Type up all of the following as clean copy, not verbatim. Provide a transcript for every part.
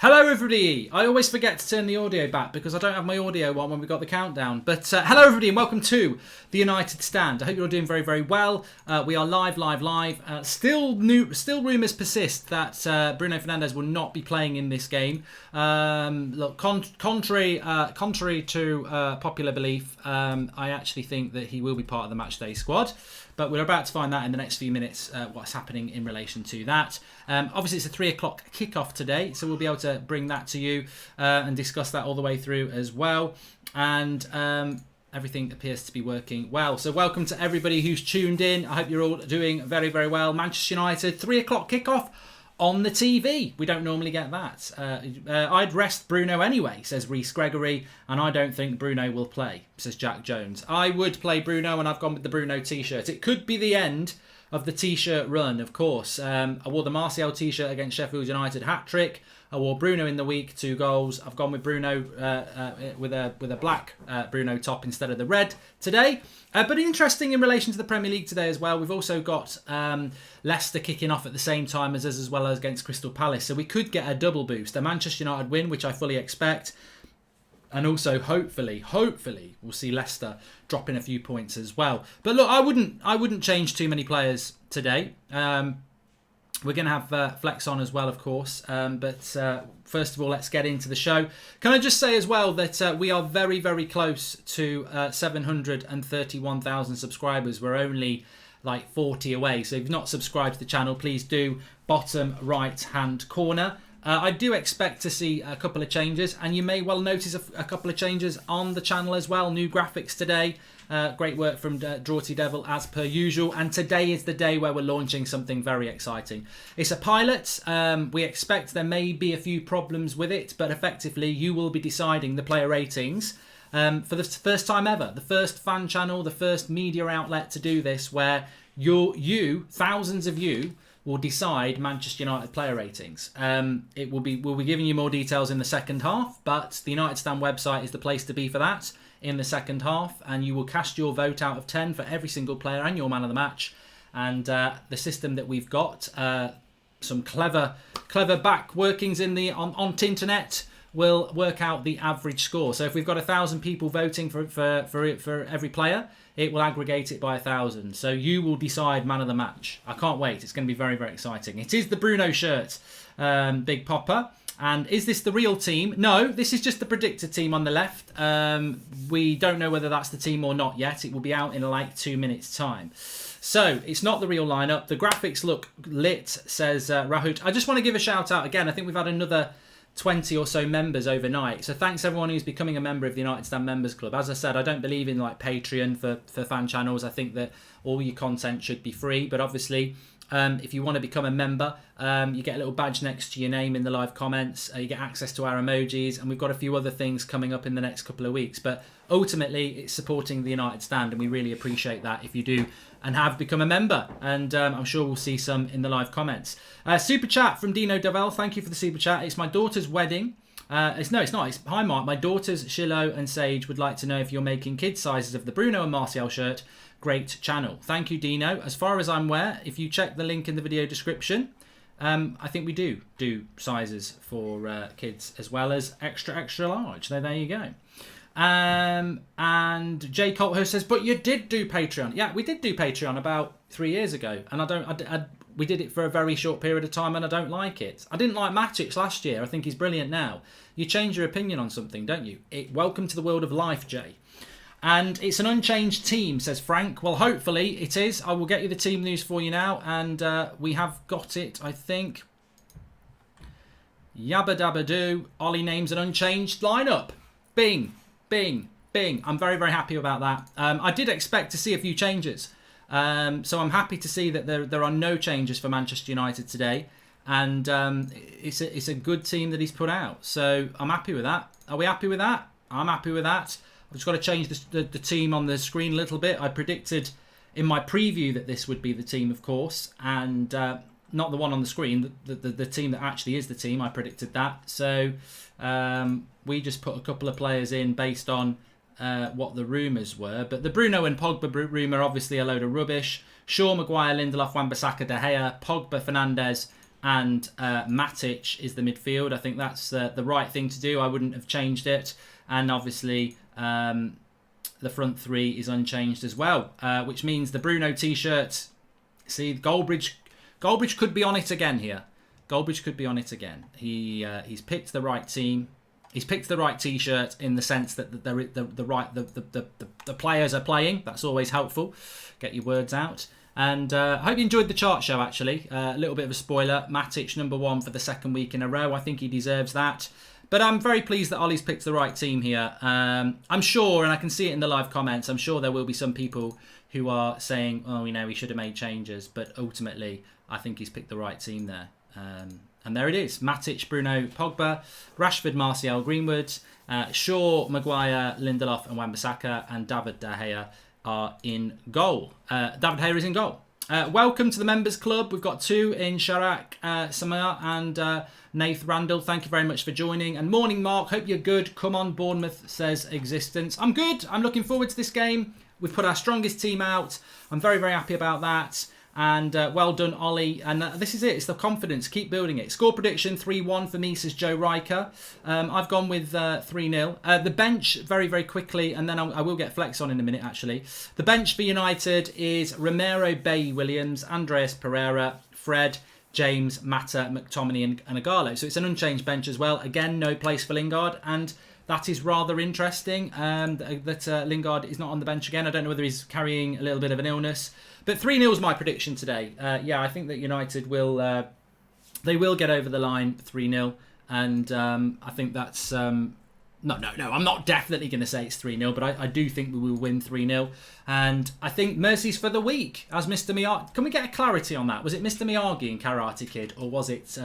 Hello everybody! I always forget to turn the audio back because I don't have my audio on when we've got the countdown. But hello everybody and welcome to the United Stand. I hope you're all doing very, very well. We are live. Still rumours persist that Bruno Fernandes will not be playing in this game. Look, contrary to popular belief, I actually think that he will be part of the matchday squad. But we're about to find out in the next few minutes what's happening in relation to that. Obviously, it's a 3 o'clock kickoff today, so we'll be able to bring that to you and discuss that all the way through as well. And everything appears to be working well. So welcome to everybody who's tuned in. I hope you're all doing very, very well. Manchester United, 3 o'clock kickoff on the TV. We don't normally get that. I'd rest Bruno anyway, says Reece Gregory, and I don't think Bruno will play, says Jack Jones. I would play Bruno, and I've gone with the Bruno t-shirt. It could be the end of the t-shirt run, of course. I wore the Martial t-shirt against Sheffield United hat-trick. I wore Bruno in the week, 2 goals. I've gone with Bruno with a black Bruno top instead of the red today. But interesting in relation to the Premier League today as well. We've also got Leicester kicking off at the same time as us, as well as against Crystal Palace. So we could get a double boost. A Manchester United win, which I fully expect. And also, hopefully, we'll see Leicester dropping a few points as well. But look, I wouldn't change too many players today. We're going to have Flex on as well, of course. But first of all, let's get into the show. Can I just say as well that we are very, very close to 731,000 subscribers. We're only like 40 away. So if you've not subscribed to the channel, please do. Bottom right-hand corner. I do expect to see a couple of changes, and you may well notice a couple of changes on the channel as well. New graphics today. Great work from Drawty Devil as per usual. And today is the day where we're launching something very exciting. It's a pilot. We expect there may be a few problems with it, but effectively you will be deciding the player ratings for the first time ever. The first fan channel, the first media outlet to do this, where thousands of you, will decide Manchester United player ratings. We'll be giving you more details in the second half, but the United Stand website is the place to be for that in the second half, and you will cast your vote out of 10 for every single player and your man of the match. And the system that we've got, some clever back workings on Tinternet, will work out the average score. So if we've got 1,000 people voting for every player, it will aggregate it by 1,000. So you will decide man of the match. I can't wait. It's going to be very, very exciting. It is the Bruno shirt, Big Popper. And is this the real team? No, this is just the predicted team on the left. We don't know whether that's the team or not yet. It will be out in like 2 minutes' time. So it's not the real lineup. The graphics look lit, says Rahut. I just want to give a shout out again. I think we've had another 20 or so members overnight. So thanks everyone who's becoming a member of the United Stand Members Club. As I said, I don't believe in like Patreon for fan channels. I think that all your content should be free. But obviously, if you want to become a member, you get a little badge next to your name in the live comments. You get access to our emojis. And we've got a few other things coming up in the next couple of weeks. But ultimately, it's supporting the United Stand. And we really appreciate that if you do and have become a member. And I'm sure we'll see some in the live comments. Super chat from Dino Davell. Thank you for the super chat. It's my daughter's wedding. It's not. It's hi, Mark. My daughters, Shiloh and Sage, would like to know if you're making kid sizes of the Bruno and Martial shirt. Great channel. Thank you, Dino. As far as I'm aware, if you check the link in the video description, I think we do sizes for kids as well as extra large. There you go. And Jay Colthouse says, but you did do Patreon. Yeah, we did do Patreon about 3 years ago, and we did it for a very short period of time, and I don't like it. I didn't like Matic last year. I think he's brilliant now. You change your opinion on something, don't you? Welcome to the world of life, Jay. And it's an unchanged team, says Frank. Well, hopefully it is. I will get you the team news for you now, and we have got it, I think. Yabba dabba doo. Ollie names an unchanged lineup. Bing. Bing, bing. I'm very, very happy about that. I did expect to see a few changes. So I'm happy to see that there are no changes for Manchester United today. And it's a good team that he's put out. So I'm happy with that. Are we happy with that? I'm happy with that. I've just got to change the team on the screen a little bit. I predicted in my preview that this would be the team, of course. And not the one on the screen. The team that actually is the team. I predicted that. So we just put a couple of players in based on what the rumours were. But the Bruno and Pogba rumour, obviously a load of rubbish. Shaw, Maguire, Lindelof, Wan-Bissaka, De Gea, Pogba, Fernandes, and Matic is the midfield. I think that's the right thing to do. I wouldn't have changed it. And obviously, the front three is unchanged as well, which means the Bruno t-shirt. See, Goldbridge could be on it again here. Goldbridge could be on it again. He's picked the right team. He's picked the right t-shirt in the sense that the players are playing. That's always helpful. Get your words out. And I hope you enjoyed the chart show, actually. A little bit of a spoiler. Matic, number 1 for the second week in a row. I think he deserves that. But I'm very pleased that Ollie's picked the right team here. I'm sure, and I can see it in the live comments, I'm sure there will be some people who are saying, oh, he should have made changes. But ultimately, I think he's picked the right team there. And there it is. Matic, Bruno, Pogba, Rashford, Martial, Greenwood, Shaw, Maguire, Lindelof and Wan-Bissaka, and David De Gea are in goal. David De Gea is in goal. Welcome to the members club. We've got 2 in Sharak Samir and Nath Randall. Thank you very much for joining. And morning, Mark. Hope you're good. Come on, Bournemouth, says Existence. I'm good. I'm looking forward to this game. We've put our strongest team out. I'm very, very happy about that. And well done, Ollie. And this is it. It's the confidence. Keep building it. Score prediction 3-1 for me, says Joe Riker. I've gone with 3-0. The bench, very, very quickly, and then I will get Flex on in a minute, actually. The bench for United is Romero, Bailly, Williams, Andreas Pereira, Fred, James, Mata, McTominay and Agallo. So it's an unchanged bench as well. Again, no place for Lingard. And that is rather interesting that Lingard is not on the bench again. I don't know whether he's carrying a little bit of an illness. But 3-0 is my prediction today. I think that United will they will get over the line 3-0. And I think that's... No, I'm not definitely going to say it's 3-0, but I do think we will win 3-0. And I think mercies for the week, as Mr. Miyagi... Can we get a clarity on that? Was it Mr. Miyagi in Karate Kid, or was it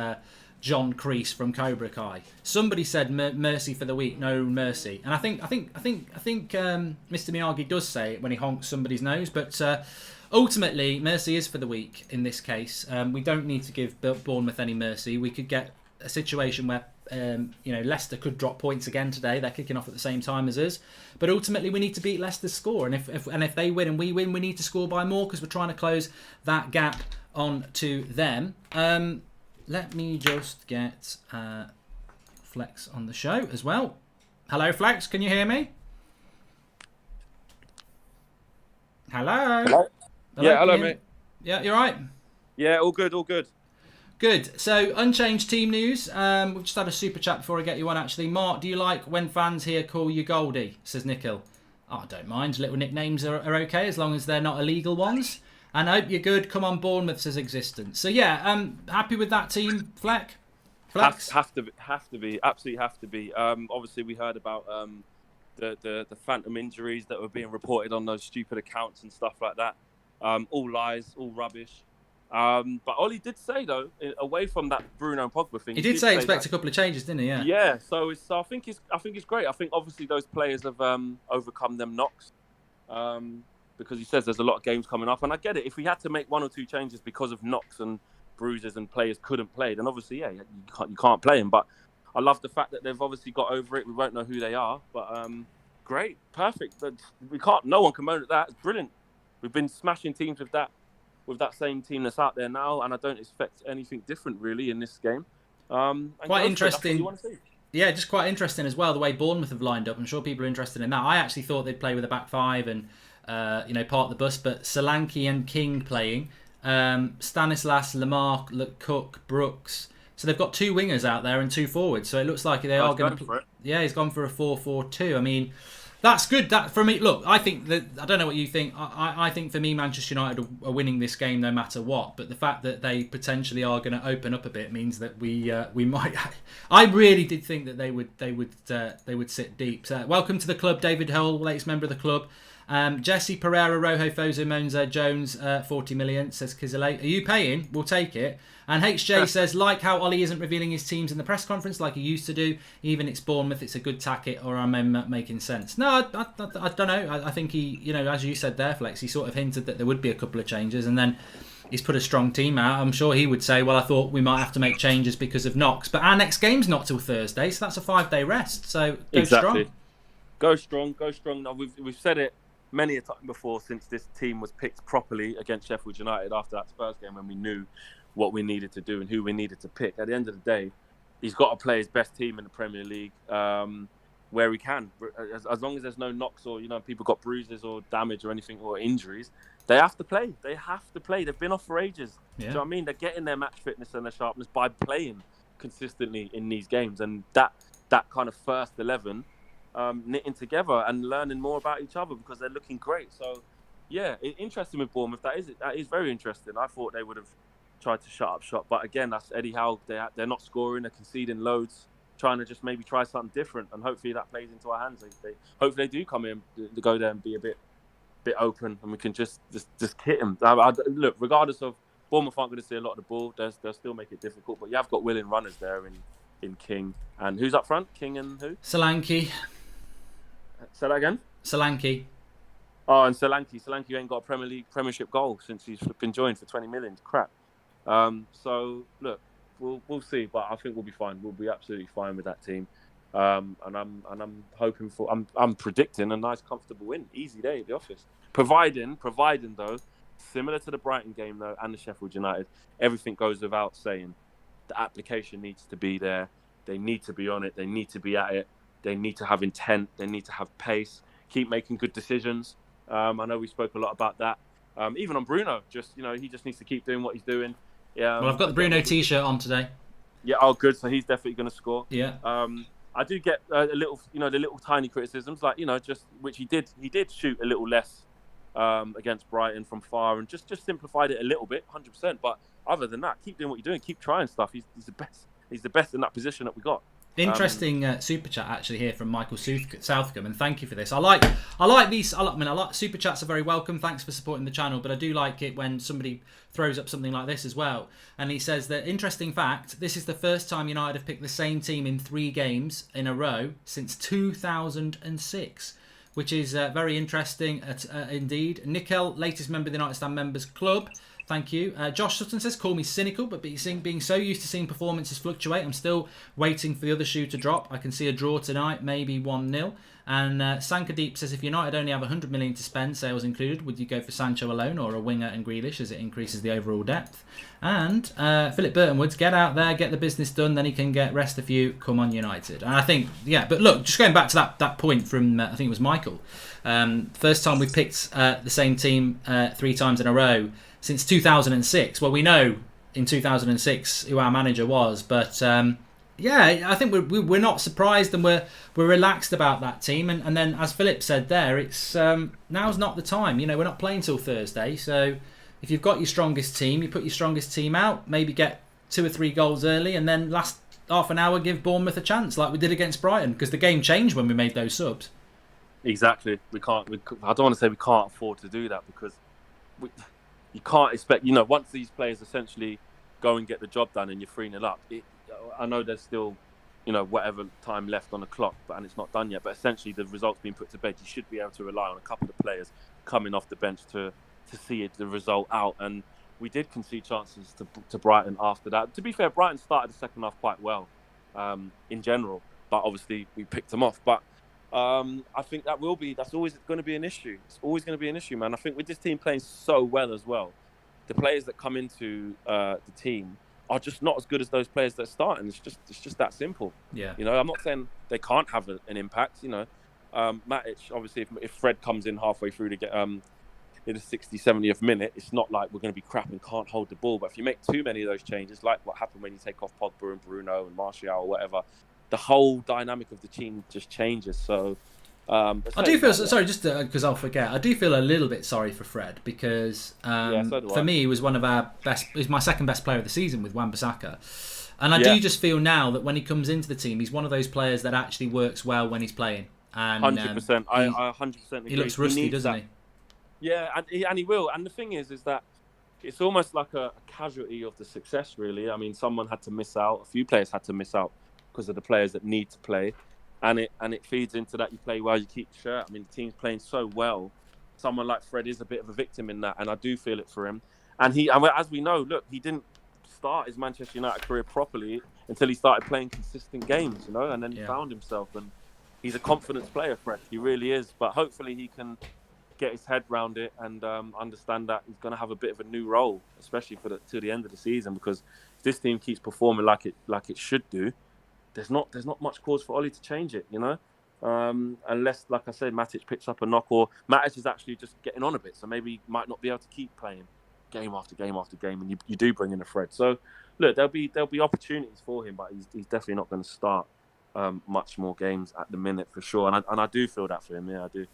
John Kreese from Cobra Kai? Somebody said mercy for the week, no mercy. And I think Mr. Miyagi does say it when he honks somebody's nose, but... ultimately, mercy is for the week in this case. We don't need to give Bournemouth any mercy. We could get a situation where Leicester could drop points again today. They're kicking off at the same time as us. But ultimately, we need to beat Leicester's score. And if they win and we win, we need to score by more because we're trying to close that gap on to them. Let me just get Flex on the show as well. Hello, Flex. Can you hear me? Hello. Hello? Yeah, hello, mate. Yeah, you're right. Yeah, all good, all good. Good. So, unchanged team news. We've just had a super chat before I get you on, actually. Mark, do you like when fans here call you Goldie? Says Nikhil. Oh, I don't mind. Little nicknames are okay as long as they're not illegal ones. And I hope you're good. Come on, Bournemouth, says Existence. So, yeah, happy with that team, Flex? Have to be. Absolutely have to be. Obviously, we heard about the phantom injuries that were being reported on those stupid accounts and stuff like that. All lies, all rubbish. But Ollie did say, though, away from that Bruno and Pogba thing, he did say expect a couple of changes, didn't he? Yeah. Yeah. So I think it's great. I think obviously those players have overcome them knocks, because he says there's a lot of games coming up, and I get it. If we had to make 1 or 2 changes because of knocks and bruises and players couldn't play, then obviously you can't play them. But I love the fact that they've obviously got over it. We won't know who they are, but great, perfect. No one can moan at that. It's brilliant. We've been smashing teams with that same team that's out there now, and I don't expect anything different really in this game. Quite interesting. Yeah, just quite interesting as well the way Bournemouth have lined up. I'm sure people are interested in that. I actually thought they'd play with a back 5 and part the bus, but Solanke and King playing, Stanislas, Lamar, Cook, Brooks. So they've got 2 wingers out there and 2 forwards. So it looks like they are going to. Yeah, he's gone for a 4-4-2. I mean, that's good. That for me. Look, I think that I don't know what you think. I think for me, Manchester United are winning this game no matter what. But the fact that they potentially are going to open up a bit means that we might. I really did think that they would sit deep. So, welcome to the club, David Hull, latest member of the club. Jesse Pereira, Rojo, Fozo, Monza, Jones, 40 million, says Kizile. Are you paying? We'll take it. And HJ says, like how Ollie isn't revealing his teams in the press conference like he used to do, even it's Bournemouth, it's a good tacket, or am I making sense? No, I don't know. I think he, as you said there, Flex, he sort of hinted that there would be a couple of changes, and then he's put a strong team out. I'm sure he would say, well, I thought we might have to make changes because of knocks. But our next game's not till Thursday, so that's a 5-day rest. So go strong. Go strong. Now, we've said it many a time before since this team was picked properly against Sheffield United after that Spurs game when we knew what we needed to do and who we needed to pick. At the end of the day, he's got to play his best team in the Premier League where he can. As long as there's no knocks or, people got bruises or damage or anything or injuries, they have to play. They have to play. They've been off for ages. Yeah. Do you know what I mean? They're getting their match fitness and their sharpness by playing consistently in these games. And that kind of first 11 knitting together and learning more about each other because they're looking great. So, yeah, interesting with Bournemouth. That is very interesting. I thought they would have tried to shut up shop. But again, that's Eddie Howe. They're not scoring. They're conceding loads, trying to just maybe try something different. And hopefully that plays into our hands. Hopefully they do come in to go there and be a bit open and we can just hit them. Look, regardless of Bournemouth aren't going to see a lot of the ball, they'll still make it difficult. But you have got willing runners there in King. And who's up front? King and who? Solanke. Say that again? Solanke. Oh, and Solanke ain't got a Premiership goal since he's been joined for 20 million. Crap. So look, we'll see, but I think we'll be fine. We'll be absolutely fine with that team. And I'm hoping for. I'm predicting a nice, comfortable win, easy day at the office. Providing though, similar to the Brighton game though and the Sheffield United, everything goes without saying. The application needs to be there. They need to be on it. They need to be at it. They need to have intent. They need to have pace. Keep making good decisions. I know we spoke a lot about that. Even on Bruno, he just needs to keep doing what he's doing. Yeah. Well, I've got the Bruno T-shirt on today. Yeah. Oh, good. So he's definitely going to score. Yeah. I do get a little, the little tiny criticisms, like just which he did shoot a little less against Brighton from far, and just simplified it a little bit, 100%. But other than that, keep doing what you're doing, keep trying stuff. He's the best. He's the best in that position that we got. Interesting super chat actually here from Michael Southcombe, and thank you for this. I like these. I like super chats are very welcome. Thanks for supporting the channel, but I do like it when somebody throws up something like this as well. And he says that interesting fact: this is the first time United have picked the same team in 3 games in a row since 2006. Which is very interesting indeed. Nickel, latest member of the United Stand Members Club. Thank you. Josh Sutton says, call me cynical, but being so used to seeing performances fluctuate, I'm still waiting for the other shoe to drop. I can see a draw tonight, maybe 1-0. And Sankadeep says, if United only have 100 million to spend, sales included, would you go for Sancho alone or a winger and Grealish as it increases the overall depth? And Philip Burtonwoods, get out there, get the business done, then he can rest a few, come on United. And I think, yeah, but look, just going back to that point from, I think it was Michael, first time we picked the same team 3 times in a row since 2006. Well, we know in 2006 who our manager was, but yeah, I think we're not surprised and we're relaxed about that team. And then, as Philip said there, it's now's not the time. We're not playing till Thursday, so if you've got your strongest team, you put your strongest team out, maybe get 2 or 3 goals early, and then last half an hour give Bournemouth a chance, like we did against Brighton, because the game changed when we made those subs. Exactly. I don't want to say we can't afford to do that because you can't expect. Once these players essentially go and get the job done and you're 3-0 up. I know there's still, whatever time left on the clock, and it's not done yet. But essentially, the result's been put to bed. You should be able to rely on a couple of players coming off the bench to see the result out. And we did concede chances to Brighton after that. To be fair, Brighton started the second half quite well in general, but obviously we picked them off. But I think that's always going to be an issue. It's always going to be an issue, man. I think with this team playing so well as well, the players that come into the team are just not as good as those players that are starting. It's just that simple. Yeah. I'm not saying they can't have an impact. Matic, obviously, if Fred comes in halfway through to get in the 60th, 70th minute, it's not like we're going to be crap and can't hold the ball. But if you make too many of those changes, like what happened when you take off Pogba and Bruno and Martial or whatever, the whole dynamic of the team just changes. So I do feel sorry, just because I'll forget. I do feel a little bit sorry for Fred because for me, he was one of our best. He's my second best player of the season with Wan-Bissaka, and I do just feel now that when he comes into the team, he's one of those players that actually works well when he's playing. And 100%, I 100% agree. He looks rusty, doesn't he? Yeah, and he will. And the thing is that it's almost like a casualty of the success. Really, I mean, someone had to miss out. A few players had to miss out because of the players that need to play. And it feeds into that. You play well, you keep the shirt. I mean, the team's playing so well. Someone like Fred is a bit of a victim in that, and I do feel it for him. And as we know, look, he didn't start his Manchester United career properly until he started playing consistent games, and then he found himself. And he's a confidence player, Fred. He really is. But hopefully he can get his head round it and understand that he's going to have a bit of a new role, especially to the end of the season. Because if this team keeps performing like it should do, there's not much cause for Ollie to change it, you know. Unless, like I said, Matic picks up a knock, or Matic is actually just getting on a bit, so maybe he might not be able to keep playing game after game after game, and you do bring in a Fred. So look, there'll be opportunities for him, but he's definitely not going to start much more games at the minute for sure. And I do feel that for him. Yeah, I do.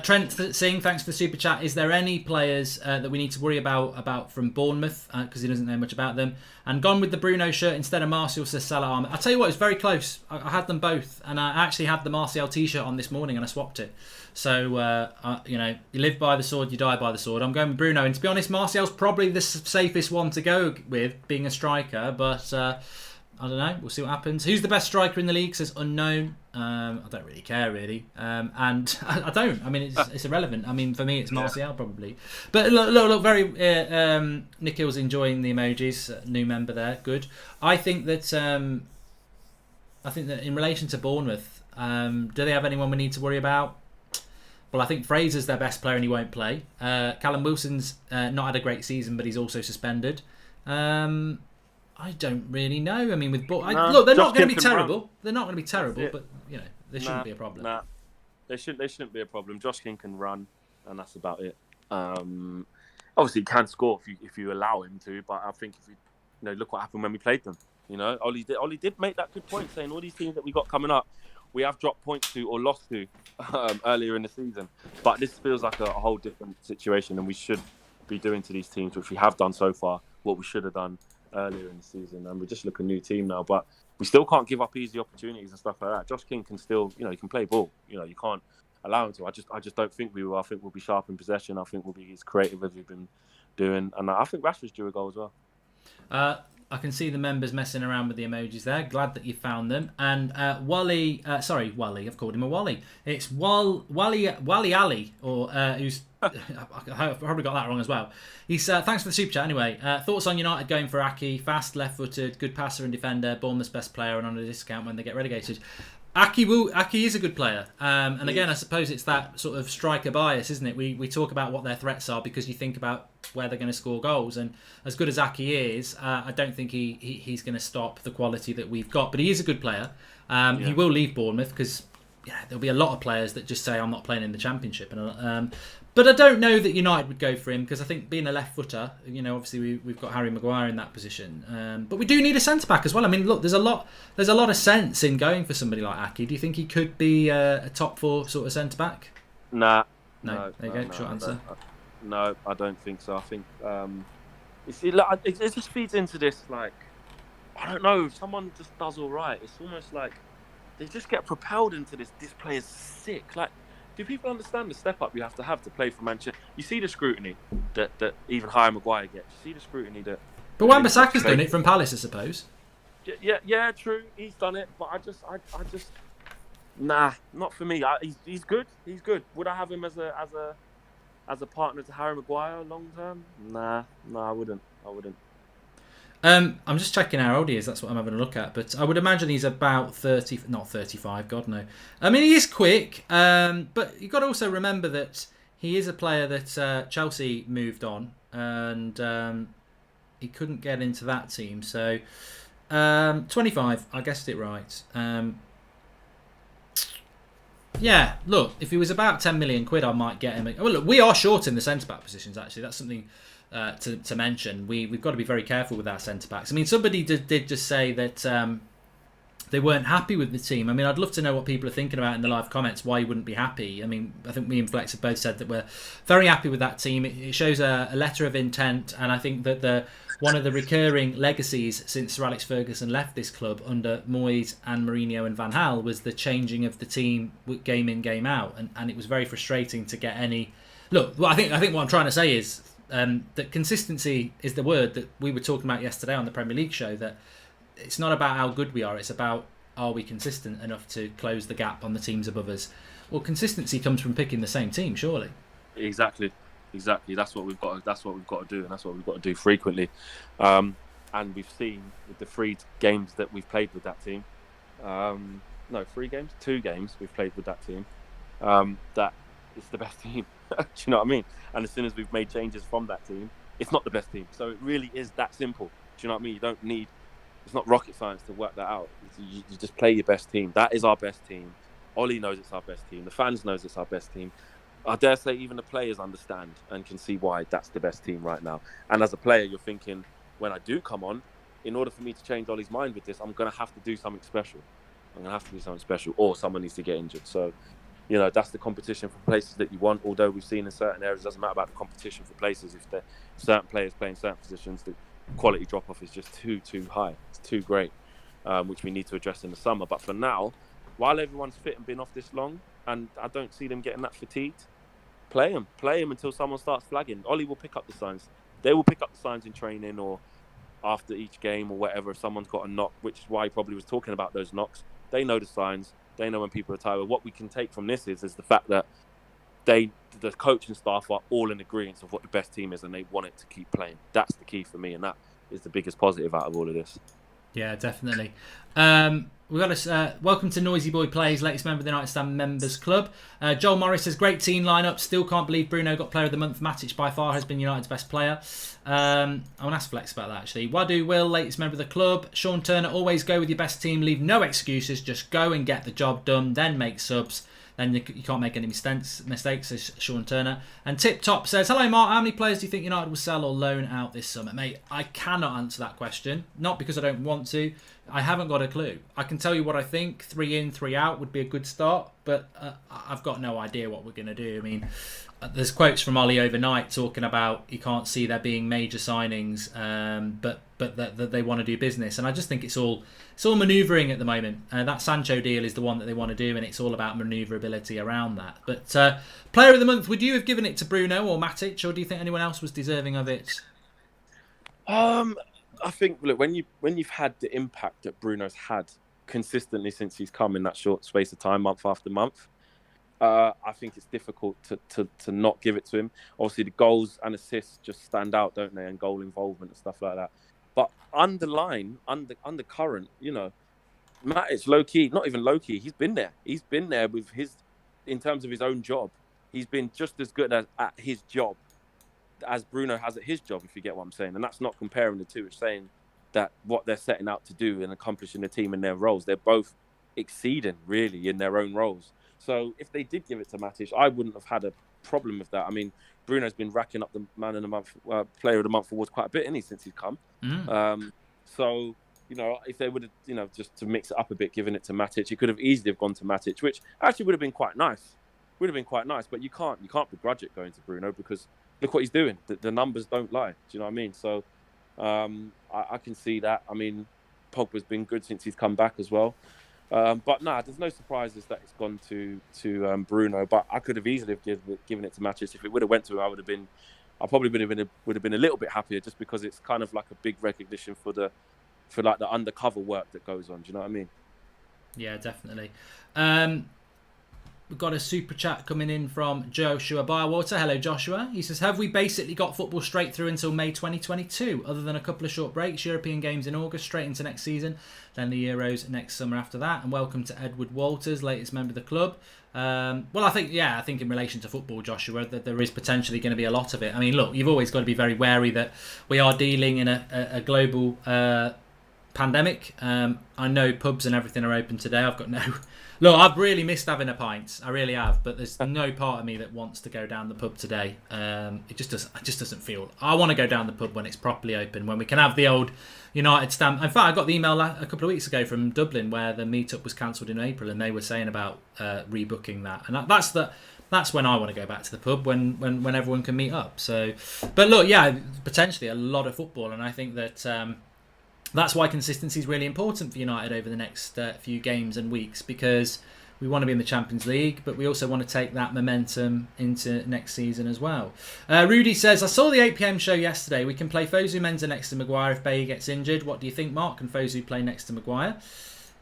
Trent Singh, thanks for the super chat. Is there any players that we need to worry about from Bournemouth, because he doesn't know much about them? And gone with the Bruno shirt instead of Martial, says Salah Ahmed. I'll tell you what, it's very close. I had them both, and I actually had the Martial t-shirt on this morning and I swapped it. So you know, you live by the sword, you die by the sword. I'm going with Bruno, and to be honest, Martial's probably the safest one to go with, being a striker, but I don't know. We'll see what happens. Who's the best striker in the league? Says unknown. I don't really care, really. And I don't. I mean, it's irrelevant. I mean, for me, it's Martial, probably. But look, very... Nikhil's enjoying the emojis. New member there. Good. I think that in relation to Bournemouth, do they have anyone we need to worry about? Well, I think Fraser's their best player and he won't play. Callum Wilson's not had a great season, but he's also suspended. I don't really know. I mean, look, they're not going to be terrible. They're not going to be terrible, but you know, there shouldn't be a problem. They shouldn't be a problem. Josh King can run, and that's about it. Obviously, he can score if you allow him to. But I think if look what happened when we played them. You know, Ollie did make that good point, saying all these teams that we got coming up, we have dropped points to or lost to earlier in the season. But this feels like a whole different situation, and we should be doing to these teams, which we have done so far, what we should have done earlier in the season, and we just look a new team now, but we still can't give up easy opportunities and stuff like that. Josh King can still, he can play ball. You can't allow him to. I just don't think we will. I think we'll be sharp in possession. I think we'll be as creative as we've been doing, and I think Rashford's due a goal as well. I can see the members messing around with the emojis there. Glad that you found them. And Wally, I've called him a Wally. It's Wally Ali, or who's I've probably got that wrong as well. He's thanks for the super chat anyway. Thoughts on United going for Aki? Fast, left-footed, good passer and defender, Bournemouth's best player, and on a discount when they get relegated. Aki is a good player, and again, I suppose it's that sort of striker bias, isn't it? We talk about what their threats are because you think about where they're going to score goals, and as good as Aki is, I don't think he's going to stop the quality that we've got. But he is a good player. He will leave Bournemouth because there'll be a lot of players that just say I'm not playing in the Championship, but I don't know that United would go for him because I think being a left footer, obviously we've got Harry Maguire in that position, but we do need a centre back as well. I mean, look, there's a lot of sense in going for somebody like Aki. Do you think he could be a top four sort of centre back? No. There you go. Short answer. No, I don't think so. I think it just feeds into this, like, I don't know, if someone just does all right, it's almost like they just get propelled into this player's sick. Like, do people understand the step up you have to play for Manchester? You see the scrutiny that even Harry Maguire gets. You see the scrutiny that... But Wan-Bissaka's done it from Palace, I suppose. Yeah, true. He's done it, but I just... Nah, not for me. He's good. He's good. Would I have him as a partner to Harry Maguire long term? Nah, I wouldn't. I'm just checking how old he is. That's what I'm having a look at. But I would imagine he's about 30, not 35. God no. I mean, he is quick. But you've got to also remember that he is a player that Chelsea moved on, and he couldn't get into that team. So 25. I guessed it right. Yeah, look, if he was about 10 million quid, I might get him. Well, look, we are short in the centre-back positions, actually. That's something to mention. We've got to be very careful with our centre-backs. I mean, somebody did just say that they weren't happy with the team. I mean, I'd love to know what people are thinking about in the live comments, why you wouldn't be happy. I mean, I think me and Flex have both said that we're very happy with that team. It shows a letter of intent, and I think that one of the recurring legacies since Sir Alex Ferguson left this club under Moyes and Mourinho and Van Gaal was the changing of the team game in, game out, and it was very frustrating to get any... Look, well, I think what I'm trying to say is that consistency is the word that we were talking about yesterday on the Premier League show, that it's not about how good we are, it's about are we consistent enough to close the gap on the teams above us. Well, consistency comes from picking the same team, surely. Exactly. That's what we've got to do, and that's what we've got to do frequently. And we've seen with the 3 games that we've played with that team, 2 games we've played with that team, that it's the best team. Do you know what I mean? And as soon as we've made changes from that team, it's not the best team. So it really is that simple. Do you know what I mean? You don't need, it's not rocket science to work that out. You just play your best team. That is our best team. Ollie knows it's our best team. The fans knows it's our best team. I dare say even the players understand and can see why that's the best team right now. And as a player, you're thinking, when I do come on, in order for me to change Ollie's mind with this, I'm going to have to do something special. Or someone needs to get injured. So, you know, that's the competition for places that you want. Although we've seen in certain areas, it doesn't matter about the competition for places. If there certain players playing certain positions, the quality drop-off is just too high. It's too great, which we need to address in the summer. But for now, while everyone's fit and been off this long, and I don't see them getting that fatigued, play them until someone starts flagging. Ollie will pick up the signs. They will pick up the signs in training or after each game or whatever. If someone's got a knock, which is why he probably was talking about those knocks, they know the signs. They know when people are tired. What we can take from this is the fact that the coaching staff are all in agreement of what the best team is and they want it to keep playing. That's the key for me, and that is the biggest positive out of all of this. Yeah, definitely. We've got a welcome to Noisy Boy Plays, latest member of the United Stand Members Club. Joel Morris says, great team lineup. Still can't believe Bruno got Player of the Month. Matic by far has been United's best player. I want to ask Flex about that actually. Wadu Will, latest member of the club. Sean Turner, always go with your best team. Leave no excuses. Just go and get the job done. Then make subs. Then you can't make any mistakes, says Sean Turner. And Tip Top says, hello Mark, how many players do you think United will sell or loan out this summer? Mate, I cannot answer that question. Not because I don't want to. I haven't got a clue. I can tell you what I think. 3 in, 3 out would be a good start. But I've got no idea what we're going to do. I mean, there's quotes from Ollie overnight talking about you can't see there being major signings, but that they want to do business. And I just think it's all manoeuvring at the moment. That Sancho deal is the one that they want to do, and it's all about manoeuvrability around that. But Player of the Month, would you have given it to Bruno or Matic, or do you think anyone else was deserving of it? I think, look, when you've had the impact that Bruno's had consistently since he's come in that short space of time, month after month, I think it's difficult to not give it to him. Obviously, the goals and assists just stand out, don't they? And goal involvement and stuff like that. But undercurrent, you know, Matic, low-key, not even low-key, he's been there. He's been there with in terms of his own job. He's been just as good at his job as Bruno has at his job, if you get what I'm saying. And that's not comparing the two. It's saying that what they're setting out to do and accomplishing the team in their roles, they're both exceeding, really, in their own roles. So if they did give it to Matic, I wouldn't have had a problem with that. I mean, Bruno's been racking up the Man of the Month, Player of the Month awards quite a bit, since he's come. So, you know, if they would have, you know, just to mix it up a bit, given it to Matic, it could have easily have gone to Matic, which actually would have been quite nice. But you can't begrudge it going to Bruno because look what he's doing. The numbers don't lie. Do you know what I mean? So I can see that. I mean, Pogba's been good since he's come back as well. But there's no surprises that it's gone to Bruno. But I could have easily given it to Matic. If it would have went to him, I probably would have been a little bit happier, just because it's kind of like a big recognition for the undercover work that goes on. Do you know what I mean? Yeah, definitely. We've got a super chat coming in from Joshua Bywater. Hello, Joshua. He says, have we basically got football straight through until May 2022, other than a couple of short breaks, European games in August, straight into next season, then the Euros next summer after that? And welcome to Edward Walters, latest member of the club. Well, I think in relation to football, Joshua, that there is potentially going to be a lot of it. I mean, look, you've always got to be very wary that we are dealing in a global pandemic. I know pubs and everything are open today. Look, I've really missed having a pint. I really have, but there's no part of me that wants to go down the pub today. It just doesn't feel. I want to go down the pub when it's properly open, when we can have the old United stand. In fact, I got the email a couple of weeks ago from Dublin where the meetup was cancelled in April, and they were saying about rebooking that. And that's when I want to go back to the pub, when everyone can meet up. So, but look, yeah, potentially a lot of football, and I think that. That's why consistency is really important for United over the next few games and weeks, because we want to be in the Champions League, but we also want to take that momentum into next season as well. Rudy says, I saw the 8 p.m. show yesterday. We can play Fosu Mensah next to Maguire if Bailly gets injured. What do you think, Mark? Can Fosu play next to Maguire?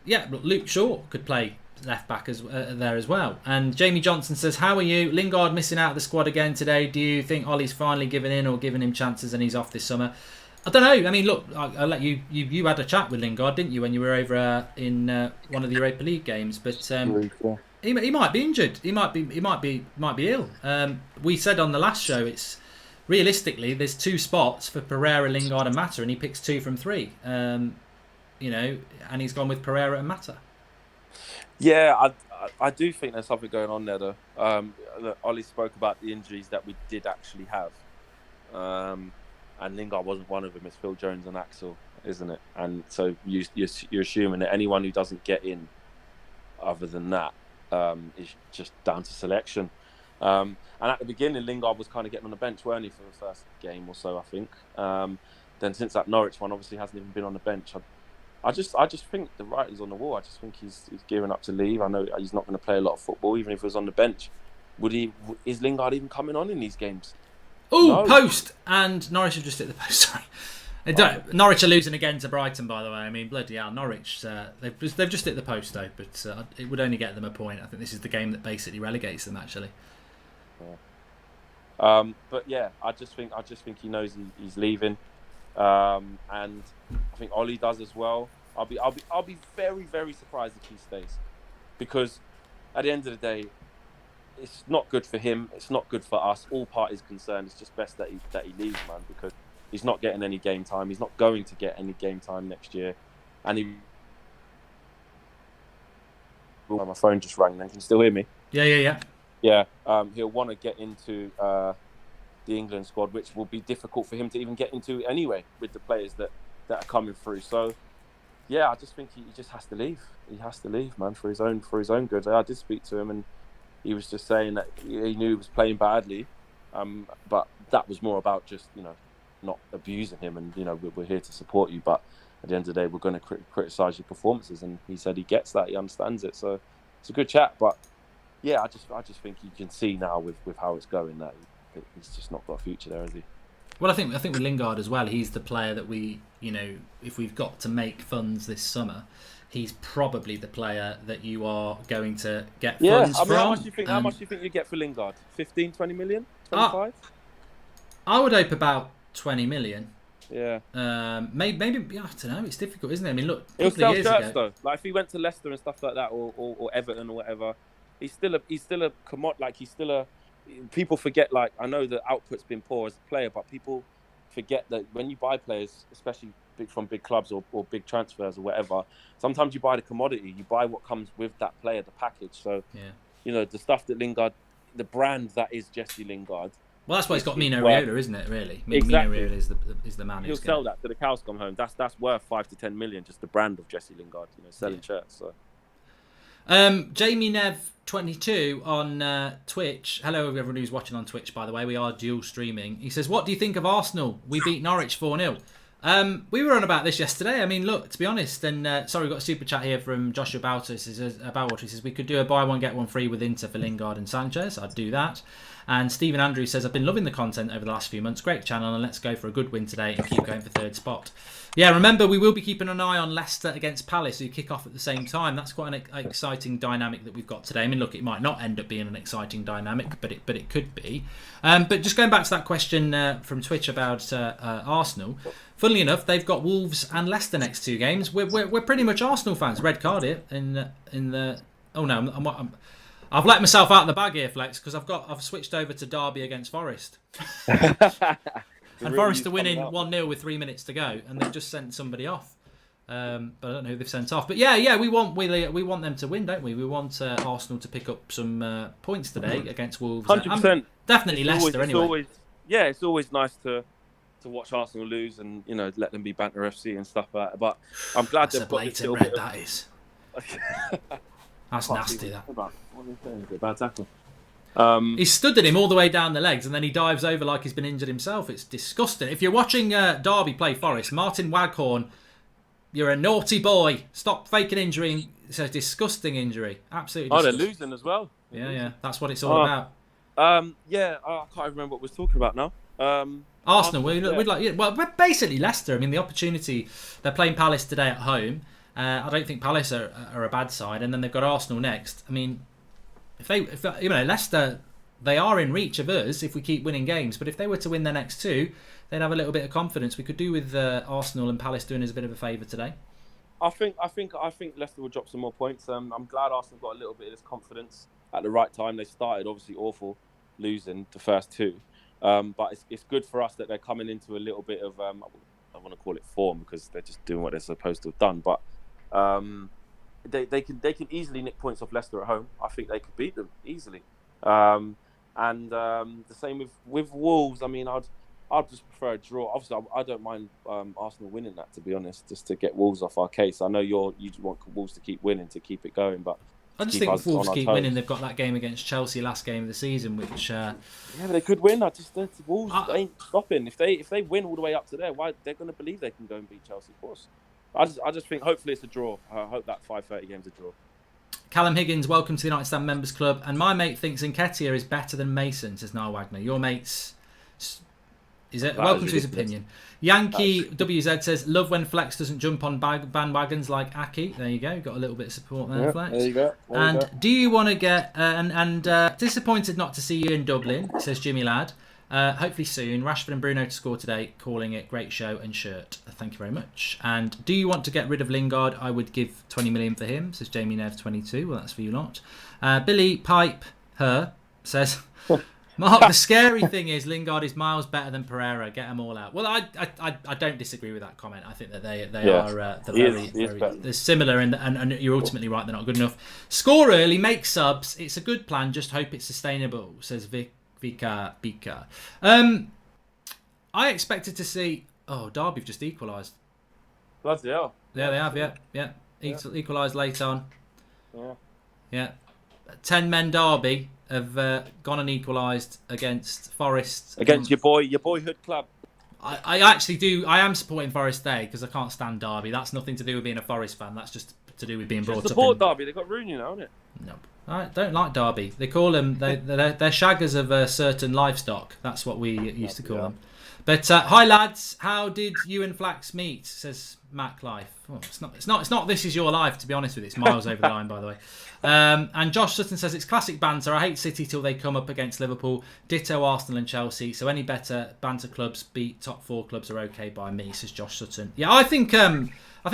Yeah, Luke Shaw could play left back there as well. And Jamie Johnson says, how are you? Lingard missing out of the squad again today. Do you think Ollie's finally given in or given him chances and he's off this summer? I don't know. I mean, look, I'll let you had a chat with Lingard, didn't you, when you were over in one of the Europa League games? But He might be injured. He might be ill. We said on the last show, it's realistically there's 2 spots for Pereira, Lingard, and Mata, and he picks 2 from 3. And he's gone with Pereira and Mata. Yeah, I do think there's something going on there, though. Ollie spoke about the injuries that we did actually have, and Lingard wasn't one of them. It's Phil Jones and Axel, isn't it? And so you're assuming that anyone who doesn't get in, other than that, is just down to selection. And at the beginning, Lingard was kind of getting on the bench, weren't he, for the first game or so, I think. Then since that Norwich one, obviously hasn't even been on the bench. I just think the writing's on the wall. I just think he's gearing up to leave. I know he's not going to play a lot of football, even if he was on the bench. Is Lingard even coming on in these games? Oh, no. Post! And Norwich have just hit the post, sorry. Norwich are losing again to Brighton, by the way. I mean, bloody hell, Norwich, they've just hit the post, though, but it would only get them a point. I think this is the game that basically relegates them, actually. Yeah. But yeah, I just think he knows he's leaving, and I think Ollie does as well. I'll be very, very surprised if he stays, because at the end of the day, it's not good for him. It's not good for us. All parties concerned. It's just best that he leaves, man, because he's not getting any game time. He's not going to get any game time next year, and my phone just rang. Then can you still hear me? Yeah. Yeah. He'll want to get into the England squad, which will be difficult for him to even get into anyway with the players that are coming through. So, yeah, I just think he just has to leave. He has to leave, man, for his own good. I did speak to him, and he was just saying that he knew he was playing badly, but that was more about just not abusing him, and we're here to support you, but at the end of the day we're going to criticise your performances, and he said he gets that, he understands it, so it's a good chat. But yeah, I just think you can see now with how it's going that he's just not got a future there, has he? Well, I think with Lingard as well, he's the player that we, if we've got to make funds this summer, he's probably the player that you are going to get funds from. How much do you think you get for Lingard? 15, 20 million? 25? I would hope about 20 million. Yeah. Maybe I don't know. It's difficult, isn't it? I mean, look, he'll sell shirts though. Like if he went to Leicester and stuff like that, or Everton or whatever, he's still a commodity. Like he's still a. People forget. Like I know the output's been poor as a player, but people forget that when you buy players, especially from big clubs or big transfers or whatever, sometimes you buy the commodity. You buy what comes with that player, the package. So the stuff that Lingard, the brand that is Jesse Lingard. Well, that's why he's got Mino Raiola, isn't it? Really, exactly. Mino Raiola is the man. He'll sell that to the cows come home. That's worth 5 to 10 million. Just the brand of Jesse Lingard, selling shirts. So. Jamie Nev 22 on Twitch. Hello, everyone who's watching on Twitch. By the way, we are dual streaming. He says, "What do you think of Arsenal? We beat Norwich 4-0." We were on about this yesterday. I mean, look, to be honest, and sorry, we've got a super chat here from Joshua Bowter. He says we could do a buy one get one free with Inter for Lingard and Sanchez. I'd do that. And Stephen Andrews says, I've been loving the content over the last few months. Great channel, and let's go for a good win today and keep going for third spot. Yeah, remember, we will be keeping an eye on Leicester against Palace, who kick off at the same time. That's quite an exciting dynamic that we've got today. I mean, look, it might not end up being an exciting dynamic, but it could be. But just going back to that question from Twitch about Arsenal, funnily enough, they've got Wolves and Leicester next 2 games. We're pretty much Arsenal fans. Red card here in the. Oh no, I've let myself out of the bag here, Flex, because I've switched over to Derby against Forest. And Forest are winning 1-0 with 3 minutes to go, and they've just sent somebody off. But I don't know who they've sent off. But yeah, we want them to win, don't we? We want Arsenal to pick up some points today against Wolves. 100%. Definitely Leicester, anyway. It's always nice to watch Arsenal lose and let them be Banter FC and stuff like that. But I'm glad they've got this little bit. That is. That's nasty. That. Bad tackle. He stood at him all the way down the legs, and then he dives over like he's been injured himself. It's disgusting. If you're watching Derby play Forest, Martin Waghorn, you're a naughty boy. Stop faking injury. It's a disgusting injury. Absolutely disgusting. They're losing as well. Yeah. That's what it's all about. I can't remember what we're talking about now. Arsenal. We're basically Leicester. I mean, the opportunity. They're playing Palace today at home. I don't think Palace are a bad side, and then they've got Arsenal next. I mean, if Leicester, they are in reach of us if we keep winning games. But if they were to win their next 2, they'd have a little bit of confidence. We could do with Arsenal and Palace doing us a bit of a favour today. I think Leicester will drop some more points. I'm glad Arsenal got a little bit of this confidence at the right time. They started obviously awful, losing the first two, but it's good for us that they're coming into a little bit of I want to call it form, because they're just doing what they're supposed to have done. But they can easily nick points off Leicester at home. I think they could beat them easily. And the same with Wolves. I mean, I'd just prefer a draw. Obviously, I don't mind Arsenal winning that, to be honest, just to get Wolves off our case. I know you want Wolves to keep winning to keep it going, but I just think if Wolves keep winning, they've got that game against Chelsea, last game of the season, which yeah, they could win. Wolves ain't stopping. If they win all the way up to there, why they're going to believe they can go and beat Chelsea? Of course. I just think hopefully it's a draw. I hope that 5:30 game's a draw. Callum Higgins, welcome to the United Stand Members Club. And my mate thinks Nketiah is better than Mason, says Niall Wagner. Your mate's... Is it? Welcome to his opinion. Yankee WZ says, love when Flex doesn't jump on bandwagons like Aki. There you go. Got a little bit of support there, yeah, Flex. There you go. Do you want to get... disappointed not to see you in Dublin, says Jimmy Ladd. Hopefully soon. Rashford and Bruno to score today, calling it great show and shirt. Thank you very much. And do you want to get rid of Lingard? I would give 20 million for him, says Jamie Nev 22. Well, that's for you lot. Billy Pipe Her says, Mark, the scary thing is Lingard is miles better than Pereira. Get them all out. Well, I don't disagree with that comment. I think that they are they're similar, and you're ultimately right. They're not good enough. Score early, make subs. It's a good plan. Just hope it's sustainable, says Vika. I expected to see... Oh, Derby have just equalised. Bloody hell. Yeah, they have, yeah. Equalised late on. Yeah. 10-men Derby have gone and equalised against Forest. Against your boyhood club. I actually do. I am supporting Forest Day because I can't stand Derby. That's nothing to do with being a Forest fan. That's just to do with being brought up in... Support Derby. They've got Rooney now, haven't it? No. I don't like Derby. They call them... They're shaggers of certain livestock. That's what we used to call them. But hi lads, how did you and Flax meet? Says Mac Life. Oh, it's not. This is your life. To be honest with you, it's miles over the line, by the way. And Josh Sutton says it's classic banter. I hate City till they come up against Liverpool. Ditto Arsenal and Chelsea. So any better banter clubs beat top 4 clubs are okay by me. Says Josh Sutton. Yeah, I think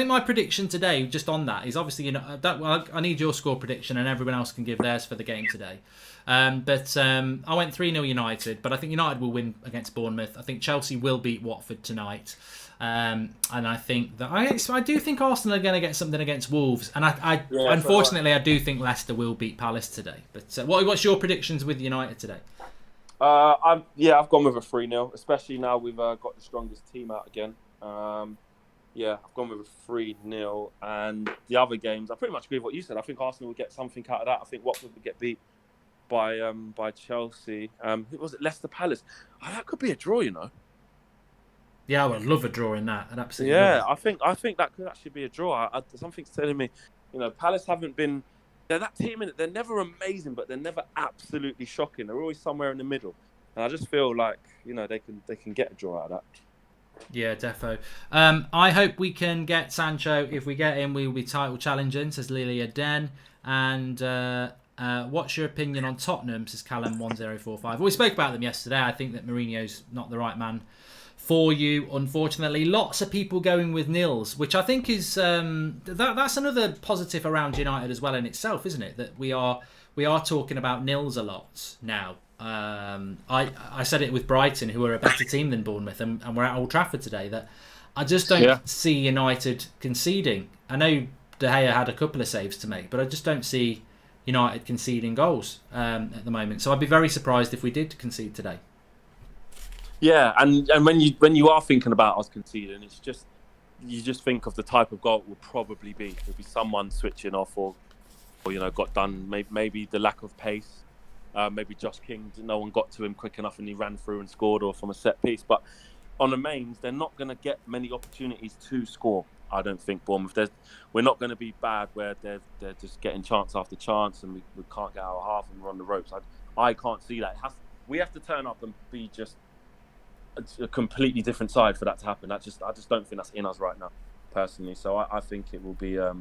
my prediction today, just on that, is obviously I need your score prediction, and everyone else can give theirs for the game today. But I went 3-0 United, but I think United will win against Bournemouth. I think Chelsea will beat Watford tonight. And I think that I do think Arsenal are going to get something against Wolves. And unfortunately, I do think Leicester will beat Palace today. But what's your predictions with United today? I've gone with a 3-0, especially now we've got the strongest team out again. I've gone with a 3-0. And the other games, I pretty much agree with what you said. I think Arsenal will get something out of that. I think Watford will get beat by Chelsea. Who was it? Leicester Palace. Oh, that could be a draw, you know. Yeah, I would love a draw in that. I'd absolutely. Yeah, I think that could actually be a draw. Something's telling me, Palace haven't been. They're that team in it. They're never amazing, but they're never absolutely shocking. They're always somewhere in the middle, and I just feel like they can get a draw out of that. Yeah, defo. I hope we can get Sancho. If we get him, we will be title challenging, says Lilia Den. And what's your opinion on Tottenham, says Callum1045. Well, we spoke about them yesterday. I think that Mourinho's not the right man for you, unfortunately. Lots of people going with nils, which I think is that's another positive around United as well in itself, isn't it? That we are talking about nils a lot now. I said it with Brighton, who are a better team than Bournemouth, and we're at Old Trafford today, that I just don't see United conceding. I know De Gea had a couple of saves to make, but I just don't see United conceding goals at the moment. So I'd be very surprised if we did concede today. Yeah, and when you are thinking about us conceding, it's just you just think of the type of goal it will probably be. It'll be someone switching off or got done. Maybe the lack of pace. Maybe Josh King, no one got to him quick enough and he ran through and scored, or from a set piece. But on the mains, they're not going to get many opportunities to score. I don't think Bournemouth. We're not going to be bad where they're just getting chance after chance and we can't get our half and we're on the ropes. I can't see that. We have to turn up and be just a completely different side for that to happen. I just don't think that's in us right now, personally. So I think it will be a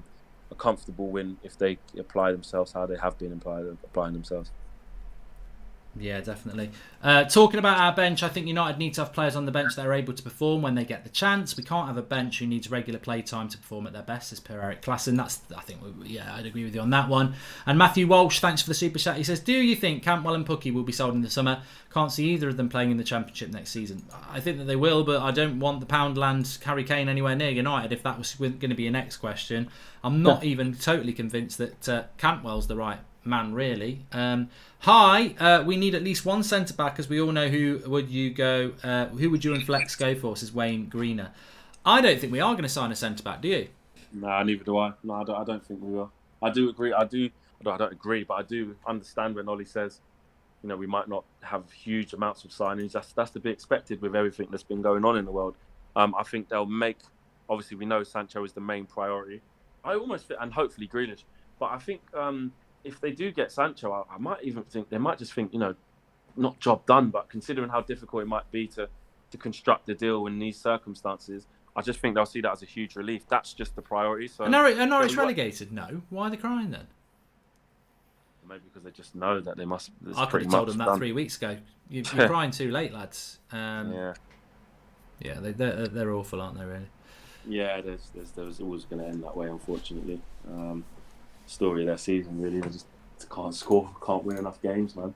comfortable win if they apply themselves how they have been applying themselves. Yeah, definitely. Talking about our bench, I think United need to have players on the bench that are able to perform when they get the chance. We can't have a bench who needs regular play time to perform at their best, as per Eric Klassen. I'd agree with you on that one. And Matthew Walsh, thanks for the super chat. He says, do you think Cantwell and Pukki will be sold in the summer? Can't see either of them playing in the Championship next season. I think that they will, but I don't want the Poundland Harry Kane anywhere near United, if that was going to be your next question. I'm not even totally convinced that Cantwell's the right man, really. We need at least one centre back, as we all know. Who would you and Flex go for? Says Wayne Greener. I don't think we are going to sign a centre back. Do you? No, neither do I. No, I don't think we will. I do agree. I don't agree, but I do understand when Ollie says, we might not have huge amounts of signings. That's to be expected with everything that's been going on in the world. I think they'll make. Obviously, we know Sancho is the main priority. And hopefully Grealish. But I think. If they do get Sancho, I might even think they might just think, not job done, but considering how difficult it might be to construct a deal in these circumstances, I just think they'll see that as a huge relief. That's just the priority. So, are Norwich relegated? No. Why are they crying then? Maybe because they just know that they must. I could have told them that 3 weeks ago. You're crying too late, lads. Yeah, they're awful, aren't they? Really? Yeah, there's always going to end that way, unfortunately. Story of their season, really. They just can't score, can't win enough games, man.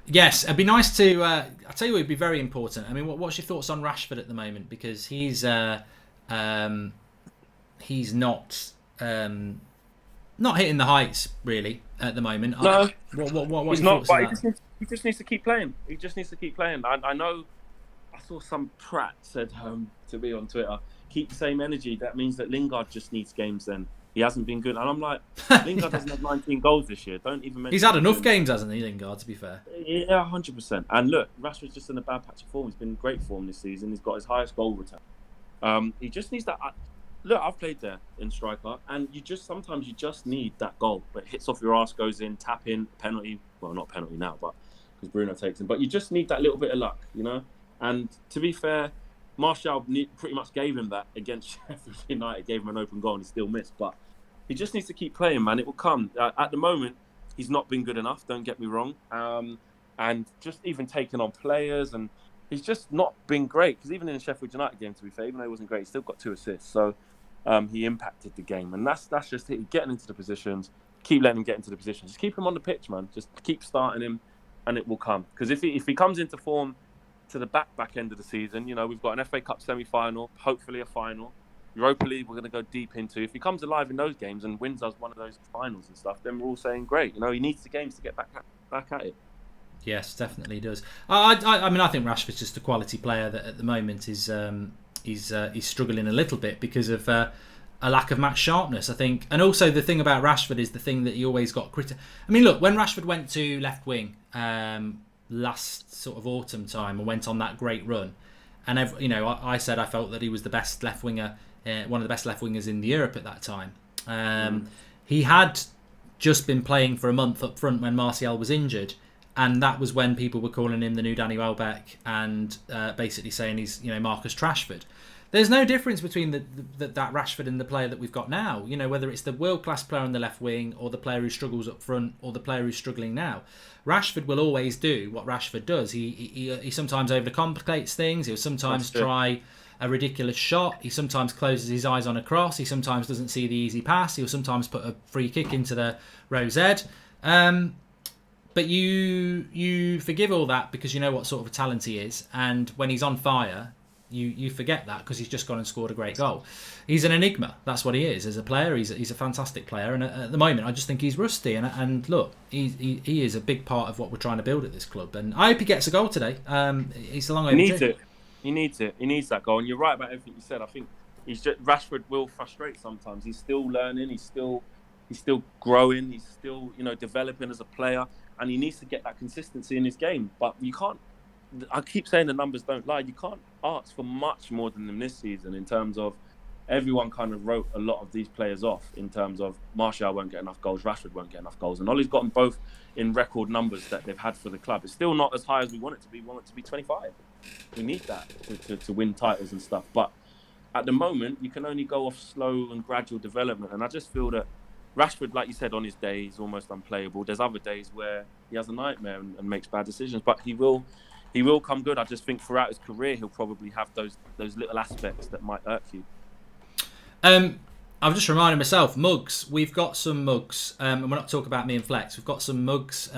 Yes, it'd be nice to. I tell you, it'd be very important. I mean, what's your thoughts on Rashford at the moment? Because he's not hitting the heights really at the moment. No, he's not. But he just needs to keep playing. He just needs to keep playing. I know. I saw some prat said to me on Twitter, keep the same energy. That means that Lingard just needs games then. He hasn't been good. And I'm like, Lingard doesn't have 19 goals this year. Don't even mention. He's had enough games, hasn't he, Lingard, to be fair? Yeah, 100%. And look, Rashford's just in a bad patch of form. He's been in great form this season. He's got his highest goal return. He just needs that. Look, I've played there in striker, and sometimes you just need that goal. But it hits off your arse, goes in, tap in, penalty. Well, not penalty now, but because Bruno takes him. But you just need that little bit of luck, And to be fair, Martial pretty much gave him that against Sheffield United. Gave him an open goal and he still missed. But he just needs to keep playing, man. It will come. At the moment, he's not been good enough, don't get me wrong. And just even taking on players, and he's just not been great. Because even in the Sheffield United game, to be fair, even though he wasn't great, he still got 2 assists. So he impacted the game. And that's just it. Getting into the positions, keep letting him get into the positions. Just keep him on the pitch, man. Just keep starting him, and it will come. Because if he comes into form to the back end of the season, we've got an FA Cup semi-final, hopefully a final. Europa League we're going to go deep into. If he comes alive in those games and wins us one of those finals and stuff, then we're all saying great. He needs the games to get back at it. Yes, definitely does. I mean, I think Rashford's just a quality player that at the moment is he's struggling a little bit because of a lack of match sharpness, I think. And also the thing about Rashford is the thing that he always got I mean, look, when Rashford went to left wing last sort of autumn time and went on that great run, and I said I felt that he was the best left winger. One of the best left wingers in Europe at that time. He had just been playing for a month up front when Martial was injured, and that was when people were calling him the new Danny Welbeck and basically saying he's Marcus Rashford. There's no difference between that Rashford and the player that we've got now. Whether it's the world-class player on the left wing or the player who struggles up front or the player who's struggling now. Rashford will always do what Rashford does. He sometimes overcomplicates things. He'll sometimes try a ridiculous shot. He sometimes closes his eyes on a cross. He sometimes doesn't see the easy pass. He'll sometimes put a free kick into the rosette. But you forgive all that because you know what sort of a talent he is. And when he's on fire, you forget that because he's just gone and scored a great goal. He's an enigma. That's what he is as a player. He's a fantastic player. And at the moment, I just think he's rusty. And look, he is a big part of what we're trying to build at this club. And I hope he gets a goal today. He's a long overdue. He needs it. He needs that goal. And you're right about everything you said. I think Rashford will frustrate sometimes. He's still learning. He's still growing. He's still developing as a player. And he needs to get that consistency in his game. But you can't. I keep saying the numbers don't lie. You can't ask for much more than them this season in terms of everyone kind of wrote a lot of these players off in terms of Martial won't get enough goals, Rashford won't get enough goals. And Ollie's got them both in record numbers that they've had for the club. It's still not as high as we want it to be. We want it to be 25. We need that to win titles and stuff. But at the moment, you can only go off slow and gradual development. And I just feel that Rashford, like you said, on his day, he's almost unplayable. There's other days where he has a nightmare and makes bad decisions, but he will come good. I just think throughout his career, he'll probably have those little aspects that might irk you. I'm just reminding myself, mugs. We've got some mugs, and we're not talking about me and Flex. We've got some mugs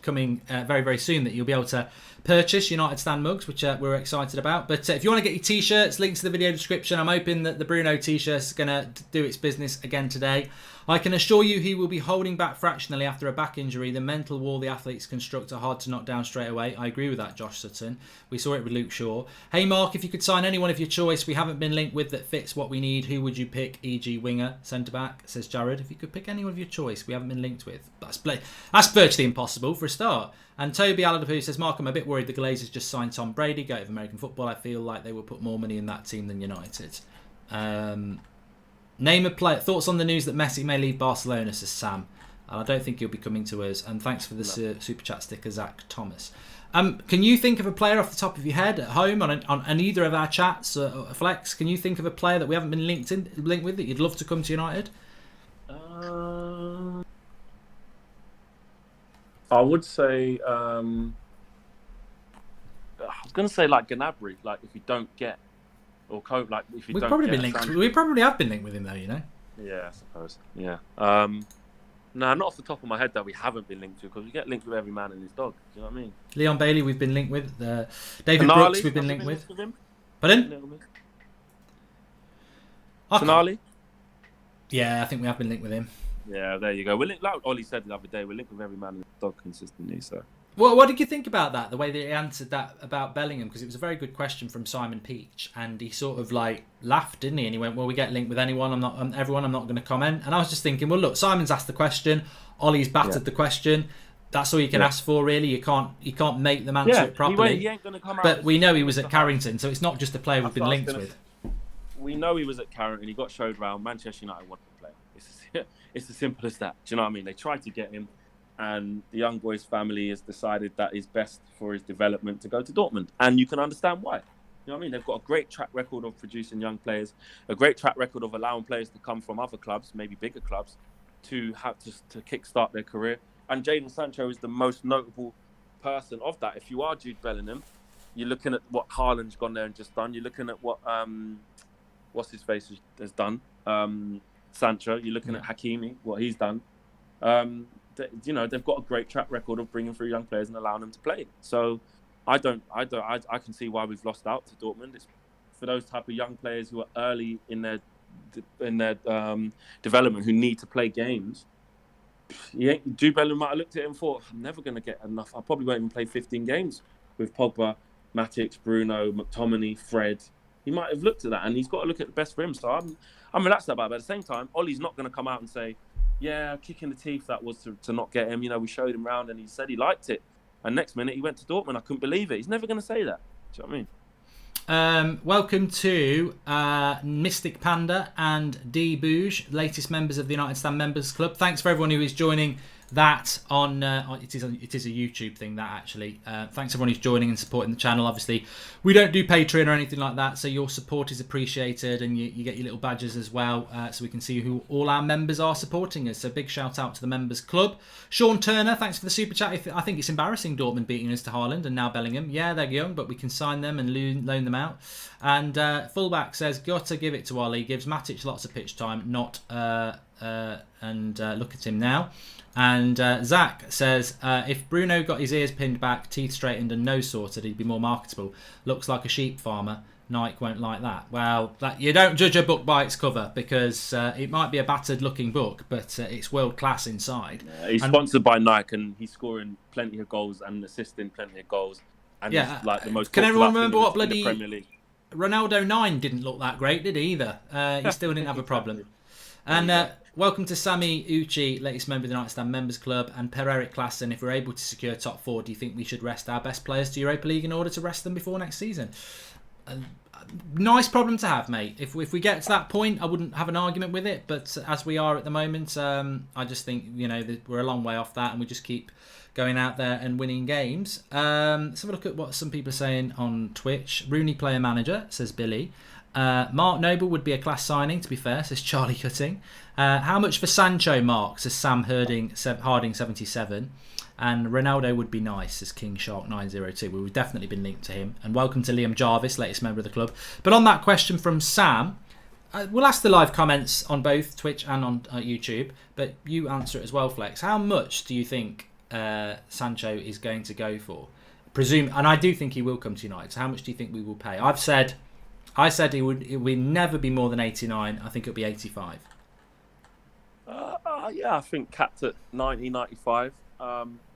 coming very, very soon that you'll be able to purchase, United Stand mugs, which we're excited about. But if you want to get your T-shirts, links to the video description. I'm hoping that the Bruno T-shirt is going to do its business again today. I can assure you he will be holding back fractionally after a back injury. The mental wall the athletes construct are hard to knock down straight away. I agree with that, Josh Sutton. We saw it with Luke Shaw. Hey, Mark, if you could sign anyone of your choice we haven't been linked with that fits what we need, who would you pick? E.g. winger, centre-back, says Jared. If you could pick anyone of your choice we haven't been linked with. That's virtually impossible for a start. And Toby Aladapu says, Mark, I'm a bit worried the Glazers just signed Tom Brady, go to American football. I feel like they will put more money in that team than United. Name a player. Thoughts on the news that Messi may leave Barcelona, says Sam. And I don't think he'll be coming to us. And thanks for the super chat sticker, Zach Thomas. Can you think of a player off the top of your head at home on either of our chats, Flex? Can you think of a player that we haven't been linked with that you'd love to come to United? I would say I was going to say like Gnabry. Like if you don't get or cope, like if you We've don't probably get been linked. We probably have been linked with him though, you know. Yeah, I suppose. Yeah. No, not off the top of my head that we haven't been linked to, because we get linked with every man and his dog. Do you know what I mean? Leon Bailey, we've been linked with. David Brooks, we've been linked with. Pardon? Tonali? Yeah, I think we have been linked with him. Yeah, there you go. We're linked, like Ollie said the other day, we're linked with every man and his dog consistently. So. Well, what did you think about that? The way that he answered that about Bellingham, because it was a very good question from Simon Peach, and he sort of like laughed, didn't he? And he went, "Well, we get linked with anyone. I'm not going to comment." And I was just thinking, well, look, Simon's asked the question, Ollie's battered the question. That's all you can ask for, really. You can't make them answer it properly. He ain't going to come out. But we know he was at Carrington, so it's not just a player we've been linked with. We know he was at Carrington. He got showed round. Manchester United wanted to play. It's as simple as that. Do you know what I mean? They tried to get him. And the young boy's family has decided that it's best for his development to go to Dortmund. And you can understand why. You know what I mean? They've got a great track record of producing young players, a great track record of allowing players to come from other clubs, maybe bigger clubs, to have to kickstart their career. And Jadon Sancho is the most notable person of that. If you are Jude Bellingham, you're looking at what Haaland's gone there and just done. You're looking at what what's his face has done. Sancho. You're looking at Hakimi, what he's done. You know, they've got a great track record of bringing through young players and allowing them to play. So I can see why we've lost out to Dortmund. It's for those type of young players who are early in their development, who need to play games. Jude Bellingham might have looked at it and thought, I'm never going to get enough. I probably won't even play 15 games with Pogba, Matic, Bruno, McTominay, Fred. He might have looked at that, and he's got to look at the best for him. So I'm relaxed about it. But at the same time, Ollie's not going to come out and say, yeah, kicking the teeth that was to not get him. You know, we showed him round and he said he liked it. And next minute he went to Dortmund. I couldn't believe it. He's never going to say that. Do you know what I mean? Welcome to Mystic Panda and D Bouge, latest members of the United Stand Members Club. Thanks for everyone who is joining that on it is a YouTube thing, that actually. Thanks everyone who's joining and supporting the channel. Obviously we don't do Patreon or anything like that, so your support is appreciated, and you get your little badges as well, so we can see who all our members are supporting us. So big shout out to the Members Club. Sean Turner, thanks for the super chat. I think it's embarrassing Dortmund beating us to Haaland and now Bellingham. Yeah, they're young, but we can sign them and loan them out. And fullback says, gotta give it to Ollie, gives Matic lots of pitch time, look at him now. And Zach says, if Bruno got his ears pinned back, teeth straightened and nose sorted, he'd be more marketable. Looks like a sheep farmer. Nike won't like that. Well, you don't judge a book by its cover, because it might be a battered looking book, but it's world class inside. Yeah, he's sponsored by Nike, and he's scoring plenty of goals and assisting plenty of goals. And he's like the most. Can everyone remember what bloody Premier League? Ronaldo 9 didn't look that great, did he either? He still didn't have a problem. And welcome to Sami Uchi, latest member of the United Stand Members Club, and Per-Eric Klassen. If we're able to secure top 4, do you think we should rest our best players to Europa League in order to rest them before next season? Nice problem to have, mate. If we get to that point, I wouldn't have an argument with it. But as we are at the moment, I just think, you know, that we're a long way off that, and we just keep going out there and winning games. Let's have a look at what some people are saying on Twitch. Rooney player manager, says Billy. Mark Noble would be a class signing, to be fair, says Charlie Cutting. How much for Sancho, Mark, says Sam Harding 77. And Ronaldo would be nice, says King Shark 902. We've definitely been linked to him. And welcome to Liam Jarvis, latest member of the club. But on that question from Sam, we'll ask the live comments on both Twitch and on YouTube, but you answer it as well, Flex. How much do you think Sancho is going to go for? And I do think he will come to United. So how much do you think we will pay? I said it would never be more than 89. I think it'll be 85. Yeah, I think capped at 90, 95.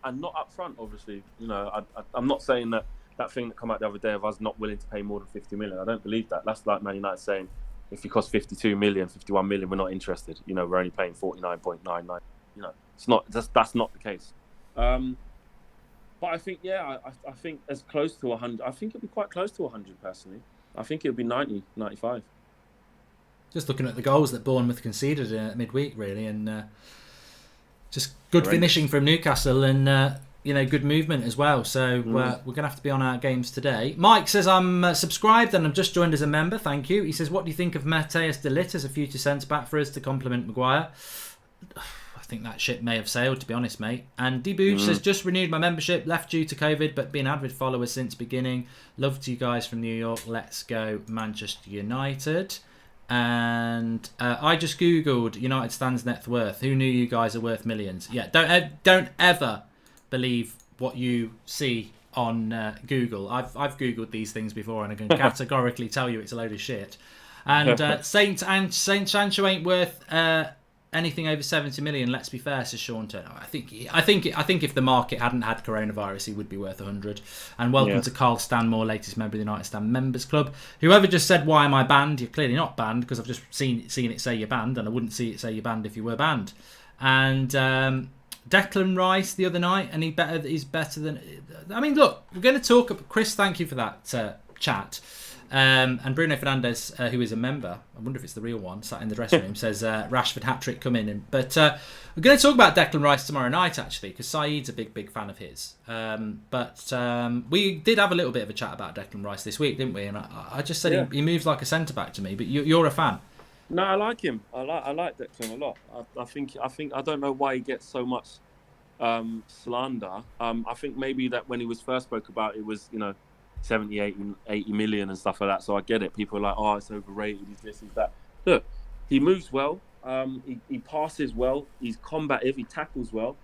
And not up front, obviously. You know, I'm not saying that thing that came out the other day of us not willing to pay more than 50 million. I don't believe that. That's like Man United saying, if you cost 52 million, 51 million, we're not interested. You know, we're only paying 49.99. You know, it's not. That's not the case. But I think, I think as close to 100. I think it'll be quite close to 100 personally. I think it'll be 90, 95. Just looking at the goals that Bournemouth conceded midweek, really, and just good finishing from Newcastle and good movement as well. So we're going to have to be on our games today. Mike says, I'm subscribed and I've just joined as a member. Thank you. He says, what do you think of Matthias de Ligt as a future centre-back for us to complement Maguire? I think that ship may have sailed, to be honest, mate. And Debooch says, just renewed my membership, left due to COVID, but been avid follower since beginning. Love to you guys from New York. Let's go Manchester United. And I just googled United stands net worth. Who knew you guys are worth millions? Yeah, don't ever believe what you see on Google. I've googled these things before, and I can categorically tell you it's a load of shit. And Saint Sancho ain't worth anything over 70 million. Let's be fair, says Sean Turner. I think if the market hadn't had coronavirus, he would be worth 100. And welcome to Carl Stanmore, latest member of the United Stand Members Club. Whoever just said, why am I banned? You're clearly not banned, because I've just seen it say you're banned, and I wouldn't see it say you're banned if you were banned. And Declan Rice the other night, and he's better than. I mean, look, we're going to talk. Chris, thank you for that chat. And Bruno Fernandes, who is a member, I wonder if it's the real one, sat in the dressing room, says Rashford hat-trick come in. But we're going to talk about Declan Rice tomorrow night, actually, because Saeed's a big fan of his. But we did have a little bit of a chat about Declan Rice this week, didn't we? And I just said he moves like a centre-back to me, but you're a fan. No, I like him. I like Declan a lot. I think I don't know why he gets so much slander. I think maybe that when he was first spoke about, it was 70, 80 million and stuff like that. So I get it. People are like, oh, it's overrated. He's this, he's that. Look, he moves well. He passes well. He's combative. He tackles well.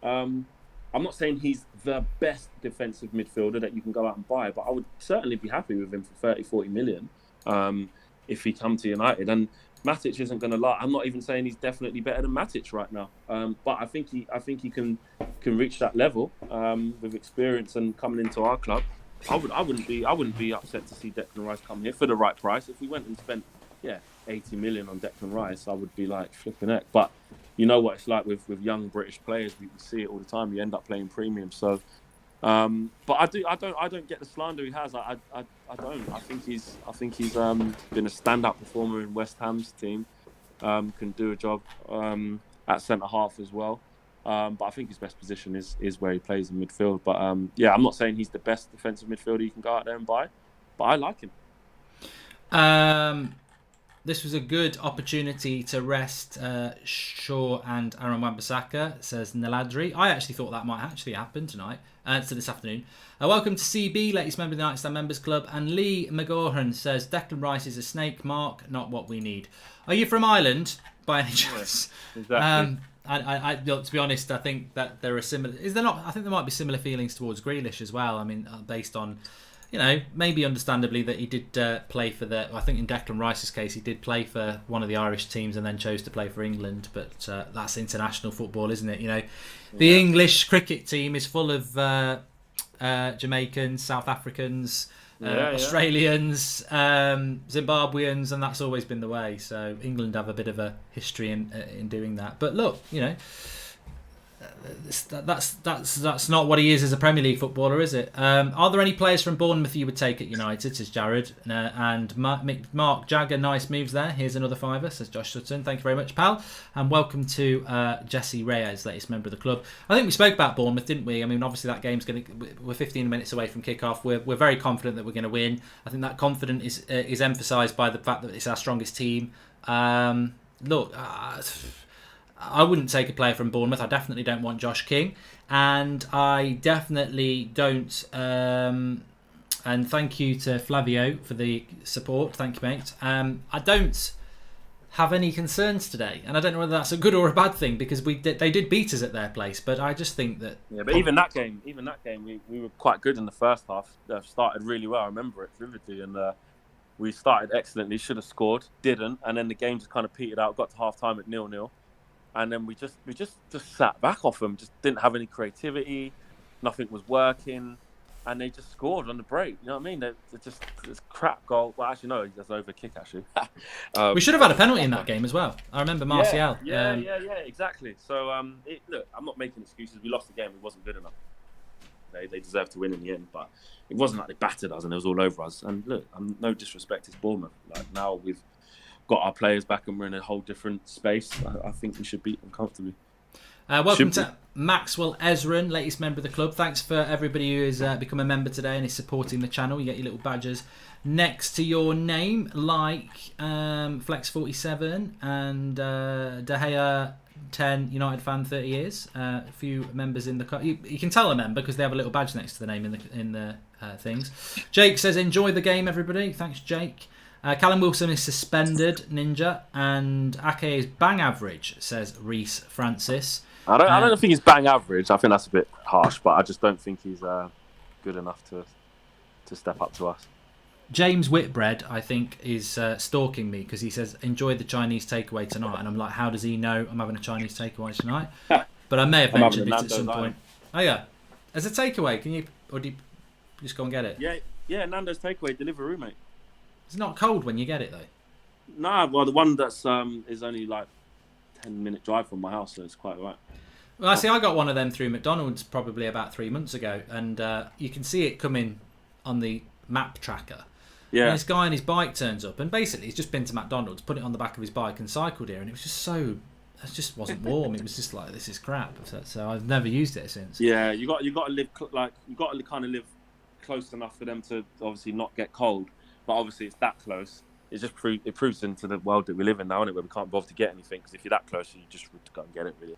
I'm not saying he's the best defensive midfielder that you can go out and buy, but I would certainly be happy with him for 30, 40 million if he come to United. And Matic isn't going to lie. I'm not even saying he's definitely better than Matic right now. But I think he can reach that level with experience and coming into our club. I wouldn't be upset to see Declan Rice come here for the right price. If we went and spent 80 million on Declan Rice, I would be like flipping heck. But you know what it's like with young British players. We see it all the time. You end up playing premium. So, but I don't get the slander he has. I don't. I think he's been a standout performer in West Ham's team. Can do a job at centre half as well. But I think his best position is where he plays in midfield. But I'm not saying he's the best defensive midfielder you can go out there and buy, but I like him. This was a good opportunity to rest Shaw and Aaron Wan-Bissaka, says Naladri. I actually thought that might actually happen tonight, so this afternoon. Welcome to CB, latest member of the United Stand Members Club. And Lee McGawhan says, Declan Rice is a snake, Mark, not what we need. Are you from Ireland, by any chance? Exactly. I to be honest, I think that there are similar. Is there not? I think there might be similar feelings towards Grealish as well. I mean, based on, maybe understandably that he did play for I think in Declan Rice's case, he did play for one of the Irish teams and then chose to play for England. But that's international football, isn't it? The English cricket team is full of Jamaicans, South Africans, Australians, Zimbabweans, and that's always been the way. So England have a bit of a history in doing that. But look, that's not what he is as a Premier League footballer, is it? Are there any players from Bournemouth you would take at United? Says Jared. And Mark Jagger, nice moves there. Here's another fiver, says Josh Sutton. Thank you very much, pal. And welcome to Jesse Reyes, latest member of the club. I think we spoke about Bournemouth, didn't we? I mean, obviously that game's we're 15 minutes away from kickoff. We're very confident that we're going to win. I think that confidence is emphasised by the fact that it's our strongest team. Look, I wouldn't take a player from Bournemouth. I definitely don't want Josh King, and I definitely don't. And thank you to Flavio for the support. Thank you, mate. I don't have any concerns today, and I don't know whether that's a good or a bad thing because they did beat us at their place. But I just think that but even that game, we were quite good in the first half. Started really well. I remember it vividly, and we started excellently. Should have scored, didn't, and then the game just kind of petered out. Got to half time at 0-0. And then we just sat back off them. Just didn't have any creativity. Nothing was working, and they just scored on the break. You know what I mean? They're just this crap goal. Well, actually, no, that's over kick. Actually, we should have had a penalty in that game as well. I remember Martial. Yeah, exactly. So, look, I'm not making excuses. We lost the game. It wasn't good enough. They deserved to win in the end, but it wasn't like they battered us and it was all over us. And look, no disrespect, it's Bournemouth. Like now we've got our players back and we're in a whole different space. I think we should beat them comfortably. Welcome to Maxwell Ezran, latest member of the club. Thanks for everybody who has become a member today and is supporting the channel. You get your little badges next to your name, like Flex47 and De Gea 10, United fan 30 years. A few members in the club. You can tell a member because they have a little badge next to the name in the things. Jake says, enjoy the game, everybody. Thanks, Jake. Callum Wilson is suspended, Ninja, and Ake is bang average, says Reese Francis. I don't think he's bang average. I think that's a bit harsh, but I just don't think he's good enough to step up to us. James Whitbread, I think, is stalking me because he says, enjoy the Chinese takeaway tonight. And I'm like, how does he know I'm having a Chinese takeaway tonight? But I may have mentioned it at some point. Oh, yeah. As a takeaway, can you, or do you just go and get it? Yeah, Nando's takeaway, Deliveroo, mate. It's not cold when you get it, though. Nah, well, the one that's is only like 10-minute drive from my house, so it's quite all right. Well, I see, I got one of them through McDonald's probably about 3 months ago, and you can see it coming on the map tracker. Yeah. And this guy on his bike turns up, and basically he's just been to McDonald's, put it on the back of his bike, and cycled here, and it was just so. It just wasn't warm. It was just like, this is crap. So I've never used it since. Yeah, you got to live you got to kind of live close enough for them to obviously not get cold, but obviously it's that close. It just proves into the world that we live in now, isn't it, where we can't bother to get anything because if you're that close, you just go and get it, really.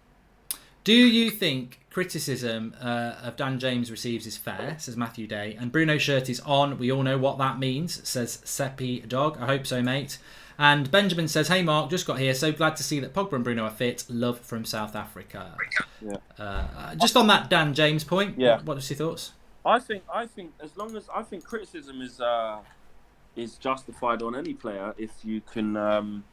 Do you think criticism of Dan James receives is fair, says Matthew Day, and Bruno shirt is on? We all know what that means, says Seppi Dog. I hope so, mate. And Benjamin says, hey, Mark, just got here. So glad to see that Pogba and Bruno are fit. Love from South Africa. Yeah. Just on that Dan James point, what's your thoughts? I think as long as criticism is justified on any player if you can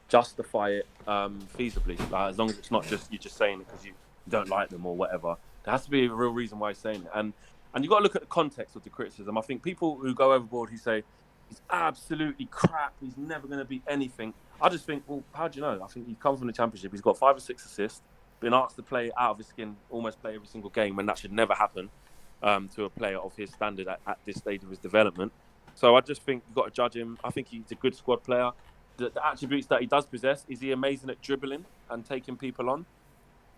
justify it feasibly. Like, as long as it's not just you're just saying it because you don't like them or whatever. There has to be a real reason why you're saying it. And you've got to look at the context of the criticism. I think people who go overboard who say he's absolutely crap, he's never going to be anything. I just think, well, how do you know? I think he's come from the Championship. He's got 5 or 6 assists, been asked to play out of his skin, almost play every single game, when that should never happen to a player of his standard at this stage of his development. So I just think you've got to judge him. I think he's a good squad player. The attributes that he does possess, is he amazing at dribbling and taking people on?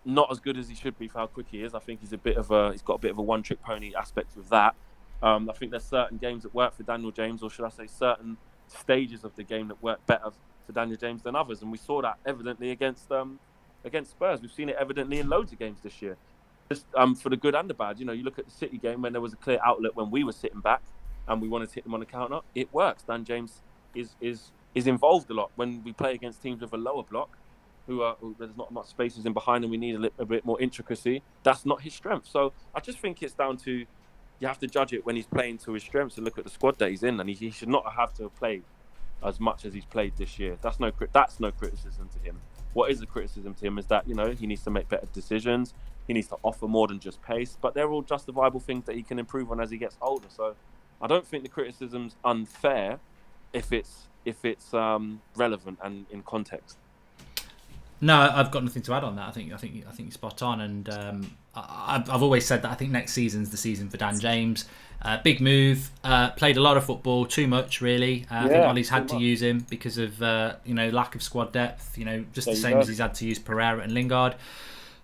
Not as good as he should be for how quick he is. I think he's got a bit of a one-trick pony aspect with that. I think there's certain games that work for Daniel James, or should I say certain stages of the game that work better for Daniel James than others. And we saw that evidently against Spurs. We've seen it evidently in loads of games this year. Just for the good and the bad. You know, you look at the City game when there was a clear outlet when we were sitting back and we wanted to hit them on the counter. It works. Dan James is involved a lot when we play against teams with a lower block, who there's not much spaces in behind and we need a bit more intricacy. That's not his strength. So I just think it's down to, you have to judge it when he's playing to his strengths and look at the squad that he's in, and he should not have to play as much as he's played this year. That's no criticism to him. What is a criticism to him is that, you know, he needs to make better decisions. He needs to offer more than just pace, but they're all justifiable things that he can improve on as he gets older. So I don't think the criticism's unfair if it's relevant and in context. No, I've got nothing to add on that. I think you're spot on, and I've always said that I think next season's the season for Dan James. Big move, played a lot of football, too much really. I think Ollie's had to use him because of lack of squad depth. Just the same as he's had to use Pereira and Lingard.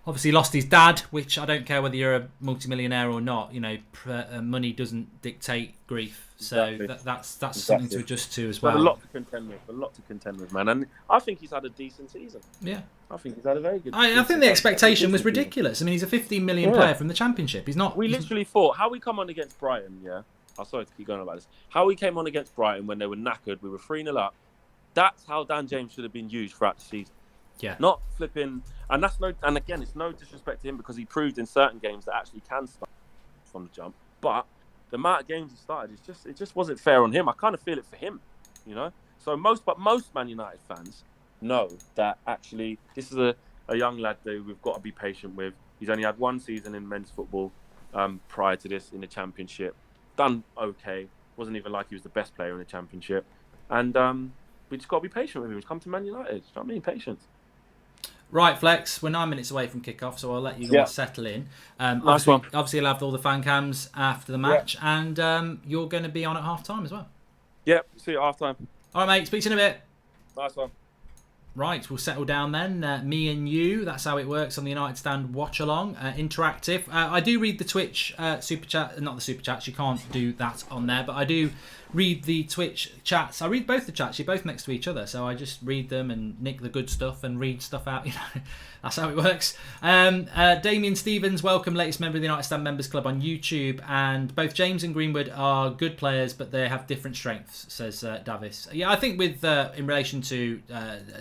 Obviously lost his dad, which I don't care whether you're a multimillionaire or not. Money doesn't dictate grief. So Exactly. That's something to adjust to as well. But a lot to contend with, man. And I think he's had a decent season. Yeah. I think he's had a very good I think the expectation was ridiculous. I mean, he's a 15 million player from the Championship. He's not. We literally thought how we come on against Brighton. Yeah, I'm sorry to keep going about this. How we came on against Brighton when they were knackered, we were 3-0 up. That's how Dan James should have been used throughout the season. Yeah. Not flipping, and again, it's no disrespect to him because he proved in certain games that actually can start from the jump. But the amount of games he started, it just wasn't fair on him. I kind of feel it for him, So most Man United fans know that actually this is a young lad that we've got to be patient with. He's only had one season in men's football prior to this in the Championship. Done okay. Wasn't even like he was the best player in the Championship. And we just got to be patient with him. He's come to Man United. Do you know what I mean? Patience. Right, Flex, we're 9 minutes away from kickoff, so I'll let you guys settle in. Nice one. Obviously, you'll have all the fan cams after the match, and you're going to be on at half-time as well. Yep, see you at half-time. All right, mate, speak to you in a bit. Nice one. Right, we'll settle down then. Me and you, that's how it works on the United Stand watch-along. Interactive. I do read the Twitch super chat, not the super chats, you can't do that on there, but I do read the Twitch chats. I read both the chats, you're both next to each other, so I just read them and nick the good stuff and read stuff out. That's how it works. Damien Stevens, welcome, latest member of the United Stand Members Club on YouTube, and both James and Greenwood are good players, but they have different strengths, says Davis. Yeah, I think with in relation to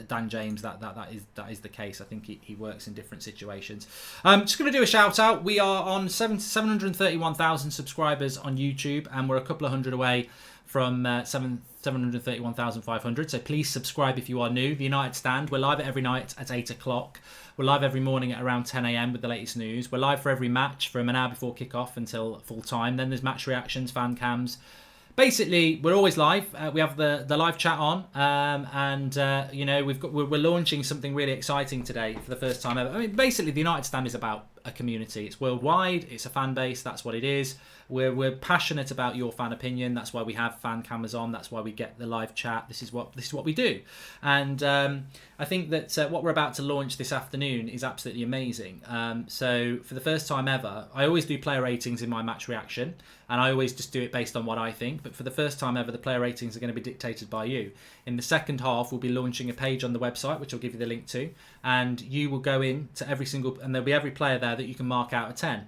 Dan James, that is the case. I think he works in different situations. Just going to do a shout out. We are on 731,000 subscribers on YouTube, and we're a couple of hundred away from 731,500. So please subscribe if you are new. The United Stand, we're live every night at 8 o'clock. We're live every morning at around 10 a.m. with the latest news. We're live for every match from an hour before kickoff until full time. Then there's match reactions, fan cams. Basically, we're always live. We have the live chat on, and we're launching something really exciting today for the first time ever. I mean, basically, the United Stand is about a community. It's worldwide. It's a fan base. That's what it is. We're passionate about your fan opinion. That's why we have fan cameras on. That's why we get the live chat. This is what we do. And I think that what we're about to launch this afternoon is absolutely amazing. So for the first time ever, I always do player ratings in my match reaction, and I always just do it based on what I think. But for the first time ever, the player ratings are going to be dictated by you. In the second half, we'll be launching a page on the website, which I'll give you the link to, and you will go in to every single, and there'll be every player there that you can mark out of 10.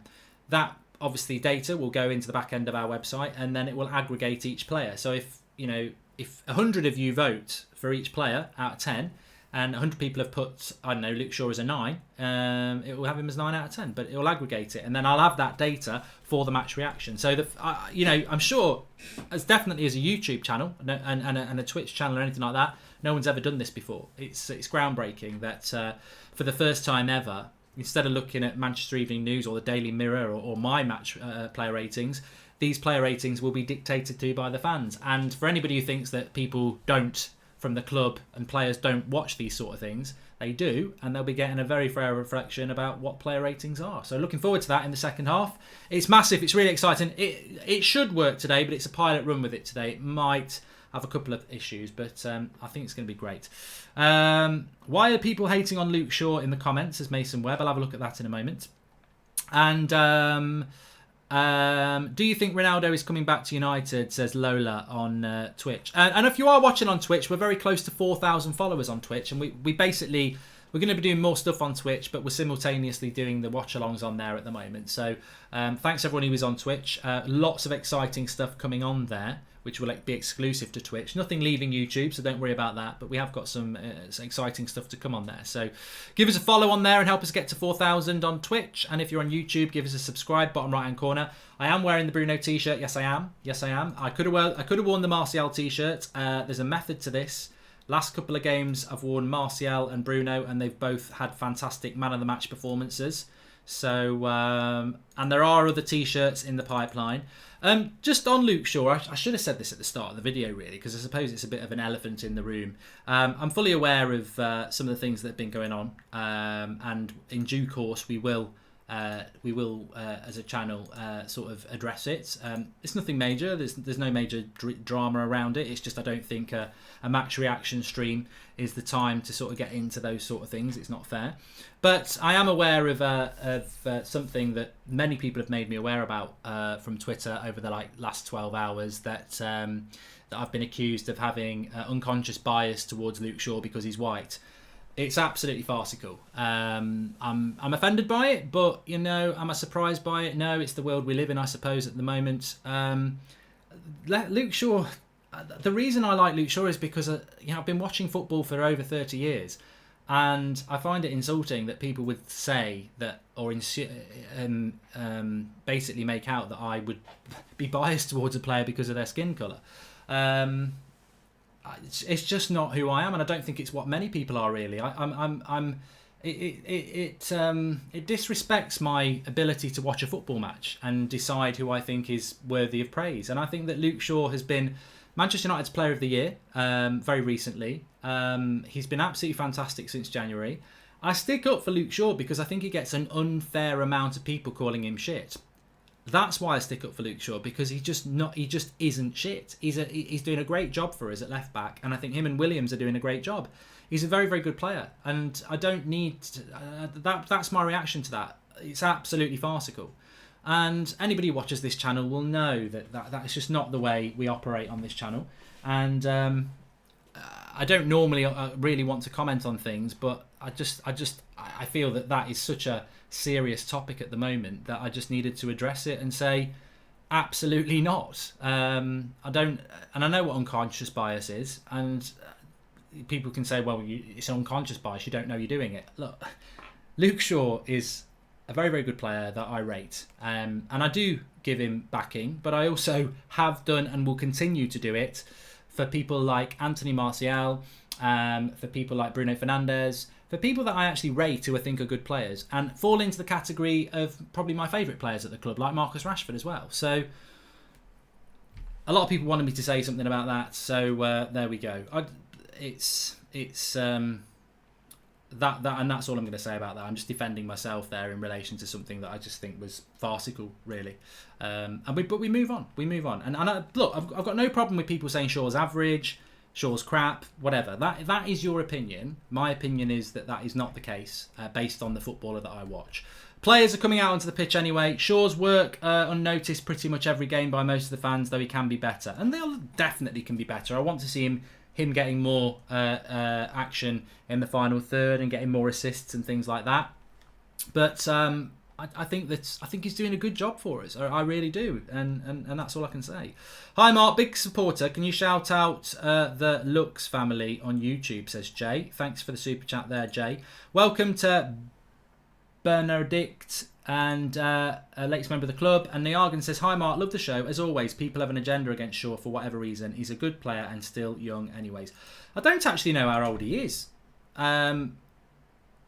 That obviously data will go into the back end of our website, and then it will aggregate each player. So if 100 of you vote for each player out of 10, and 100 people have put, I don't know, Luke Shaw as a 9, it will have him as 9 out of 10, but it will aggregate it, and then I'll have that data for the match reaction. So I'm sure, as definitely as a YouTube channel and a Twitch channel or anything like that, no one's ever done this before. It's groundbreaking that for the first time ever, instead of looking at Manchester Evening News or the Daily Mirror or my match player ratings, these player ratings will be dictated to by the fans. And for anybody who thinks that people don't, from the club, and players don't watch these sort of things, they do, and they'll be getting a very fair reflection about what player ratings are. So looking forward to that in the second half. It's massive. It's really exciting. It should work today, but it's a pilot run with it today. It might have a couple of issues, but I think it's going to be great. Why are people hating on Luke Shaw in the comments, says Mason Webb. I'll have a look at that in a moment. And do you think Ronaldo is coming back to United, says Lola on Twitch. And if you are watching on Twitch, we're very close to 4,000 followers on Twitch, and we basically, we're going to be doing more stuff on Twitch, but we're simultaneously doing the watch-alongs on there at the moment. So thanks everyone who is on Twitch. Lots of exciting stuff coming on there, which will be exclusive to Twitch. Nothing leaving YouTube, so don't worry about that. But we have got some exciting stuff to come on there. So give us a follow on there and help us get to 4,000 on Twitch. And if you're on YouTube, give us a subscribe, bottom right-hand corner. I am wearing the Bruno t-shirt. Yes, I am. Yes, I am. I could have worn the Martial t-shirt. There's a method to this. Last couple of games, I've worn Martial and Bruno, and they've both had fantastic man of the match performances. So, and there are other T-shirts in the pipeline. Just on Luke Shaw, I should have said this at the start of the video, really, because I suppose it's a bit of an elephant in the room. I'm fully aware of some of the things that have been going on, and in due course we will, as a channel, sort of address it. It's nothing major. There's no major drama around it. It's just I don't think a match reaction stream is the time to sort of get into those sort of things. It's not fair. But I am aware of something that many people have made me aware about from Twitter over the last 12 hours, that I've been accused of having unconscious bias towards Luke Shaw because he's white. It's absolutely farcical. I'm offended by it, but am I surprised by it? No, it's the world we live in, I suppose, at the moment. Luke Shaw. The reason I like Luke Shaw is because I've been watching football for over 30 years, and I find it insulting that people would say that, or basically make out that I would be biased towards a player because of their skin colour. It's just not who I am, and I don't think it's what many people are really. It disrespects my ability to watch a football match and decide who I think is worthy of praise. And I think that Luke Shaw has been Manchester United's Player of the Year very recently. He's been absolutely fantastic since January. I stick up for Luke Shaw because I think he gets an unfair amount of people calling him shit. That's why I stick up for Luke Shaw, because he just isn't shit. He's doing a great job for us at left back, and I think him and Williams are doing a great job. He's a very, very good player, and I don't need to, that's my reaction to that. It's absolutely farcical, and anybody who watches this channel will know that is just not the way we operate on this channel. And I don't normally really want to comment on things, but I feel that is such a serious topic at the moment that I just needed to address it and say absolutely not. I know what unconscious bias is, and people can say, well, it's unconscious bias, you don't know you're doing it. Look, Luke Shaw is a very, very good player that I rate, and I do give him backing, but I also have done and will continue to do it for people like Anthony Martial, for people like Bruno Fernandes, for people that I actually rate who I think are good players and fall into the category of probably my favourite players at the club, like Marcus Rashford as well. So a lot of people wanted me to say something about that, so there we go. It's that and that's all I'm going to say about that. I'm just defending myself there in relation to something that I just think was farcical, really. But we move on. And look, I've got no problem with people saying Shaw's average, Shaw's crap, whatever. That is your opinion. My opinion is that is not the case, based on the footballer that I watch. Players are coming out onto the pitch anyway. Shaw's work unnoticed pretty much every game by most of the fans, though he can be better, and they definitely can be better. I want to see him getting more action in the final third and getting more assists and things like that. But I think he's doing a good job for us. I really do, and that's all I can say. Hi Mark, big supporter. Can you shout out the Lux family on YouTube? Says Jay. Thanks for the super chat there, Jay. Welcome to Benedict and latest member of the club. And Niagan says, hi Mark, love the show. As always, people have an agenda against Shaw for whatever reason. He's a good player and still young anyways. I don't actually know how old he is. And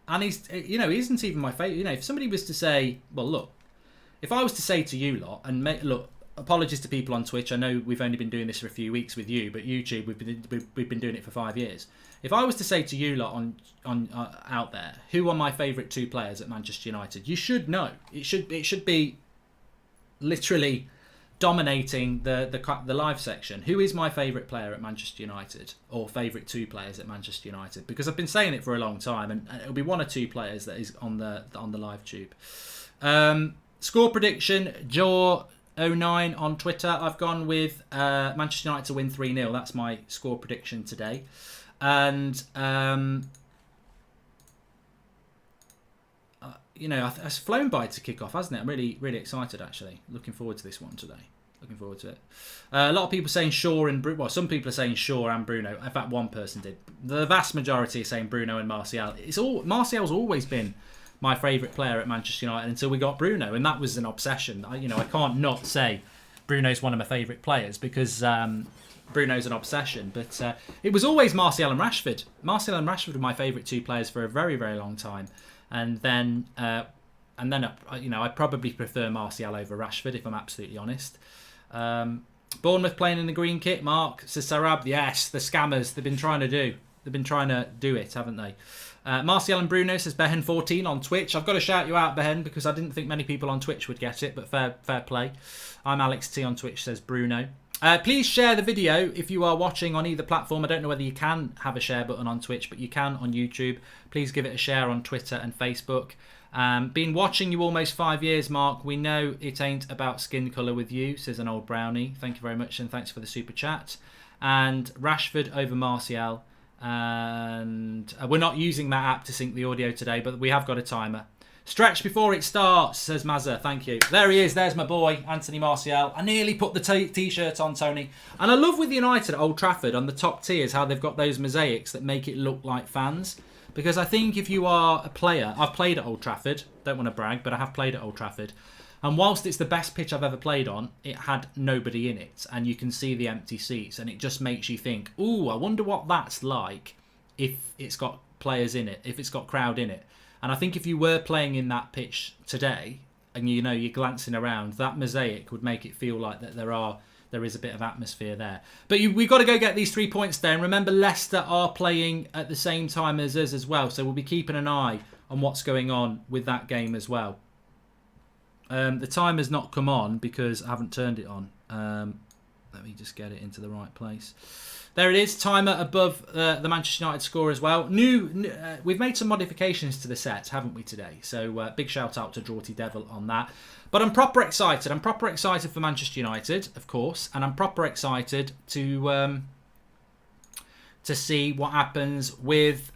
he's, he isn't even my favourite. If somebody was to say, well, look, if I was to say to you lot, and look, apologies to people on Twitch. I know we've only been doing this for a few weeks with you, but YouTube, we've been doing it for 5 years. If I was to say to you lot on out there, who are my favourite two players at Manchester United, you should know. It should be literally dominating the live section. Who is my favourite player at Manchester United, or favourite two players at Manchester United? Because I've been saying it for a long time, and it'll be one or two players that is on the live tube. Score prediction: Jaw09 on Twitter. I've gone with Manchester United to win 3-0. That's my score prediction today. And it's flown by to kick off, hasn't it? I'm really, really excited, actually. Looking forward to this one today. Looking forward to it. A lot of people saying Shaw and Bruno. Well, some people are saying Shaw and Bruno. In fact, one person did. The vast majority are saying Bruno and Martial. Martial's always been my favourite player at Manchester United until we got Bruno, and that was an obsession. I can't not say Bruno's one of my favourite players because Bruno's an obsession. But it was always Martial and Rashford. Martial and Rashford were my favourite two players for a very, very long time. And then And then, I'd probably prefer Martial over Rashford, if I'm absolutely honest. Bournemouth playing in the green kit, Mark, says Sarab. Yes, the scammers, they've been trying to do it, haven't they? Martial and Bruno, says Behen14 on Twitch. I've got to shout you out, Behen, because I didn't think many people on Twitch would get it, but fair play. I'm Alex T on Twitch, says Bruno. Please share the video if you are watching on either platform. I don't know whether you can have a share button on Twitch, but you can on YouTube. Please give it a share on Twitter and Facebook. Been watching you almost 5 years, Mark. We know it ain't about skin colour with you, says an old brownie. Thank you very much, and thanks for the super chat. And Rashford over Martial. And we're not using that app to sync the audio today, but we have got a timer. Stretch before it starts, says Mazza. Thank you. There he is. There's my boy, Anthony Martial. I nearly put the t-shirt on, Tony. And I love with United at Old Trafford on the top tiers how they've got those mosaics that make it look like fans. Because I think if you are a player, I've played at Old Trafford. Don't want to brag, but I have played at Old Trafford. And whilst it's the best pitch I've ever played on, it had nobody in it. And you can see the empty seats. And it just makes you think, ooh, I wonder what that's like if it's got players in it, if it's got crowd in it. And I think if you were playing in that pitch today, and you're glancing around, that mosaic would make it feel like that there is a bit of atmosphere there. But we've got to go get these 3 points there. And remember, Leicester are playing at the same time as us as well. So we'll be keeping an eye on what's going on with that game as well. The timer's not come on because I haven't turned it on. Let me just get it into the right place. There it is, timer above the Manchester United score as well. We've made some modifications to the set, haven't we, today? So big shout out to Draughty Devil on that. But I'm proper excited. I'm proper excited for Manchester United, of course, and I'm proper excited to see what happens with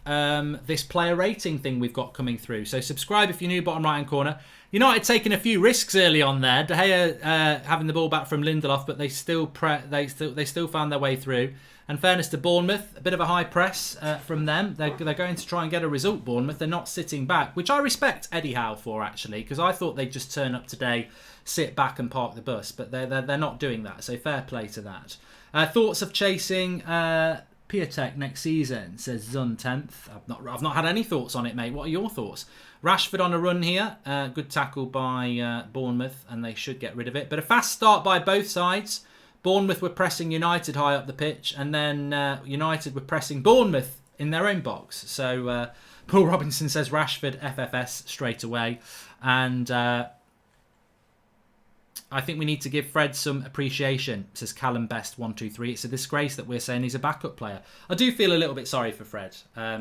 this player rating thing we've got coming through. So subscribe if you're new, bottom right hand corner. United taking a few risks early on there. De Gea having the ball back from Lindelof, but they still found their way through. And fairness to Bournemouth, a bit of a high press from them. They're going to try and get a result, Bournemouth. They're not sitting back, which I respect Eddie Howe for, actually, because I thought they'd just turn up today, sit back and park the bus. But they're not doing that, so fair play to that. Thoughts of chasing Piatek next season, says Zun 10th. I've not had any thoughts on it, mate. What are your thoughts? Rashford on a run here. Good tackle by Bournemouth, and they should get rid of it. But a fast start by both sides. Bournemouth were pressing United high up the pitch, and then United were pressing Bournemouth in their own box. So Paul Robinson says Rashford FFS straight away. And I think we need to give Fred some appreciation, says Callum Best 123. It's a disgrace that we're saying he's a backup player. I do feel a little bit sorry for Fred.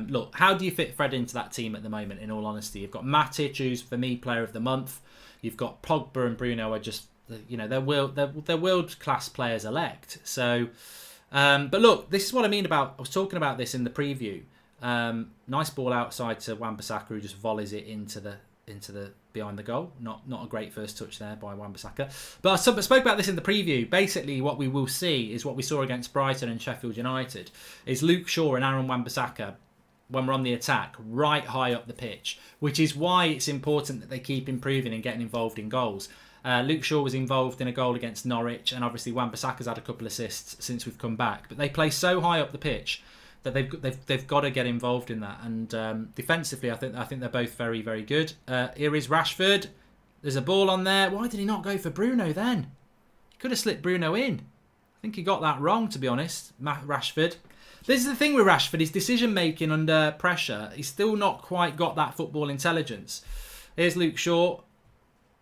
Look, how do you fit Fred into that team at the moment, in all honesty? You've got Matic, who's, for me, player of the month. You've got Pogba and Bruno are just... they're world-class players elect. So, but look, this is what I mean about... I was talking about this in the preview. Nice ball outside to Wan-Bissaka, who just volleys it into the behind the goal. Not a great first touch there by Wan-Bissaka. But I spoke about this in the preview. Basically, what we will see is what we saw against Brighton and Sheffield United, is Luke Shaw and Aaron Wan-Bissaka, when we're on the attack, right high up the pitch, which is why it's important that they keep improving and getting involved in goals. Luke Shaw was involved in a goal against Norwich, and obviously Wan-Bissaka's had a couple of assists since we've come back. But they play so high up the pitch that they've got to get involved in that. And defensively, I think they're both very, very good. Here is Rashford. There's a ball on there. Why did he not go for Bruno then? He could have slipped Bruno in. I think he got that wrong, to be honest, Rashford. This is the thing with Rashford, his decision-making under pressure. He's still not quite got that football intelligence. Here's Luke Shaw.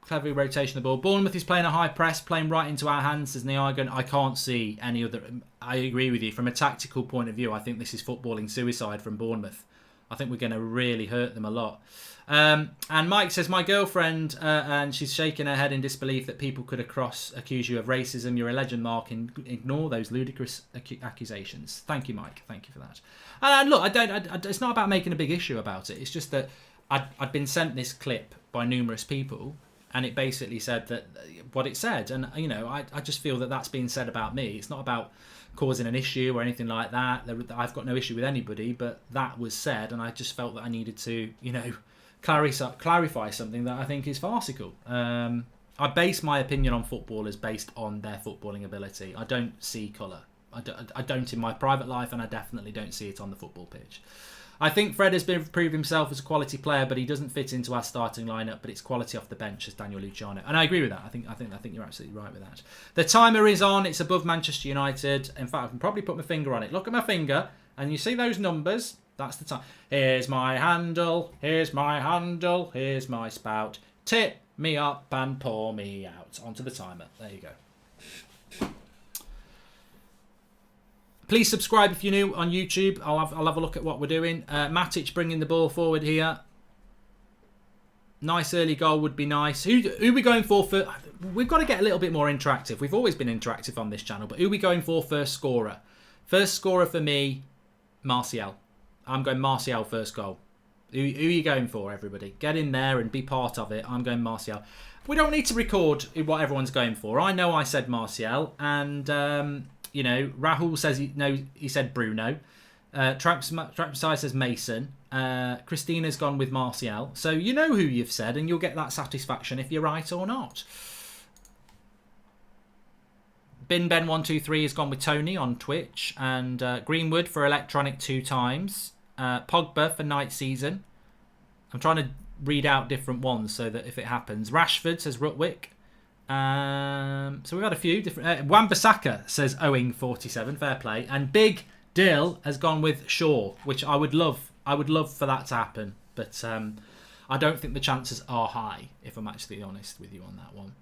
Clever rotation of the ball. Bournemouth is playing a high press, playing right into our hands, says Niagan. I can't see any other... I agree with you. From a tactical point of view, I think this is footballing suicide from Bournemouth. I think we're going to really hurt them a lot. And Mike says, my girlfriend, and she's shaking her head in disbelief that people could accuse you of racism. You're a legend, Mark, and ignore those ludicrous accusations. Thank you, Mike. Thank you for that. And look, it's not about making a big issue about it. It's just that I'd been sent this clip by numerous people, and it basically said that what it said. And, I just feel that that's being said about me. It's not about causing an issue or anything like that. I've got no issue with anybody, but that was said, and I just felt that I needed to, clarify something that I think is farcical. I base my opinion on footballers based on their footballing ability. I don't see colour. I don't in my private life, and I definitely don't see it on the football pitch. I think Fred has been proved himself as a quality player, but he doesn't fit into our starting lineup. But it's quality off the bench, as Daniel Luciano, and I agree with that. I think you're absolutely right with that. The timer is on. It's above Manchester United. In fact, I can probably put my finger on it. Look at my finger, and you see those numbers. That's the time. Here's my handle. Here's my handle. Here's my spout. Tip me up and pour me out onto the timer. There you go. Please subscribe if you're new on YouTube. I'll have a look at what we're doing. Matic bringing the ball forward here. Nice early goal would be nice. Who are we going for? We've got to get a little bit more interactive. We've always been interactive on this channel, but who are we going for first scorer? First scorer for me, Martial. I'm going Martial first goal. Who are you going for, everybody? Get in there and be part of it. I'm going Martial. We don't need to record what everyone's going for. I know I said Martial, and you know, Rahul says he said Bruno. Trapside says Mason. Christina's gone with Martial. So you know who you've said, and you'll get that satisfaction if you're right or not. BinBen123 has gone with Tony on Twitch, and Greenwood for Electronic 2 times. Pogba for Night Season. I'm trying to read out different ones so that if it happens. Rashford says Rutwick. So we've had a few different. Wan-Bissaka says Owing 47. Fair play. And Big Dill has gone with Shaw, which I would love. I would love for that to happen, but I don't think the chances are high. If I'm actually honest with you on that one.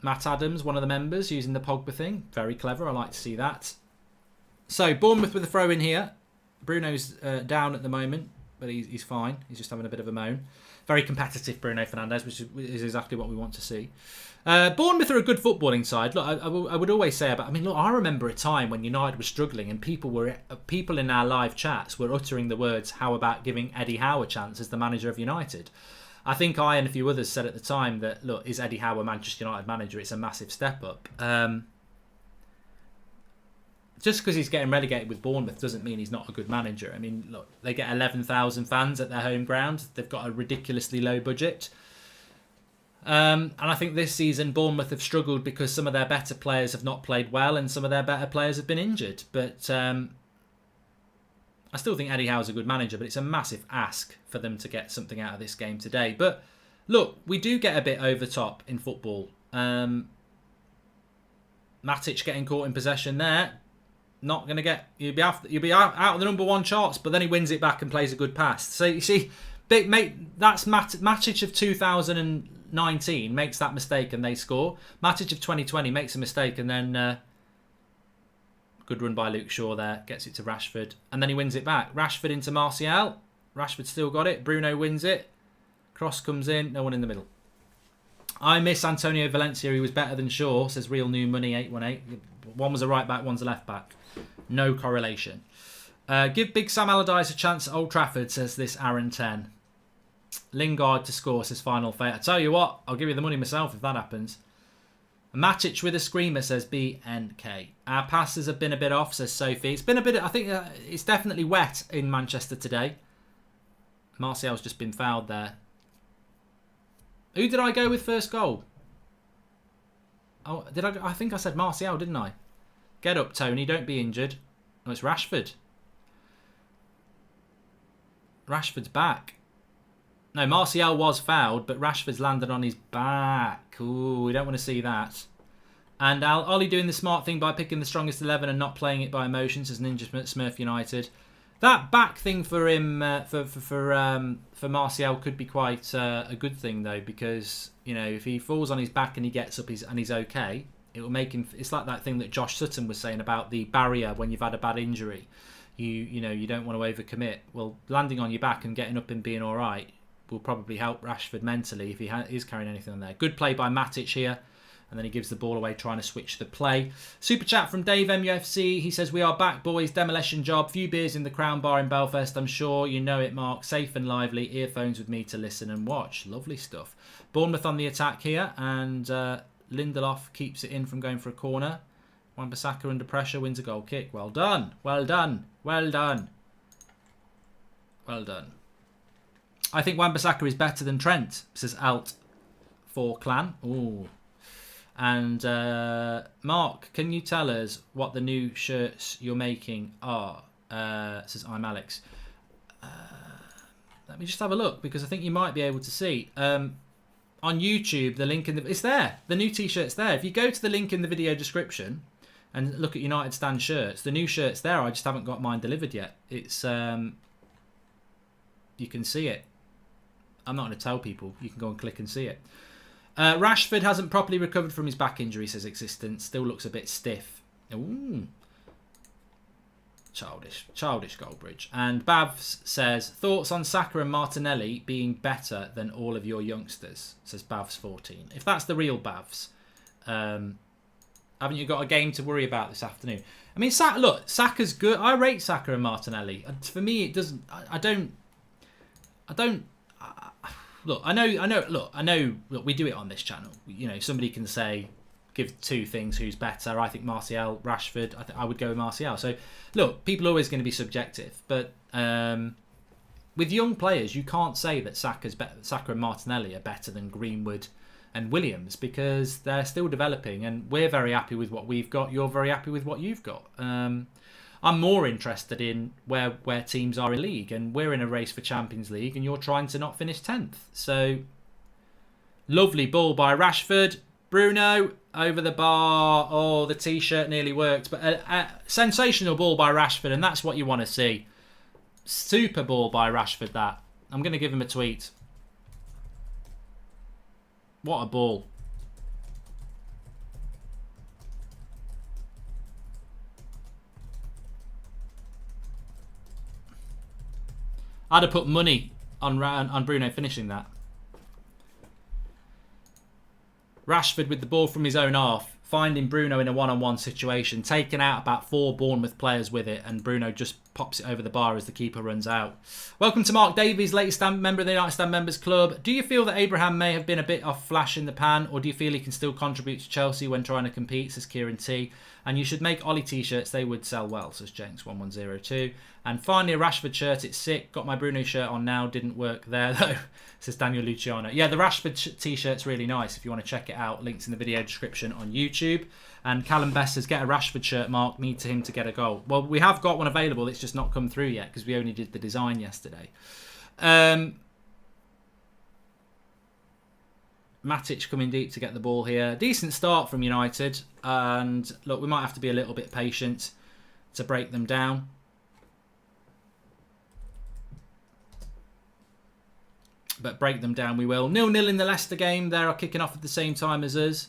Matt Adams, one of the members, using the Pogba thing. Very clever. I like to see that. So Bournemouth with a throw in here. Bruno's down at the moment, but he's fine. He's just having a bit of a moan. Very competitive, Bruno Fernandes, which is exactly what we want to see. Bournemouth are a good footballing side. Look, I would always say about. I mean, look, I remember a time when United was struggling, and people in our live chats were uttering the words, "How about giving Eddie Howe a chance as the manager of United?" I think I and a few others said at the time that, look, is Eddie Howe a Manchester United manager? It's a massive step up. Just because he's getting relegated with Bournemouth doesn't mean he's not a good manager. I mean, look, they get 11,000 fans at their home ground. They've got a ridiculously low budget. And I think this season Bournemouth have struggled because some of their better players have not played well and some of their better players have been injured. But I still think Eddie Howe's a good manager, but it's a massive ask for them to get something out of this game today. But look, we do get a bit over top in football. Matic getting caught in possession there. Not going to get... You'll be out of the number one charts, but then he wins it back and plays a good pass. So, you see, that's Matic of 2019 makes that mistake and they score. Matic of 2020 makes a mistake and then... good run by Luke Shaw there. Gets it to Rashford. And then he wins it back. Rashford into Martial. Rashford still got it. Bruno wins it. Cross comes in. No one in the middle. I miss Antonio Valencia. He was better than Shaw, says Real New Money 818. One was a right back, one's a left back. No correlation. Give Big Sam Allardyce a chance at Old Trafford, says this Aaron 10. Lingard to score, says Final Fate. I tell you what, I'll give you the money myself if that happens. Matic with a screamer, says BNK. Our passes have been a bit off, says Sophie. It's been a bit... I think it's definitely wet in Manchester today. Martial's just been fouled there. Who did I go with first goal? Oh, did I? I think I said Martial, didn't I? Get up, Tony. Don't be injured. Oh, it's Rashford. Rashford's back. No, Martial was fouled, but Rashford's landed on his back. Ooh, we don't want to see that. And Ollie doing the smart thing by picking the strongest 11 and not playing it by emotions as Ninja Smurf United. That back thing for him, for Martial could be quite a good thing though, because you know if he falls on his back and he gets up and he's okay, it will make him. It's like that thing that Josh Sutton was saying about the barrier when you've had a bad injury. You know you don't want to overcommit. Well, landing on your back and getting up and being all right will probably help Rashford mentally if he is carrying anything on there. Good play by Matic here. And then he gives the ball away, trying to switch the play. Super chat from Dave MUFC. He says, we are back, boys. Demolition job. Few beers in the Crown Bar in Belfast. I'm sure you know it, Mark. Safe and lively. Earphones with me to listen and watch. Lovely stuff. Bournemouth on the attack here. And Lindelof keeps it in from going for a corner. Wan-Bissaka under pressure. Wins a goal kick. Well done. Well done. Well done. Well done. I think Wan-Bissaka is better than Trent, says Alt for Clan. Ooh. And Mark, can you tell us what the new shirts you're making are? Says I'm Alex. Let me just have a look because I think you might be able to see. On YouTube, the link it's there. The new t-shirt's there. If you go to the link in the video description and look at United Stand shirts, the new shirt's there. I just haven't got mine delivered yet. It's you can see it. I'm not going to tell people. You can go and click and see it. Rashford hasn't properly recovered from his back injury, says Existence. Still looks a bit stiff. Ooh. Childish Goldbridge. And Bavs says, thoughts on Saka and Martinelli being better than all of your youngsters, says Bavs14. If that's the real Bavs, haven't you got a game to worry about this afternoon? I mean, look, Saka's good. I rate Saka and Martinelli. For me, it doesn't. I don't. Look, I know. Look, we do it on this channel. You know, somebody can say, give two things who's better. I think Martial, Rashford. I would go with Martial. So, look, people are always going to be subjective, but with young players, you can't say that Saka and Martinelli are better than Greenwood and Williams because they're still developing, and we're very happy with what we've got. You're very happy with what you've got. I'm more interested in where teams are in league, and we're in a race for Champions League, and you're trying to not finish 10th. So, lovely ball by Rashford. Bruno over the bar. Oh, the t-shirt nearly worked, but a sensational ball by Rashford, and that's what you want to see. Super ball by Rashford. That I'm going to give him a tweet. What a ball! I'd have put money on Bruno finishing that. Rashford with the ball from his own half, finding Bruno in a one-on-one situation, taking out about 4 Bournemouth players with it, and Bruno just pops it over the bar as the keeper runs out. Welcome to Mark Davies, latest member of the United Stand Members Club. Do you feel that Abraham may have been a bit off flash in the pan, or do you feel he can still contribute to Chelsea when trying to compete, says Kieran T? And you should make Ollie t-shirts, they would sell well, says Jenks1102. And finally a Rashford shirt, it's sick. Got my Bruno shirt on now, didn't work there though, says Daniel Luciano. Yeah, the Rashford t-shirt's really nice if you want to check it out. Links in the video description on YouTube. And Callum Best says, get a Rashford shirt, Mark, need to him to get a goal. Well, we have got one available, it's just not come through yet because we only did the design yesterday. Matic coming deep to get the ball here. Decent start from United. And look, we might have to be a little bit patient to break them down. But break them down we will. 0-0 in the Leicester game. They are kicking off at the same time as us.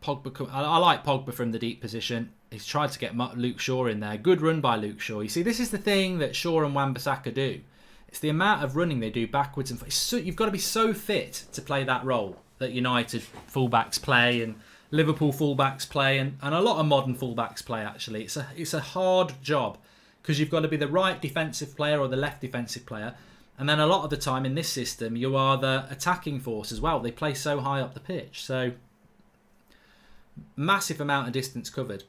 Pogba, I like Pogba from the deep position. He's tried to get Luke Shaw in there. Good run by Luke Shaw. You see, this is the thing that Shaw and Wan-Bissaka do. It's the amount of running they do backwards and forwards. You've got to be so fit to play that role that United fullbacks play and Liverpool fullbacks play and a lot of modern fullbacks play, actually. It's a hard job because you've got to be the right defensive player or the left defensive player. And then a lot of the time in this system, you are the attacking force as well. They play so high up the pitch. So, massive amount of distance covered.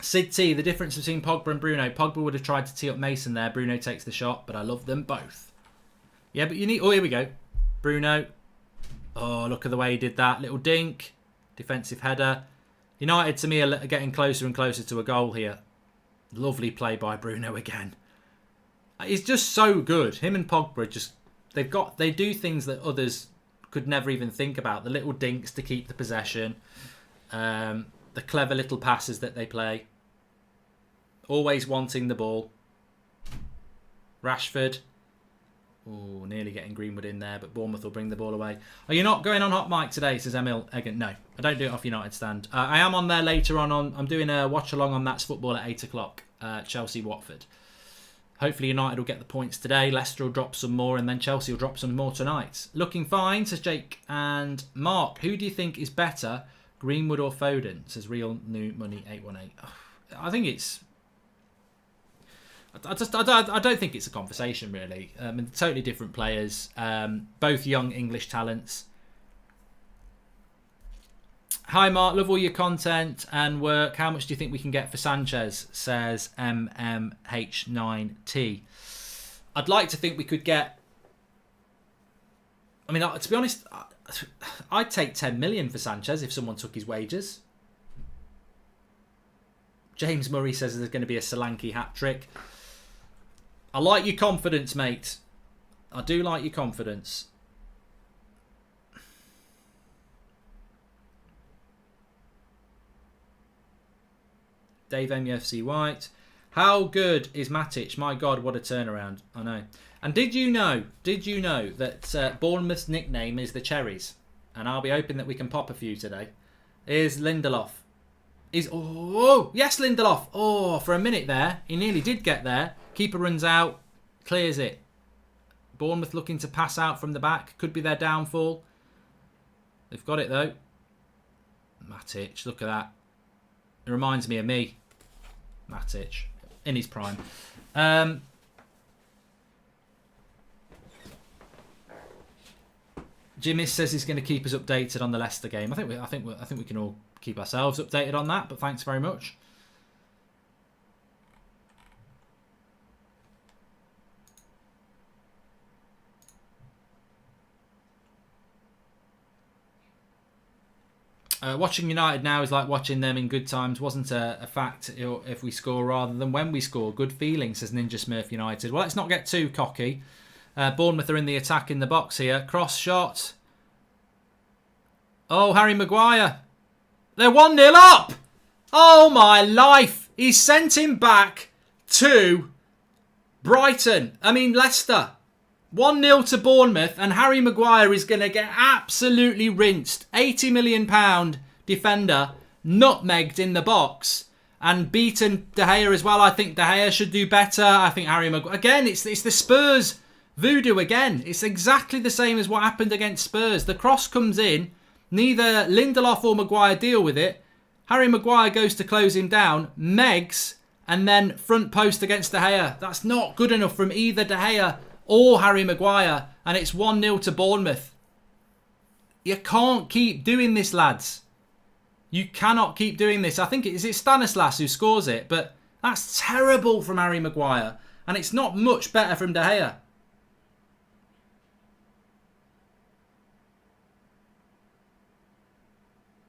Sid T, the difference between Pogba and Bruno. Pogba would have tried to tee up Mason there. Bruno takes the shot, but I love them both. Yeah, but you need... Oh, here we go. Bruno. Oh, look at the way he did that. Little dink. Defensive header. United, to me, are getting closer and closer to a goal here. Lovely play by Bruno again. He's just so good. Him and Pogba just... They do things that others could never even think about. The little dinks to keep the possession. The clever little passes that they play. Always wanting the ball. Rashford. Oh, nearly getting Greenwood in there, but Bournemouth will bring the ball away. Are you not going on Hot Mic today, says Emil Egan? No, I don't do it off United Stand. I am on there later on. I'm doing a watch-along on That's Football at 8 o'clock. Chelsea-Watford. Hopefully United will get the points today. Leicester will drop some more, and then Chelsea will drop some more tonight. Looking fine, says Jake and Mark. Who do you think is better, Greenwood or Foden? Says Real New Money 818. I think it's... I don't think it's a conversation, really. Totally different players. Both young English talents. Hi, Mark. Love all your content and work. How much do you think we can get for Sanchez? Says MMH9T. I'd like to think we could get... I mean, to be honest, I'd take 10 million for Sanchez if someone took his wages. James Murray says there's going to be a Solanke hat-trick. I like your confidence, mate. I do like your confidence. Dave MUFC White. How good is Matic? My God, what a turnaround. I know. And did you know that Bournemouth's nickname is the Cherries? And I'll be hoping that we can pop a few today. Here's Lindelof. Oh, yes, Lindelof. Oh, for a minute there. He nearly did get there. Keeper runs out. Clears it. Bournemouth looking to pass out from the back. Could be their downfall. They've got it, though. Matic, look at that. It reminds me of me. Matic. In his prime. Jimmy says he's going to keep us updated on the Leicester game. I think we can all keep ourselves updated on that. But thanks very much. Watching United now is like watching them in good times. Wasn't a fact if we score rather than when we score. Good feeling, says Ninja Smurf United. Well, let's not get too cocky. Bournemouth are in the attack in the box here. Cross shot. Oh, Harry Maguire. They're 1-0 up. Oh, my life. He's sent him back to Leicester. 1-0 to Bournemouth, and Harry Maguire is going to get absolutely rinsed. £80 million defender, nutmegged in the box, and beaten De Gea as well. I think De Gea should do better. I think Harry Maguire... Again, it's the Spurs voodoo again. It's exactly the same as what happened against Spurs. The cross comes in, neither Lindelof or Maguire deal with it. Harry Maguire goes to close him down, megs, and then front post against De Gea. That's not good enough from either De Gea or Harry Maguire, and it's 1-0 to Bournemouth. You can't keep doing this, lads. You cannot keep doing this. I think it's Stanislas who scores it, but that's terrible from Harry Maguire, and it's not much better from De Gea.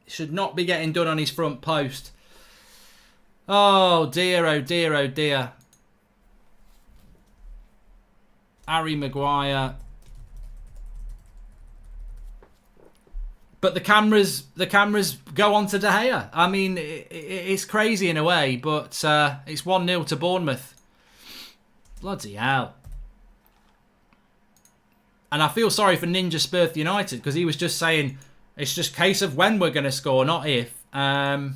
Should not be getting done on his front post. Oh dear, oh dear, oh dear. Harry Maguire. But the cameras go on to De Gea. I mean, it's crazy in a way, but it's 1-0 to Bournemouth. Bloody hell. And I feel sorry for Ninja Smurf United, because he was just saying it's just a case of when we're going to score, not if. Look,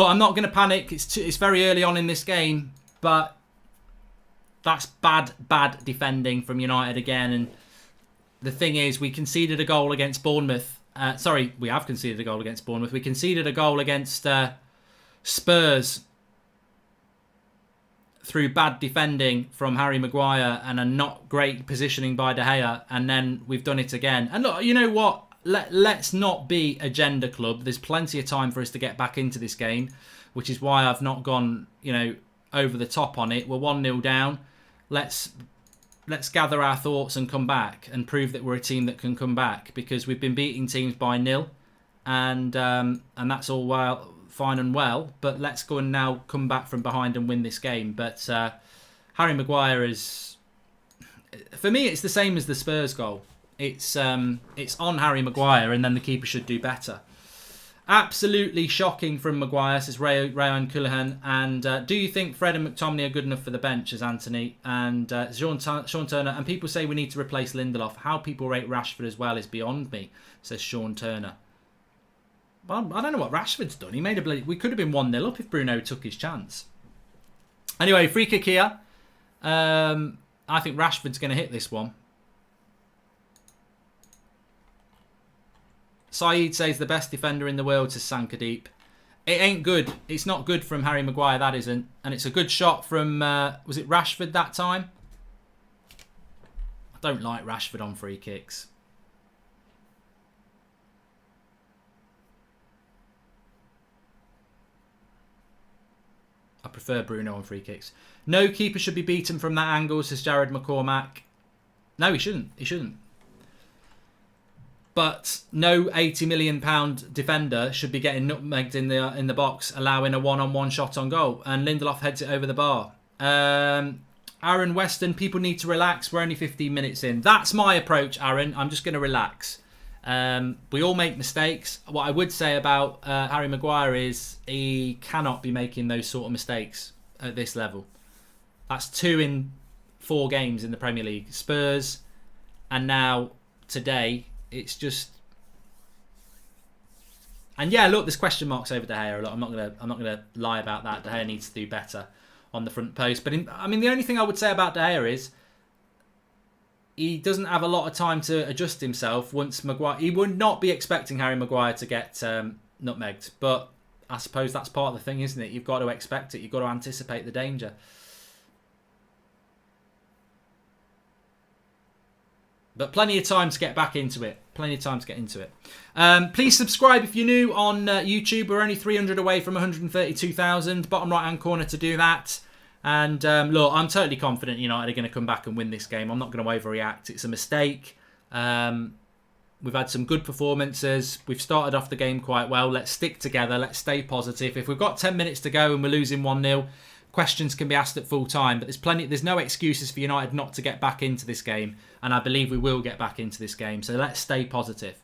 I'm not going to panic. It's very early on in this game, but that's bad defending from United again. And the thing is, we conceded a goal against Bournemouth. We have conceded a goal against Bournemouth. We conceded a goal against Spurs through bad defending from Harry Maguire and a not great positioning by De Gea. And then we've done it again. And look, you know what? Let's not be agenda club. There's plenty of time for us to get back into this game, which is why I've not gone, over the top on it. We're 1-0 down. Let's gather our thoughts and come back and prove that we're a team that can come back, because we've been beating teams by 0, and that's all fine and well. But let's go and now come back from behind and win this game. But Harry Maguire is, for me, it's the same as the Spurs goal. It's on Harry Maguire, and then the keeper should do better. Absolutely shocking from Maguire, says Rayan Cullihan. And do you think Fred and McTominay are good enough for the bench, as Anthony? And Sean Turner. And people say we need to replace Lindelof. How people rate Rashford as well is beyond me, says Sean Turner. Well, I don't know what Rashford's done. He made we could have been 1-0 up if Bruno took his chance. Anyway, free kick here. I think Rashford's going to hit this one. Saeed says the best defender in the world, says Sankadeep. It ain't good. It's not good from Harry Maguire, that isn't. And it's a good shot from, was it Rashford that time? I don't like Rashford on free kicks. I prefer Bruno on free kicks. No keeper should be beaten from that angle, says Jared McCormack. No, he shouldn't. He shouldn't. But no £80 million defender should be getting nutmegged in the box, allowing a one-on-one shot on goal. And Lindelof heads it over the bar. Aaron Weston, people need to relax. We're only 15 minutes in. That's my approach, Aaron. I'm just going to relax. We all make mistakes. What I would say about Harry Maguire is he cannot be making those sort of mistakes at this level. That's 2 in 4 games in the Premier League. Spurs, and now today. It's just, and yeah, look, there's question marks over De Gea a lot. I'm not gonna lie about that. De Gea needs to do better on the front post. But the only thing I would say about De Gea is he doesn't have a lot of time to adjust himself. Once Maguire, he would not be expecting Harry Maguire to get nutmegged. But I suppose that's part of the thing, isn't it? You've got to expect it. You've got to anticipate the danger. But plenty of time to get back into it. Plenty of time to get into it. Please subscribe if you're new on YouTube. We're only 300 away from 132,000. Bottom right-hand corner to do that. And look, I'm totally confident United are going to come back and win this game. I'm not going to overreact. It's a mistake. We've had some good performances. We've started off the game quite well. Let's stick together. Let's stay positive. If we've got 10 minutes to go and we're losing 1-0, questions can be asked at full time, but there's no excuses for United not to get back into this game, and I believe we will get back into this game, so let's stay positive.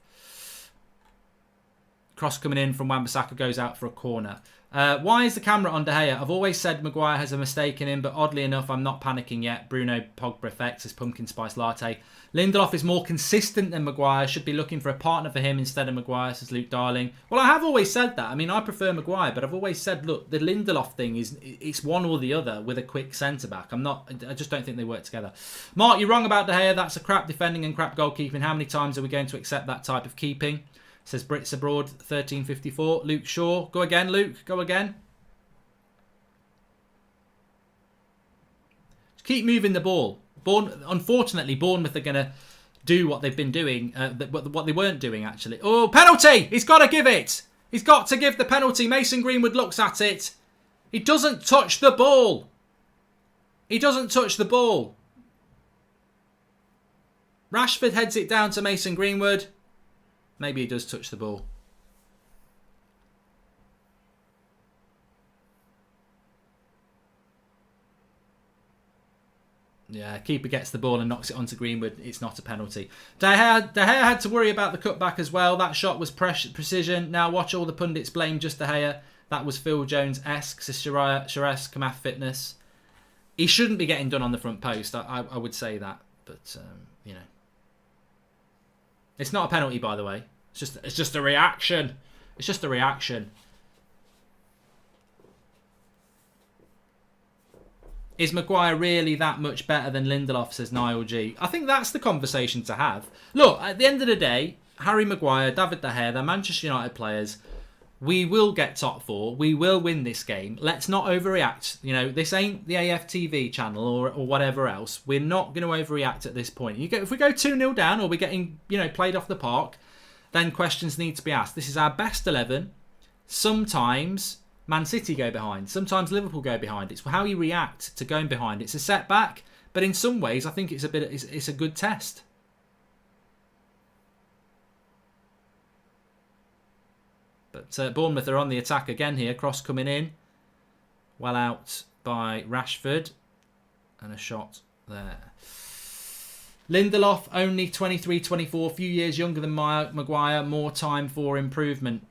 Cross coming in from Wan-Bissaka goes out for a corner. Why is the camera on De Gea? I've always said Maguire has a mistake in him, but oddly enough, I'm not panicking yet. Bruno Pogba effect as pumpkin spice latte. Lindelof is more consistent than Maguire. Should be looking for a partner for him instead of Maguire, says Luke Darling. Well, I have always said that. I prefer Maguire, but I've always said, look, the Lindelof thing it's one or the other with a quick centre-back. I just don't think they work together. Mark, you're wrong about De Gea. That's a crap defending and crap goalkeeping. How many times are we going to accept that type of keeping? Says Brits Abroad 1354. Luke Shaw. Go again, Luke. Go again. Just keep moving the ball. Unfortunately, Bournemouth are going to do what they've been doing. What they weren't doing, actually. Oh, penalty! He's got to give it. He's got to give the penalty. Mason Greenwood looks at it. He doesn't touch the ball. He doesn't touch the ball. Rashford heads it down to Mason Greenwood. Maybe he does touch the ball. Yeah, keeper gets the ball and knocks it onto Greenwood. It's not a penalty. De Gea had to worry about the cutback as well. That shot was precision. Now watch all the pundits blame just De Gea. That was Phil Jones-esque. Shiraz Kamath Fitness. He shouldn't be getting done on the front post. I would say that. But, It's not a penalty, by the way. It's just a reaction. It's just a reaction. Is Maguire really that much better than Lindelof, says Niall G? I think that's the conversation to have. Look, at the end of the day, Harry Maguire, David De Gea, they're Manchester United players. We will get top 4. We will win this game. Let's not overreact. This ain't the AFTV channel or whatever else. We're not going to overreact at this point. If we go 2-0 down or we're getting played off the park, then questions need to be asked. This is our best 11. Sometimes Man City go behind. Sometimes Liverpool go behind. It's how you react to going behind. It's a setback, but in some ways, I think it's a good test. But Bournemouth are on the attack again here. Cross coming in. Well out by Rashford. And a shot there. Lindelof, only 23, 24. A few years younger than Maguire. More time for improvement.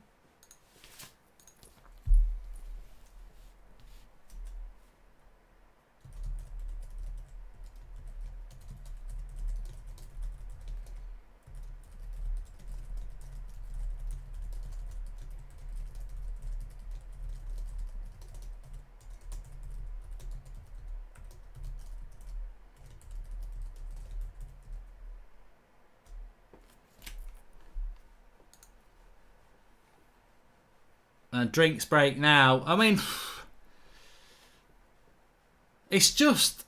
Drinks break now. It's just...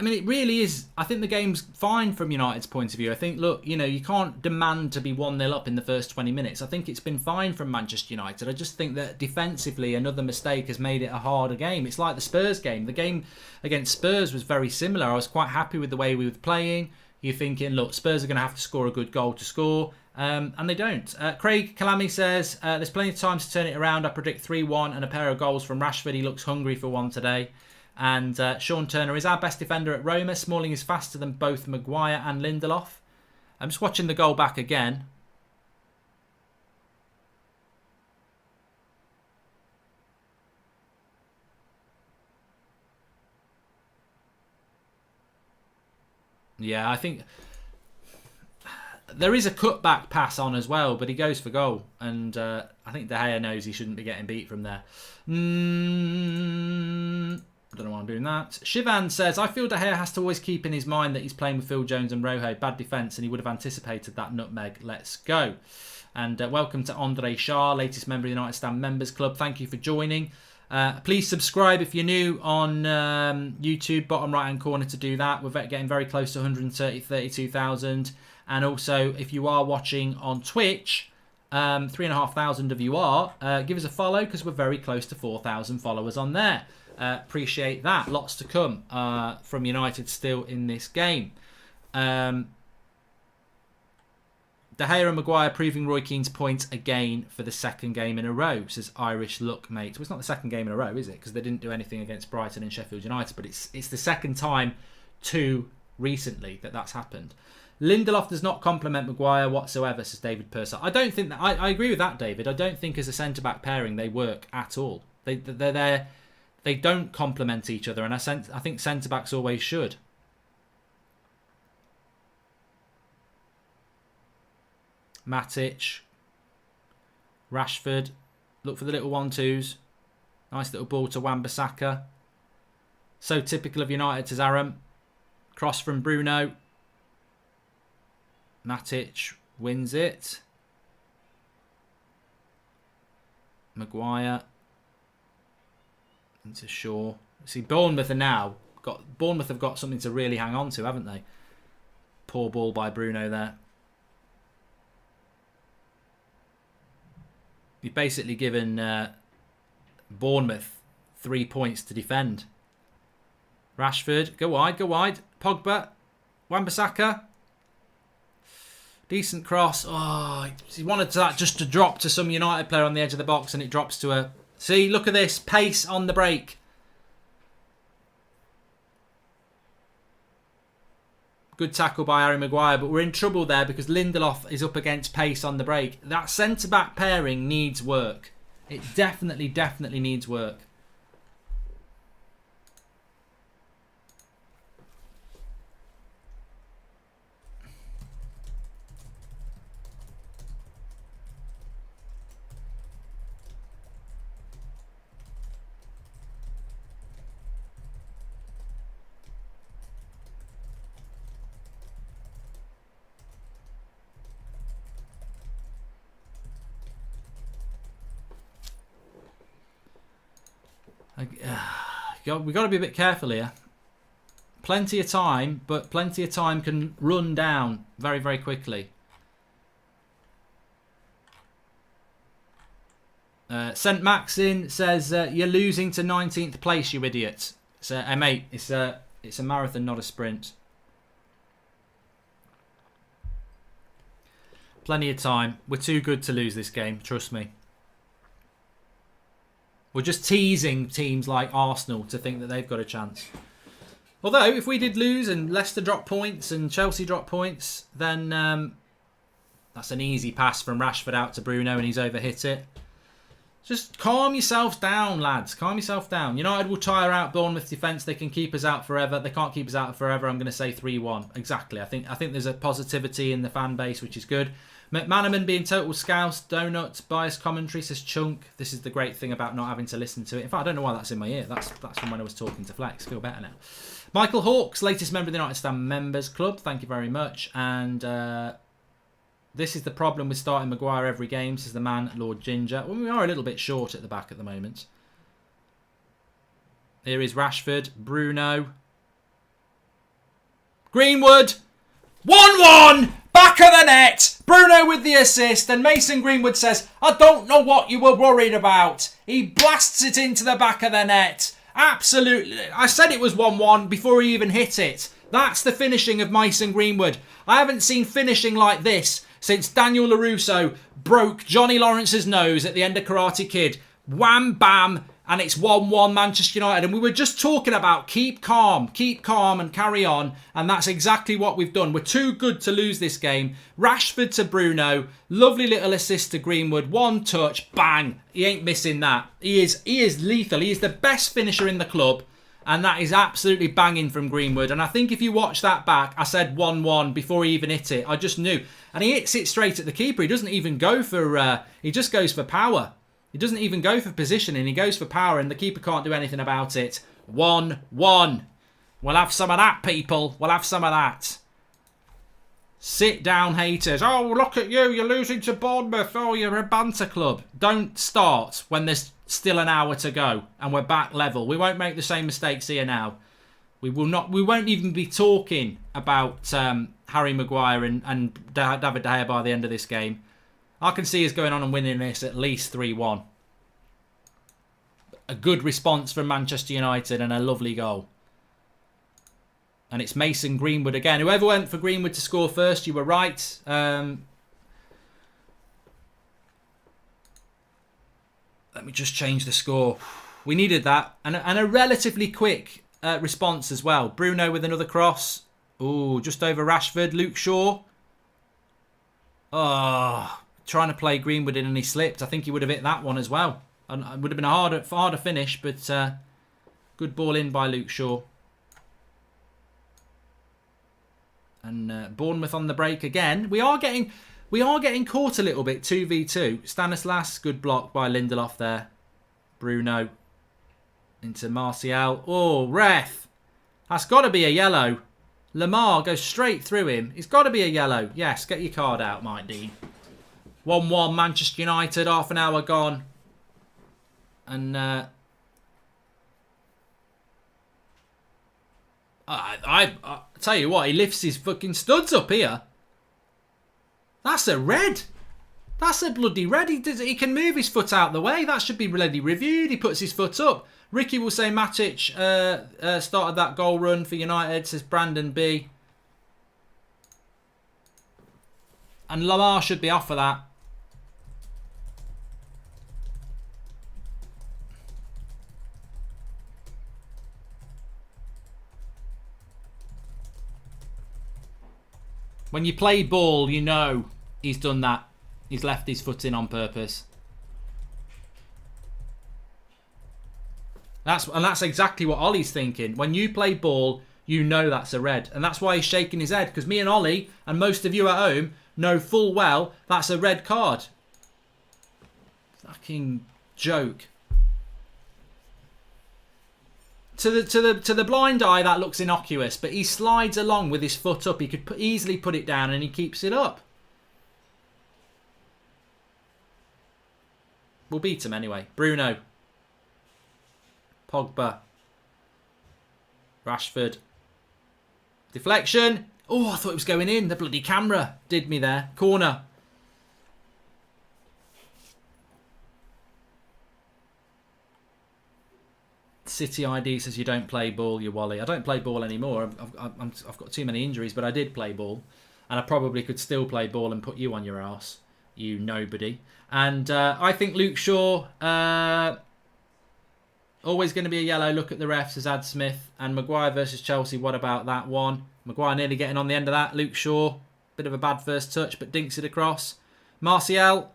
it really is... I think the game's fine from United's point of view. I think, look, you can't demand to be 1-0 up in the first 20 minutes. I think it's been fine from Manchester United. I just think that defensively, another mistake has made it a harder game. It's like the Spurs game. The game against Spurs was very similar. I was quite happy with the way we were playing. you're thinking, look, Spurs are going to have to score a good goal to score, and they don't. Craig Kalami says, there's plenty of time to turn it around. I predict 3-1 and a pair of goals from Rashford. He looks hungry for one today. And Sean Turner is our best defender at Roma. Smalling is faster than both Maguire and Lindelof. I'm just watching the goal back again. Yeah, I think there is a cutback pass on as well, but he goes for goal. And I think De Gea knows he shouldn't be getting beat from there. I don't know why I'm doing that. Shivan says, I feel De Gea has to always keep in his mind that he's playing with Phil Jones and Rojo. Bad defence, and he would have anticipated that nutmeg. Let's go. And welcome to Andre Shah, latest member of the United Stand Members Club. Thank you for joining. Please subscribe if you're new on YouTube, bottom right hand corner to do that. We're getting very close to 32,000. And also, if you are watching on Twitch, 3,500 of you are, give us a follow because we're very close to 4,000 followers on there. Appreciate that. Lots to come from United still in this game. De Gea and Maguire proving Roy Keane's point again for the second game in a row, says Irish Luck Mate. Well, it's not the second game in a row, is it? Because they didn't do anything against Brighton and Sheffield United, but it's the second time too recently that's happened. Lindelof does not complement Maguire whatsoever, says David Purcell. I don't think that. I agree with that, David. I don't think as a centre-back pairing they work at all. They don't complement each other, and I think centre-backs always should. Matic, Rashford, look for the little 1-2s. Nice little ball to Wan-Bissaka. So typical of United, says Aram. Cross from Bruno. Matic wins it. Maguire into Shaw. See, Bournemouth have got something to really hang on to, haven't they? Poor ball by Bruno there. You've basically given Bournemouth 3 points to defend. Rashford, go wide. Pogba, Wan-Bissaka. Decent cross. Oh, he wanted that just to drop to some United player on the edge of the box, and it drops to a... See, look at this. Pace on the break. Good tackle by Harry Maguire, but we're in trouble there because Lindelof is up against pace on the break. That centre-back pairing needs work. It definitely needs work. We've got to be a bit careful here. Plenty of time, but plenty of time can run down very, very quickly. St. Maxin says, you're losing to 19th place, you idiot. So, mate, it's a marathon, not a sprint. Plenty of time. We're too good to lose this game, trust me. We're just teasing teams like Arsenal to think that they've got a chance. Although, if we did lose and Leicester drop points and Chelsea drop points, then that's an easy pass from Rashford out to Bruno and he's overhit it. Just calm yourselves down, lads. Calm yourself down. United will tire out Bournemouth defence. They can keep us out forever. They can't keep us out forever. I'm going to say 3-1. Exactly. I think there's a positivity in the fan base, which is good. McManaman being total scouse, donut, biased commentary, says Chunk. This is the great thing about not having to listen to it. In fact, I don't know why that's in my ear. That's from when I was talking to Flex. Feel better now. Michael Hawks, latest member of the United Stand Members Club. Thank you very much. And this is the problem with starting Maguire every game, says the man, Lord Ginger. Well, we are a little bit short at the back at the moment. Here is Rashford, Bruno. Greenwood! 1-1! Back of the net! Bruno with the assist, and Mason Greenwood says, I don't know what you were worried about. He blasts it into the back of the net. Absolutely. I said it was 1-1 before he even hit it. That's the finishing of Mason Greenwood. I haven't seen finishing like this since Daniel LaRusso broke Johnny Lawrence's nose at the end of Karate Kid. Wham, bam, and it's 1-1 Manchester United. And we were just talking about keep calm and carry on. And that's exactly what we've done. We're too good to lose this game. Rashford to Bruno. Lovely little assist to Greenwood. One touch, bang. He ain't missing that. He is lethal. He is the best finisher in the club. And that is absolutely banging from Greenwood. And I think if you watch that back, I said 1-1 before he even hit it. I just knew. And he hits it straight at the keeper. He doesn't even go for... he just goes for power. He doesn't even go for positioning. He goes for power and the keeper can't do anything about it. 1-1. We'll have some of that, people. We'll have some of that. Sit down, haters. Oh, look at you. You're losing to Bournemouth. Oh, you're a banter club. Don't start when there's still an hour to go and we're back level. We won't make the same mistakes here now. We will not. We won't even be talking about Harry Maguire and David De Gea by the end of this game. I can see us going on and winning this at least 3-1. A good response from Manchester United and a lovely goal. And it's Mason Greenwood again. Whoever went for Greenwood to score first, you were right. Let me just change the score. We needed that. And a relatively quick response as well. Bruno with another cross. Ooh, just over Rashford. Luke Shaw. Oh, trying to play Greenwood in and he slipped. I think he would have hit that one as well. And it would have been a harder finish, but good ball in by Luke Shaw. And Bournemouth on the break again. We are getting caught a little bit. 2v2. Stanislas, good block by Lindelof there. Bruno into Martial. Oh, ref. That's got to be a yellow. Lamar goes straight through him. It's got to be a yellow. Yes, get your card out, Mike Dean. 1-1 Manchester United. Half an hour gone. And I tell you what, he lifts his fucking studs up here. That's a red. That's a bloody red. He can move his foot out the way. That should be bloody reviewed. He puts his foot up. Ricky will say Matic started that goal run for United, says Brandon B. And Lamar should be off for that. When you play ball, you know he's done that. He's left his foot in on purpose. That's exactly what Ollie's thinking. When you play ball, you know that's a red. And that's why he's shaking his head. Because me and Ollie, and most of you at home, know full well that's a red card. Fucking joke. To the blind eye, that looks innocuous, but he slides along with his foot up. He could easily put it down, and he keeps it up. We'll beat him anyway. Bruno. Pogba. Rashford. Deflection. Oh, I thought it was going in. The bloody camera did me there. Corner. City ID says you don't play ball, you Wally. I don't play ball anymore. I've got too many injuries, but I did play ball. And I probably could still play ball and put you on your arse. You nobody. And I think Luke Shaw, always going to be a yellow. Look at the refs, says Ad Smith. And Maguire versus Chelsea, what about that one? Maguire nearly getting on the end of that. Luke Shaw, bit of a bad first touch, but dinks it across. Martial.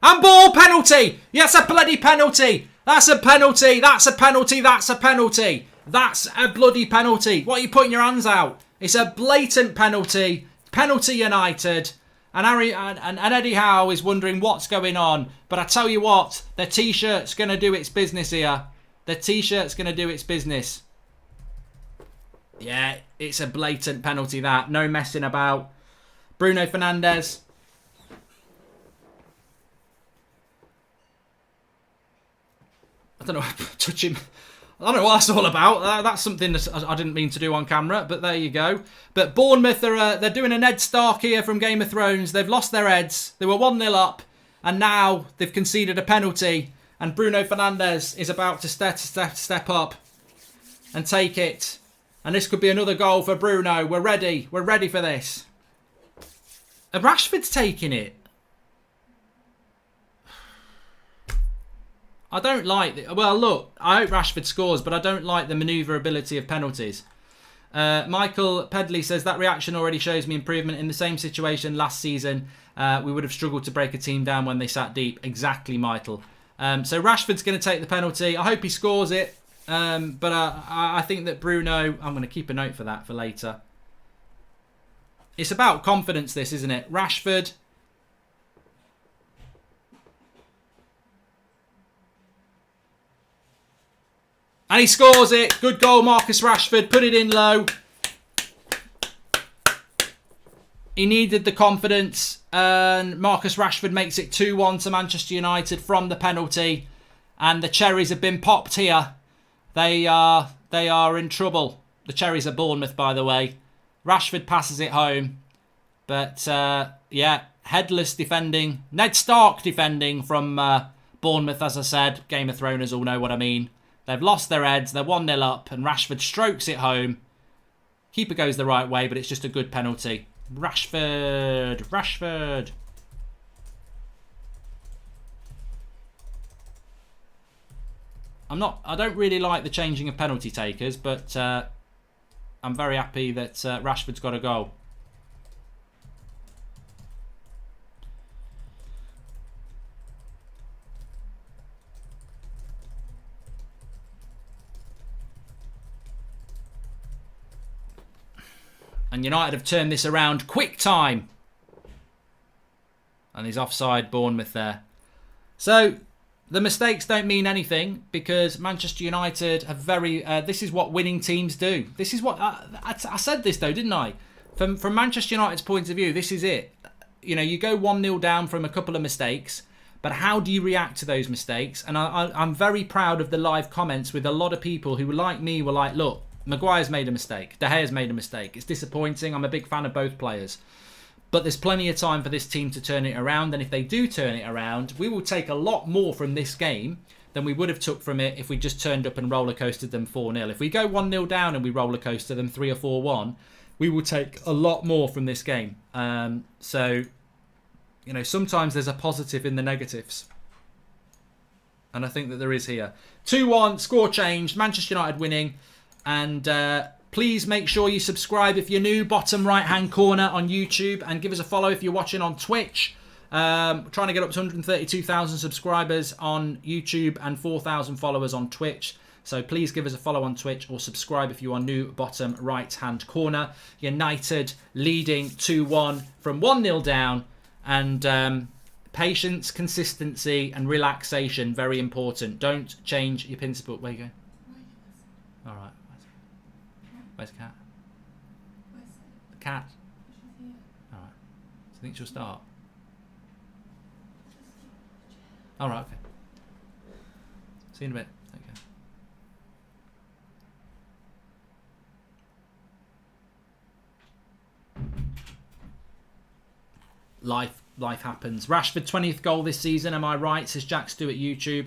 And ball, penalty! Yes, a bloody penalty! That's a penalty! That's a penalty! That's a penalty! That's a bloody penalty! What are you putting your hands out? It's a blatant penalty. Penalty United. And Eddie Howe is wondering what's going on. But I tell you what, the T-shirt's going to do its business here. The T-shirt's going to do its business. Yeah, it's a blatant penalty that. No messing about. Bruno Fernandes. I don't know, touch him. I don't know what that's all about. That's something that I didn't mean to do on camera, but there you go. But Bournemouth, they're doing a Ned Stark here from Game of Thrones. They've lost their heads. They were 1-0 up, and now they've conceded a penalty. And Bruno Fernandes is about to step up and take it. And this could be another goal for Bruno. We're ready. We're ready for this. Rashford's taking it. I don't like it. Well, look, I hope Rashford scores, but I don't like the manoeuvrability of penalties. Michael Pedley says, that reaction already shows me improvement. In the same situation last season, we would have struggled to break a team down when they sat deep. Exactly, Michael. So Rashford's going to take the penalty. I hope he scores it. But I think that Bruno... I'm going to keep a note for that for later. It's about confidence, this, isn't it? Rashford... And he scores it. Good goal, Marcus Rashford. Put it in low. He needed the confidence. And Marcus Rashford makes it 2-1 to Manchester United from the penalty. And the cherries have been popped here. They are in trouble. The cherries are Bournemouth, by the way. Rashford passes it home. But, yeah, headless defending. Ned Stark defending from Bournemouth, as I said. Game of Thrones all know what I mean. They've lost their heads. They're 1-0 up. And Rashford strokes it home. Keeper goes the right way, but it's just a good penalty. Rashford. I don't really like the changing of penalty takers, but I'm very happy that Rashford's got a goal. And United have turned this around quick time. And he's offside, Bournemouth there. So, the mistakes don't mean anything because Manchester United have very... this is what winning teams do. This is what... I said this though, didn't I? From Manchester United's point of view, this is it. You know, you go 1-0 down from a couple of mistakes, but how do you react to those mistakes? And I'm very proud of the live comments with a lot of people who, like me, were like, look, Maguire's made a mistake. De Gea's made a mistake. It's disappointing. I'm a big fan of both players. But there's plenty of time for this team to turn it around. And if they do turn it around, we will take a lot more from this game than we would have took from it if we just turned up and roller coasted them 4-0. If we go 1-0 down and we roller coaster them 3 or 4-1, we will take a lot more from this game. So, you know, sometimes there's a positive in the negatives. And I think that there is here. 2-1, score changed, Manchester United winning. And please make sure you subscribe if you're new, bottom right hand corner on YouTube, and give us a follow if you're watching on Twitch. We're trying to get up to 132,000 subscribers on YouTube and 4,000 followers on Twitch. So please give us a follow on Twitch or subscribe if you are new, bottom right hand corner. United leading 2-1 from 1-0 down, and patience, consistency and relaxation, very important. Don't change your principle. Where you going? All right. Where's the cat? The cat? Alright. So I think she'll start. Alright, okay. See you in a bit. Okay. Life happens. Rashford 20th goal this season, am I right? Says Jack Stewart YouTube.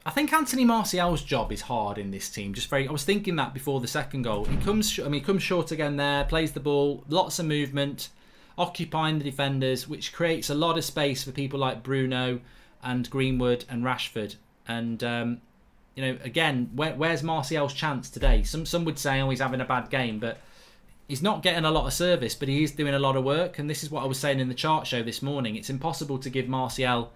I think Anthony Martial's job is hard in this team. I was thinking that before the second goal. He comes short again there, plays the ball, lots of movement, occupying the defenders, which creates a lot of space for people like Bruno and Greenwood and Rashford. And you know, again, where's Martial's chance today? Some would say, oh, he's having a bad game, but he's not getting a lot of service, but he is doing a lot of work. And this is what I was saying in the chart show this morning. It's impossible to give Martial,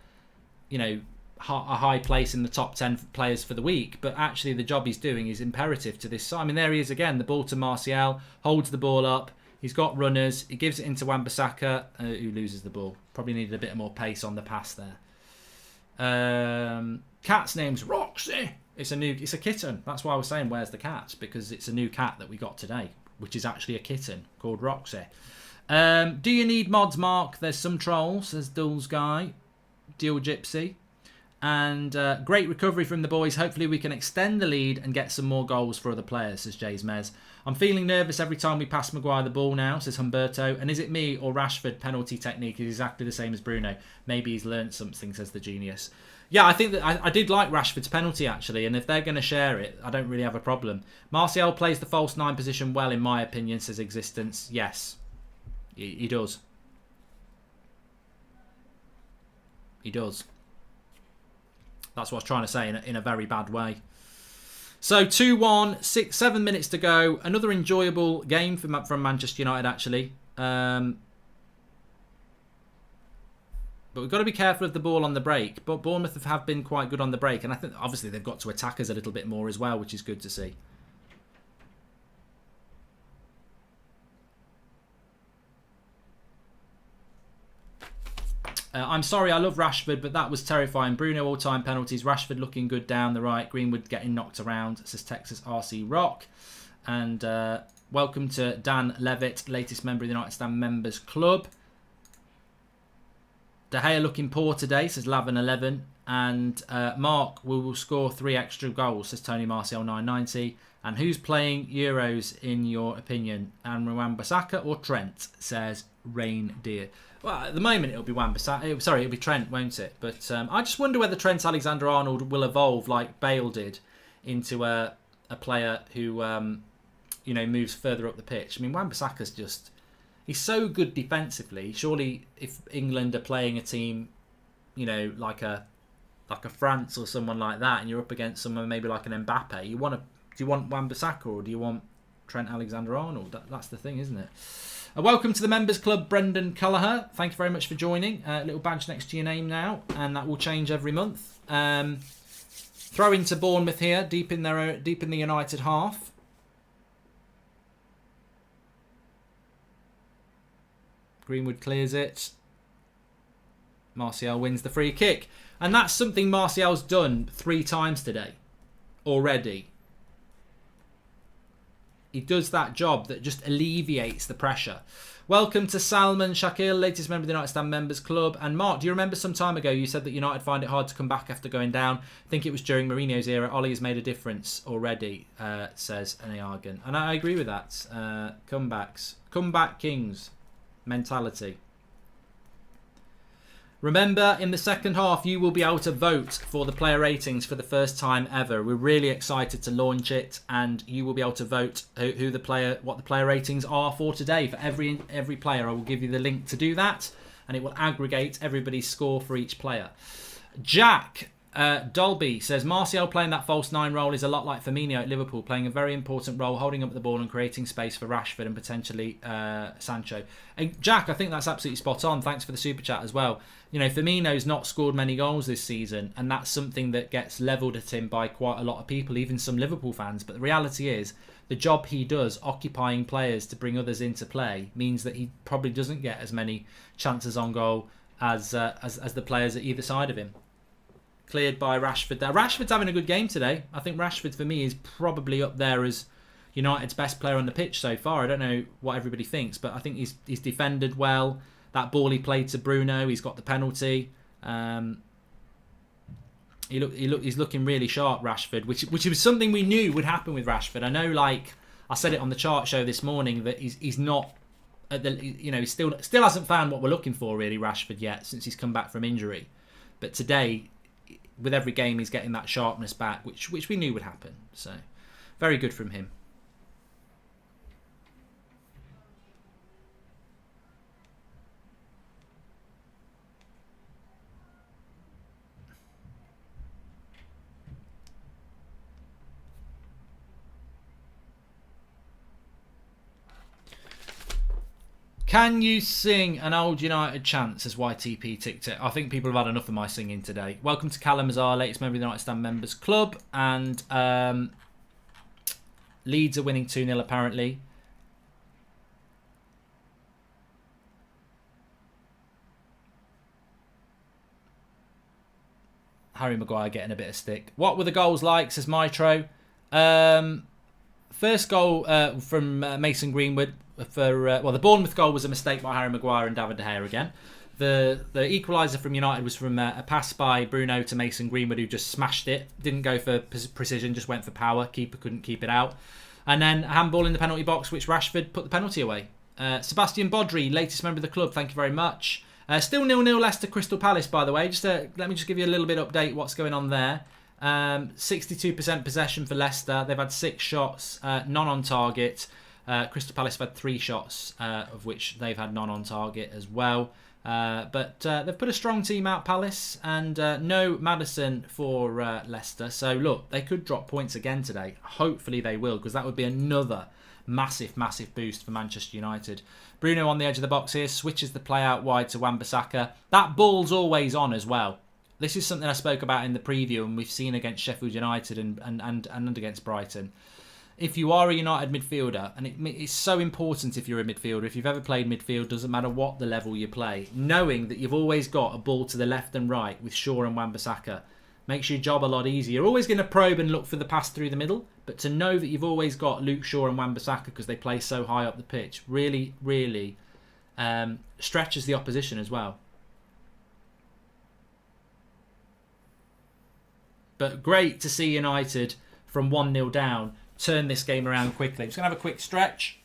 you know, a high place in the top 10 players for the week, but actually the job he's doing is imperative to this side. I mean, there he is again, the ball to Martial, holds the ball up, he's got runners, he gives it into Wan-Bissaka, who loses the ball. Probably needed a bit more pace on the pass there. Cat's name's Roxy. It's a kitten. That's why I was saying where's the cat, because it's a new cat that we got today, which is actually a kitten called Roxy. Do you need mods, Mark? There's some trolls. There's Dull's Guy, Deal Gypsy. And great recovery from the boys. Hopefully we can extend the lead and get some more goals for other players, says Jays Mez. I'm feeling nervous every time we pass Maguire the ball now, says Humberto. And is it me or Rashford penalty technique is exactly the same as Bruno? Maybe he's learnt something, says the genius. Yeah, I think that I did like Rashford's penalty, actually. And if they're going to share it, I don't really have a problem. Martial plays the false 9 position well, in my opinion, says Existence. Yes, he does. He does. That's what I was trying to say in a very bad way. So 2-1, 7 minutes to go. Another enjoyable game from Manchester United, actually. But we've got to be careful of the ball on the break. But Bournemouth have been quite good on the break. And I think, obviously, they've got to attack us a little bit more as well, which is good to see. I'm sorry, I love Rashford, but that was terrifying. Bruno all-time penalties. Rashford looking good down the right. Greenwood getting knocked around, says Texas RC Rock. And welcome to Dan Levitt, latest member of the United Stand Members Club. De Gea looking poor today, says Lavin11. And Mark, we will score 3 extra goals, says Tony Martial 990. And who's playing Euros in your opinion? Wan-Bissaka or Trent, says Reindeer. Well, at the moment it'll be Wan-Bissaka. Sorry, it'll be Trent, won't it? But I just wonder whether Trent Alexander-Arnold will evolve like Bale did into a player who moves further up the pitch. I mean, Wan-Bissaka's just... He's so good defensively. Surely, if England are playing a team, like a France or someone like that, and you're up against someone maybe like an Mbappe, do you want Wan-Bissaka or do you want Trent Alexander-Arnold? That's the thing, isn't it? Welcome to the Members Club, Brendan Kelleher. Thank you very much for joining. A little badge next to your name now, and that will change every month. Throw into Bournemouth here, deep in the United half. Greenwood clears it. Martial wins the free kick. And that's something Martial's done 3 times today already. He does that job that just alleviates the pressure. Welcome to Salman Shakil, latest member of the United Stand Members Club. And Mark, do you remember some time ago you said that United find it hard to come back after going down? I think it was during Mourinho's era. Ollie has made a difference already, says Anayagan. And I agree with that. Comebacks. Comeback kings mentality. Remember, in the second half, you will be able to vote for the player ratings for the first time ever. We're really excited to launch it, and you will be able to vote what the player ratings are for today. For every player, I will give you the link to do that, and it will aggregate everybody's score for each player. Jack Dolby says, Martial playing that false 9 role is a lot like Firmino at Liverpool, playing a very important role, holding up the ball and creating space for Rashford and potentially Sancho. And Jack, I think that's absolutely spot on. Thanks for the super chat as well. Firmino's not scored many goals this season, and that's something that gets levelled at him by quite a lot of people, even some Liverpool fans. But the reality is, the job he does, occupying players to bring others into play, means that he probably doesn't get as many chances on goal as the players at either side of him. Cleared by Rashford there. Rashford's having a good game today. I think Rashford, for me, is probably up there as United's best player on the pitch so far. I don't know what everybody thinks, but I think he's defended well. That ball he played to Bruno, he's got the penalty. He's looking really sharp, Rashford, which was something we knew would happen with Rashford. I know, like I said it on the chart show this morning, that he's not at the, he still hasn't found what we're looking for really, Rashford, yet, since he's come back from injury. But today, with every game, he's getting that sharpness back, which we knew would happen. So, very good from him. Can you sing an old United chant, says YTP TikTok? I think people have had enough of my singing today. Welcome to Callum Azar, latest member of the United Stand Members Club. And Leeds are winning 2-0 apparently. Harry Maguire getting a bit of stick. What were the goals like, says Mitro? First goal from Mason Greenwood. The Bournemouth goal was a mistake by Harry Maguire and David De Gea again. The equaliser from United was from a pass by Bruno to Mason Greenwood, who just smashed it. Didn't go for precision, just went for power. Keeper couldn't keep it out. And then a handball in the penalty box, which Rashford put the penalty away. Sebastian Bodry, latest member of the club, thank you very much. Still 0-0 Leicester Crystal Palace, by the way. Let me just give you a little bit update what's going on there. 62% possession for Leicester. They've had 6 shots, none on target. Crystal Palace have had 3 shots, of which they've had none on target as well. But they've put a strong team out, Palace, and no Maddison for Leicester. So look, they could drop points again today. Hopefully they will, because that would be another massive boost for Manchester United. Bruno on the edge of the box here, switches the play out wide to Wan-Bissaka. That ball's always on as well. This is something I spoke about in the preview, and we've seen against Sheffield United and against Brighton. If you are a United midfielder, and it's so important if you're a midfielder, if you've ever played midfield, doesn't matter what the level you play, knowing that you've always got a ball to the left and right with Shaw and Wan-Bissaka makes your job a lot easier. You're always going to probe and look for the pass through the middle, but to know that you've always got Luke Shaw and Wan-Bissaka because they play so high up the pitch really stretches the opposition as well. But great to see United from 1-0 down turn this game around quickly. I'm just going to have a quick stretch.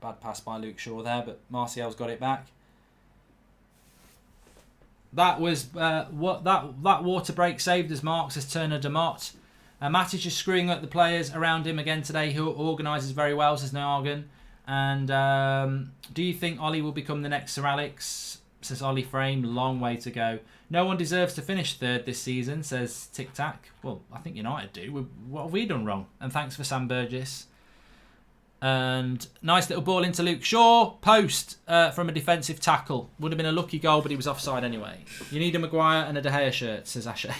Bad pass by Luke Shaw there, but Martial's got it back. That was what that water break saved as Marks as Turner de Mott. Matic is screwing up the players around him again today, who organises very well, says Nargan. And do you think Ollie will become the next Sir Alex? Says Ollie Frame. Long way to go. No one deserves to finish third this season, says Tic Tac. Well, I think United do. What have we done wrong? And thanks for Sam Burgess. And nice little ball into Luke Shaw. Post from a defensive tackle. Would have been a lucky goal, but he was offside anyway. You need a Maguire and a De Gea shirt, says Ashley.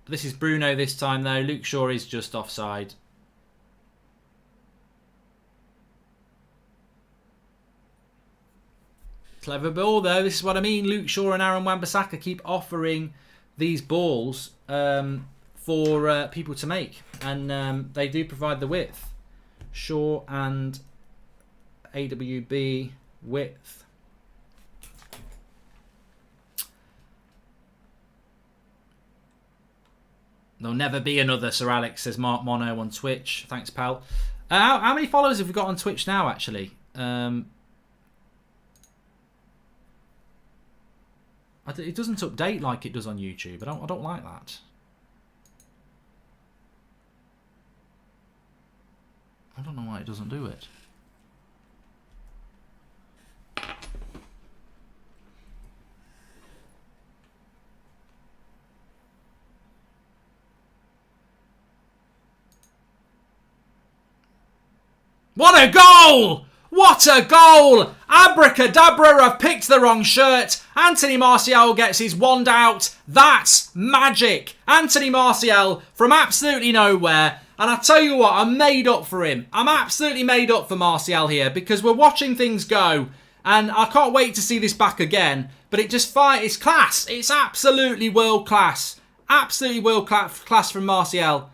This is Bruno this time, though. Luke Shaw is just offside. Clever ball, though. This is what I mean. Luke Shaw and Aaron Wan-Bissaka keep offering these balls for people to make. And they do provide the width. Shaw and AWB width. There'll never be another Sir Alex, says Mark Mono on Twitch. Thanks, pal. How many followers have we got on Twitch now, actually? It doesn't update like it does on YouTube. I don't like that. I don't know why it doesn't do it. What a goal! What a goal! Abracadabra, I've picked the wrong shirt. Anthony Martial gets his wand out. That's magic. Anthony Martial from absolutely nowhere. And I tell you what, I'm made up for him. I'm absolutely made up for Martial here because we're watching things go. And I can't wait to see this back again. But it's class. It's absolutely world class. Absolutely world class from Martial.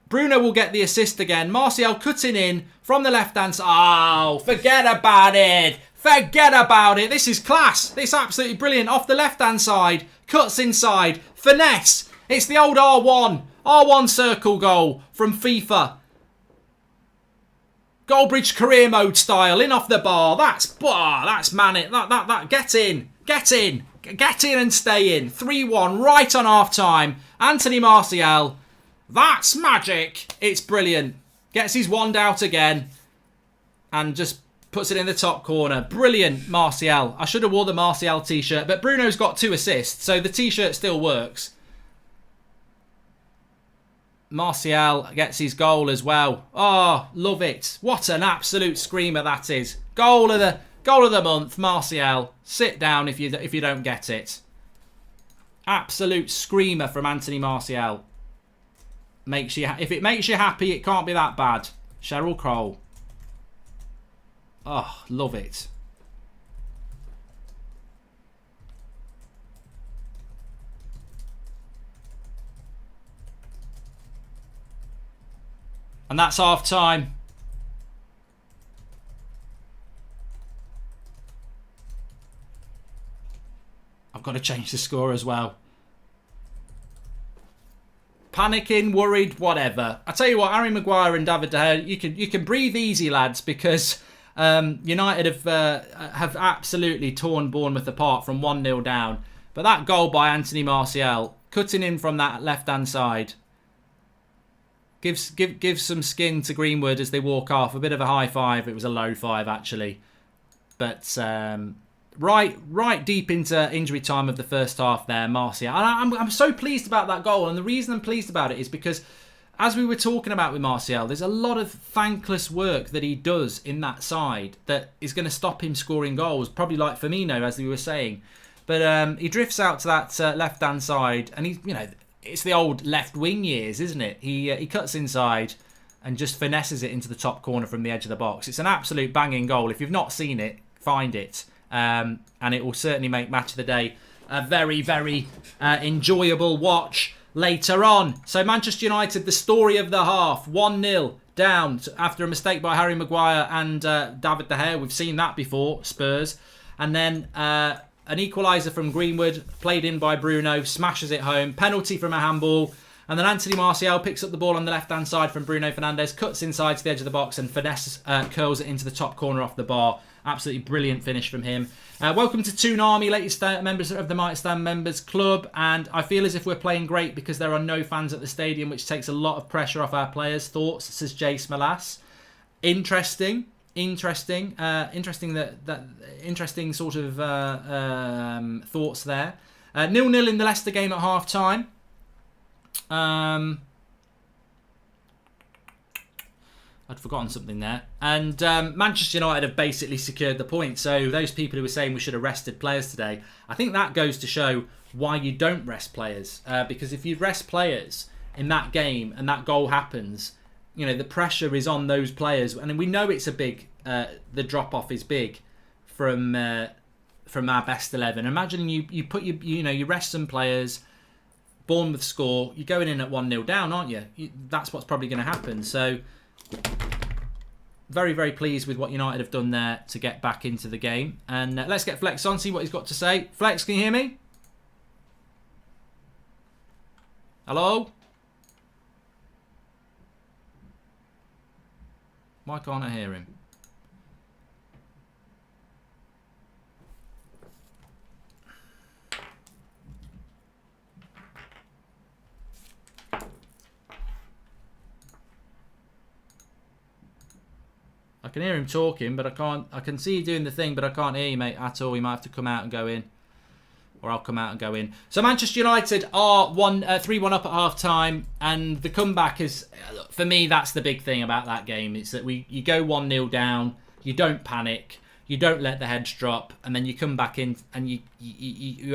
Bruno will get the assist again. Martial cutting in from the left-hand side. Oh, forget about it. Forget about it. This is class. This is absolutely brilliant. Off the left-hand side. Cuts inside. Finesse. It's the old R1. R1 circle goal from FIFA. Goldbridge career mode style. In off the bar. That's man it. That. Get in. Get in. Get in and stay in. 3-1 right on half-time. Anthony Martial. That's magic. It's brilliant. Gets his wand out again. And just puts it in the top corner. Brilliant, Martial. I should have wore the Martial t-shirt. But Bruno's got 2 assists. So the t-shirt still works. Martial gets his goal as well. Oh, love it. What an absolute screamer that is. Goal of the month, Martial. Sit down if you don't get it. Absolute screamer from Anthony Martial. If it makes you happy, it can't be that bad. Cheryl Cole. Oh, love it. And that's half time. I've got to change the score as well. Panicking, worried, whatever. I tell you what, Harry Maguire and David De Gea, you can breathe easy, lads, because United have absolutely torn Bournemouth apart from 1-0 down. But that goal by Anthony Martial, cutting in from that left-hand side, gives some skin to Greenwood as they walk off. A bit of a high five. It was a low five, actually. But right deep into injury time of the first half there, Martial. And I'm so pleased about that goal. And the reason I'm pleased about it is because, as we were talking about with Martial, there's a lot of thankless work that he does in that side that is going to stop him scoring goals, probably like Firmino, as we were saying. But he drifts out to that left-hand side, and it's the old left wing years, isn't it? He cuts inside and just finesses it into the top corner from the edge of the box. It's an absolute banging goal. If you've not seen it, find it. And it will certainly make Match of the Day a very, very enjoyable watch later on. So Manchester United, the story of the half, 1-0 down after a mistake by Harry Maguire and David De Gea. We've seen that before, Spurs. And then an equaliser from Greenwood, played in by Bruno, smashes it home. Penalty from a handball. And then Anthony Martial picks up the ball on the left-hand side from Bruno Fernandes, cuts inside to the edge of the box and finesse curls it into the top corner off the bar. Absolutely brilliant finish from him. Welcome to Toon Army, latest members of the Might Stand Members Club. And I feel as if we're playing great because there are no fans at the stadium, which takes a lot of pressure off our players. Thoughts, says Jace Malas. Interesting sort of thoughts there. 0-0 in the Leicester game at half time. I'd forgotten something there. And Manchester United have basically secured the point. So those people who were saying we should have rested players today, I think that goes to show why you don't rest players. Because if you rest players in that game and that goal happens, the pressure is on those players. And we know it's a big, the drop-off is big from our best 11. Imagine you put you rest some players, Bournemouth score, you're going in at 1-0 down, aren't you? That's what's probably going to happen. So very, very pleased with what United have done there to get back into the game. And let's get Flex on, see what he's got to say. Flex, can you hear me? Hello? Why can't I hear him? I can hear him talking, but I can't. I can see you doing the thing, but I can't hear you, mate, at all. You might have to come out and go in. Or I'll come out and go in. So Manchester United are 3-1 up at half-time. And the comeback is, for me, that's the big thing about that game. It's that you go 1-0 down, you don't panic, you don't let the heads drop, and then you come back in and you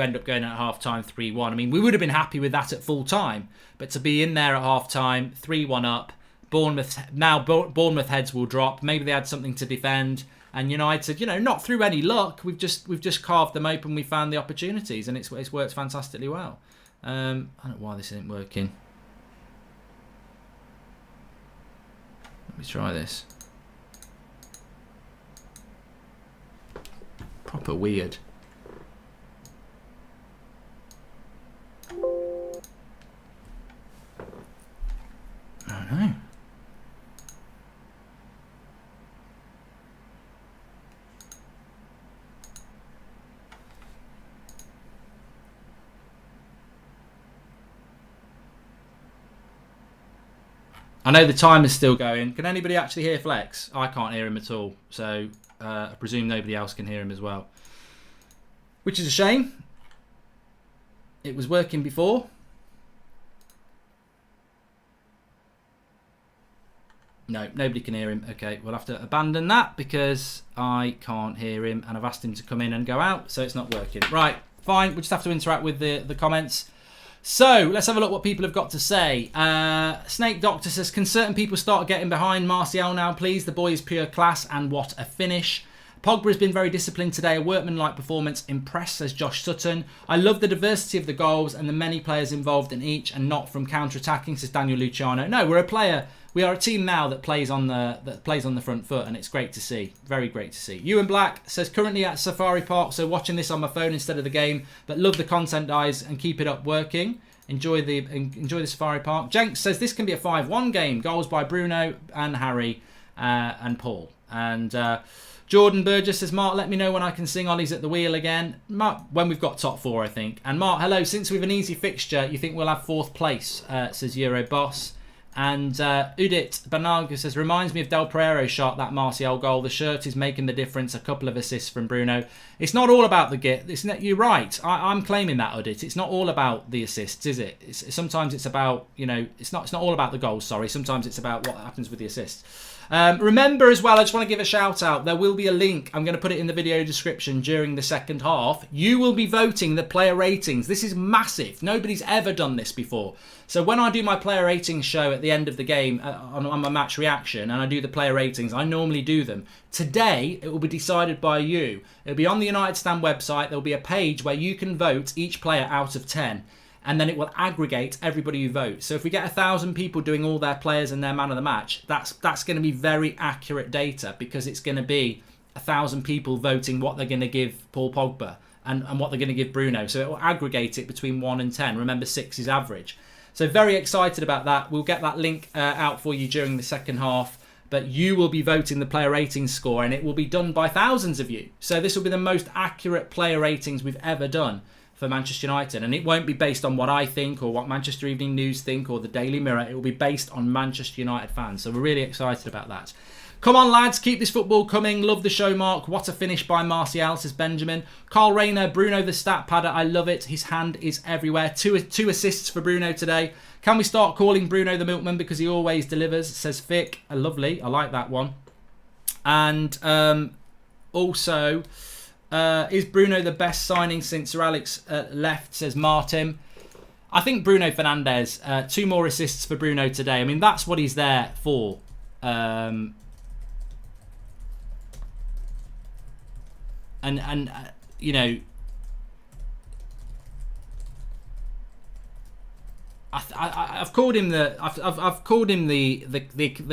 end up going at half-time 3-1. I mean, we would have been happy with that at full-time. But to be in there at half-time, 3-1 up, Bournemouth heads will drop. Maybe they had something to defend, and United, not through any luck. We've just carved them open. We found the opportunities, and it's worked fantastically well. I don't know why this isn't working. Let me try this. Proper weird. I don't know. I know the timer's still going. Can anybody actually hear Flex? I can't hear him at all. So I presume nobody else can hear him as well. Which is a shame. It was working before. No, nobody can hear him. Okay, we'll have to abandon that because I can't hear him and I've asked him to come in and go out, so it's not working. Right, fine. We'll just have to interact with the comments. So, let's have a look what people have got to say. Snake Doctor says, can certain people start getting behind Martial now, please? The boy is pure class, and what a finish. Pogba has been very disciplined today. A workmanlike performance. Impressed, says Josh Sutton. I love the diversity of the goals and the many players involved in each and not from counter-attacking, says Daniel Luciano. No, we're a we are a team now that plays on the front foot, and it's great to see. Very great to see. Ewan Black says, currently at Safari Park, so watching this on my phone instead of the game, but love the content, guys, and keep it up working. Enjoy the Safari Park. Jenks says this can be a 5-1 game. Goals by Bruno and Harry and Paul. And Jordan Burgess says, Mark, let me know when I can sing Ollie's at the Wheel again. Mark, when we've got top 4, I think. And Mark, hello. Since we have an easy fixture, you think we'll have 4th place, says Euro Boss. And Udit Banaga says, reminds me of Del Pereiro shot, that Martial goal. The shirt is making the difference. A couple of assists from Bruno. It's not all about the git. You're right. I'm claiming that, Udit. It's not all about the assists, is it? Sometimes it's about, it's not all about the goals, sorry. Sometimes it's about what happens with the assists. Remember as well, I just want to give a shout out. There will be a link. I'm going to put it in the video description during the second half. You will be voting the player ratings. This is massive. Nobody's ever done this before. So when I do my player ratings show at the end of the game on my match reaction, and I do the player ratings, I normally do them. Today, it will be decided by you. It'll be on the United Stand website. There'll be a page where you can vote each player out of 10. And then it will aggregate everybody who votes. So if we get 1,000 people doing all their players and their man of the match, that's going to be very accurate data, because it's going to be 1,000 people voting what they're going to give Paul Pogba and what they're going to give Bruno. So it will aggregate it between 1 and 10. Remember, 6 is average. So very excited about that. We'll get that link out for you during the second half. But you will be voting the player ratings score, and it will be done by thousands of you. So this will be the most accurate player ratings we've ever done for Manchester United, and it won't be based on what I think or what Manchester Evening News think or the Daily Mirror. It will be based on Manchester United fans, so we're really excited about that. Come on, lads, keep this football coming. Love the show, Mark. What a finish by Martial, says Benjamin. Carl Rayner, Bruno the stat padder, I love it. His hand is everywhere. Two assists for Bruno today. Can we start calling Bruno the milkman because he always delivers, says Vic. Lovely, I like that one. And also, is Bruno the best signing since Sir Alex left, says Martin. I think Bruno Fernandes, 2 more assists for Bruno today. I mean, that's what he's there for. I've called him the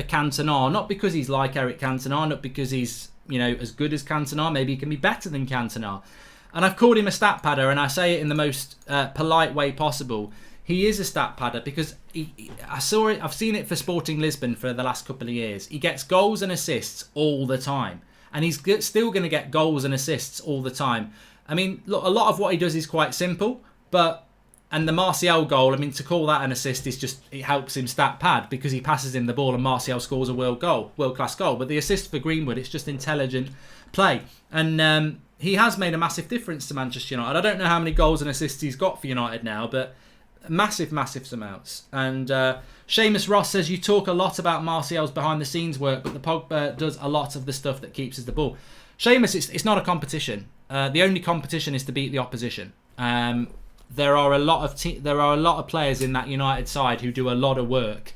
Cantona, not because he's like Eric Cantona, not because he's as good as Cantona. Maybe he can be better than Cantona. And I've called him a stat padder, and I say it in the most polite way possible. He is a stat padder because I've seen it for Sporting Lisbon for the last couple of years. He gets goals and assists all the time, and he's still going to get goals and assists all the time. I mean, look, a lot of what he does is quite simple, and the Martial goal, I mean, to call that an assist is just, it helps him stat pad because he passes him the ball and Martial scores a world-class goal. But the assist for Greenwood, it's just intelligent play. And he has made a massive difference to Manchester United. I don't know how many goals and assists he's got for United now, but massive amounts. And Seamus Ross says, you talk a lot about Martial's behind-the-scenes work, but the Pogba does a lot of the stuff that keeps us the ball. Seamus, it's not a competition. The only competition is to beat the opposition. There are a lot of players in that United side who do a lot of work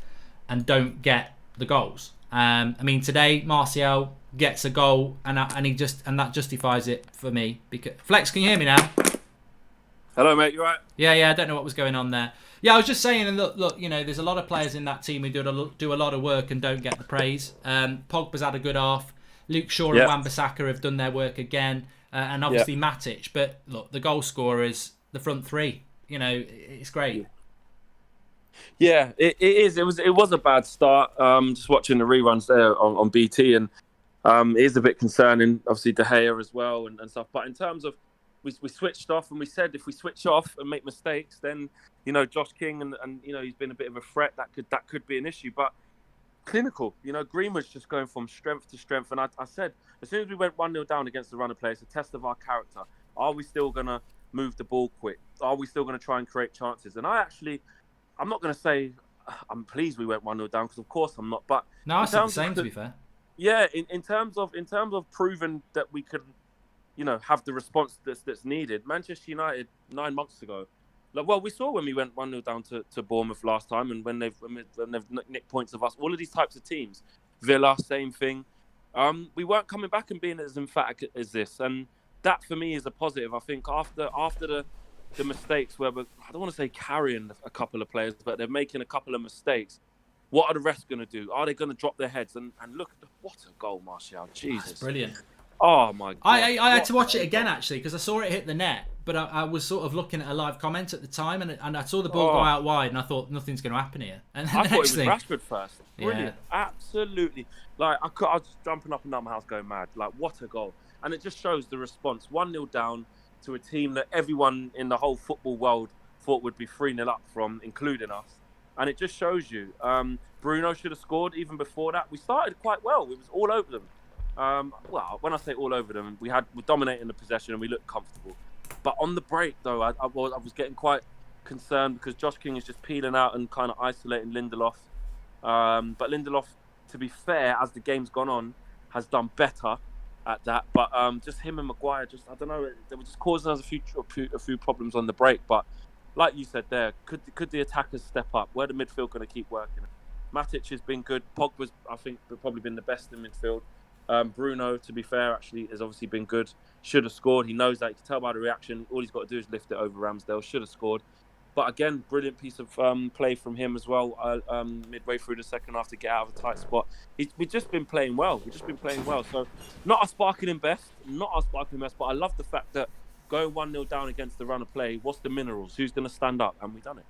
and don't get the goals. I mean, today Martial gets a goal and that justifies it for me. Because Flex, can you hear me now? Hello, mate. You right? Yeah. I don't know what was going on there. Yeah, I was just saying. And look. There's a lot of players in that team who do a lot of work and don't get the praise. Pogba's had a good half. Luke Shaw and Wan-Bissaka have done their work again, and obviously Matic. But look, the goal scorers. The front three, it's great. Yeah, it is. It was a bad start. Just watching the reruns there on BT, and it is a bit concerning. Obviously, De Gea as well and stuff. But in terms of we switched off, and we said if we switch off and make mistakes, then Josh King and he's been a bit of a threat. That could be an issue. But clinical, Greenwood's just going from strength to strength. And I said as soon as we went 1-0 down against the runner players, it's a test of our character. Are we still gonna move the ball quick? Are we still going to try and create chances? And I'm not going to say I'm pleased we went 1-0 down, because of course I'm not. But no, I said the same, to be fair. Yeah, in terms of proving that we could, have the response that's needed. Manchester United 9 months ago, we saw when we went 1-0 down to Bournemouth last time, and when they've nicked points of us. All of these types of teams, Villa, same thing. We weren't coming back and being as emphatic as this, and that for me is a positive. I think after the mistakes where I don't want to say carrying a couple of players, but they're making a couple of mistakes. What are the rest going to do? Are they going to drop their heads? And look, what a goal, Martial. Jesus. That's brilliant. Oh, my God. I had to watch it again, actually, because I saw it hit the net. But I was sort of looking at a live comment at the time, and I saw the ball go out wide, and I thought, nothing's going to happen here. And then I the thought next it was thing, Rashford first. Brilliant. Absolutely. Like, I was just jumping up and down my house going mad. Like, what a goal. And it just shows the response. 1-0 down to a team that everyone in the whole football world thought would be 3-0 up from, including us. And it just shows you. Bruno should have scored even before that. We started quite well. It was all over them. Well, when I say all over them, we're dominating the possession and we looked comfortable. But on the break, though, I was getting quite concerned because Josh King is just peeling out and kind of isolating Lindelof. But Lindelof, to be fair, as the game's gone on, has done better at that. But just him and Maguire, I don't know, they were just causing us a few problems on the break. But like you said there, could the attackers step up? Where the midfield going to keep working? Matic has been good. Pogba's, I think, probably been the best in midfield. Bruno, to be fair, actually has obviously been good. Should have scored. He knows that. You can tell by the reaction. All he's got to do is lift it over Ramsdale. Should have scored. But again, brilliant piece of play from him as well. Midway through the second half to get out of a tight spot. We've just been playing well. So not our sparkling best, but I love the fact that going 1-0 down against the run of play. What's the minerals? Who's going to stand up? And we've done it.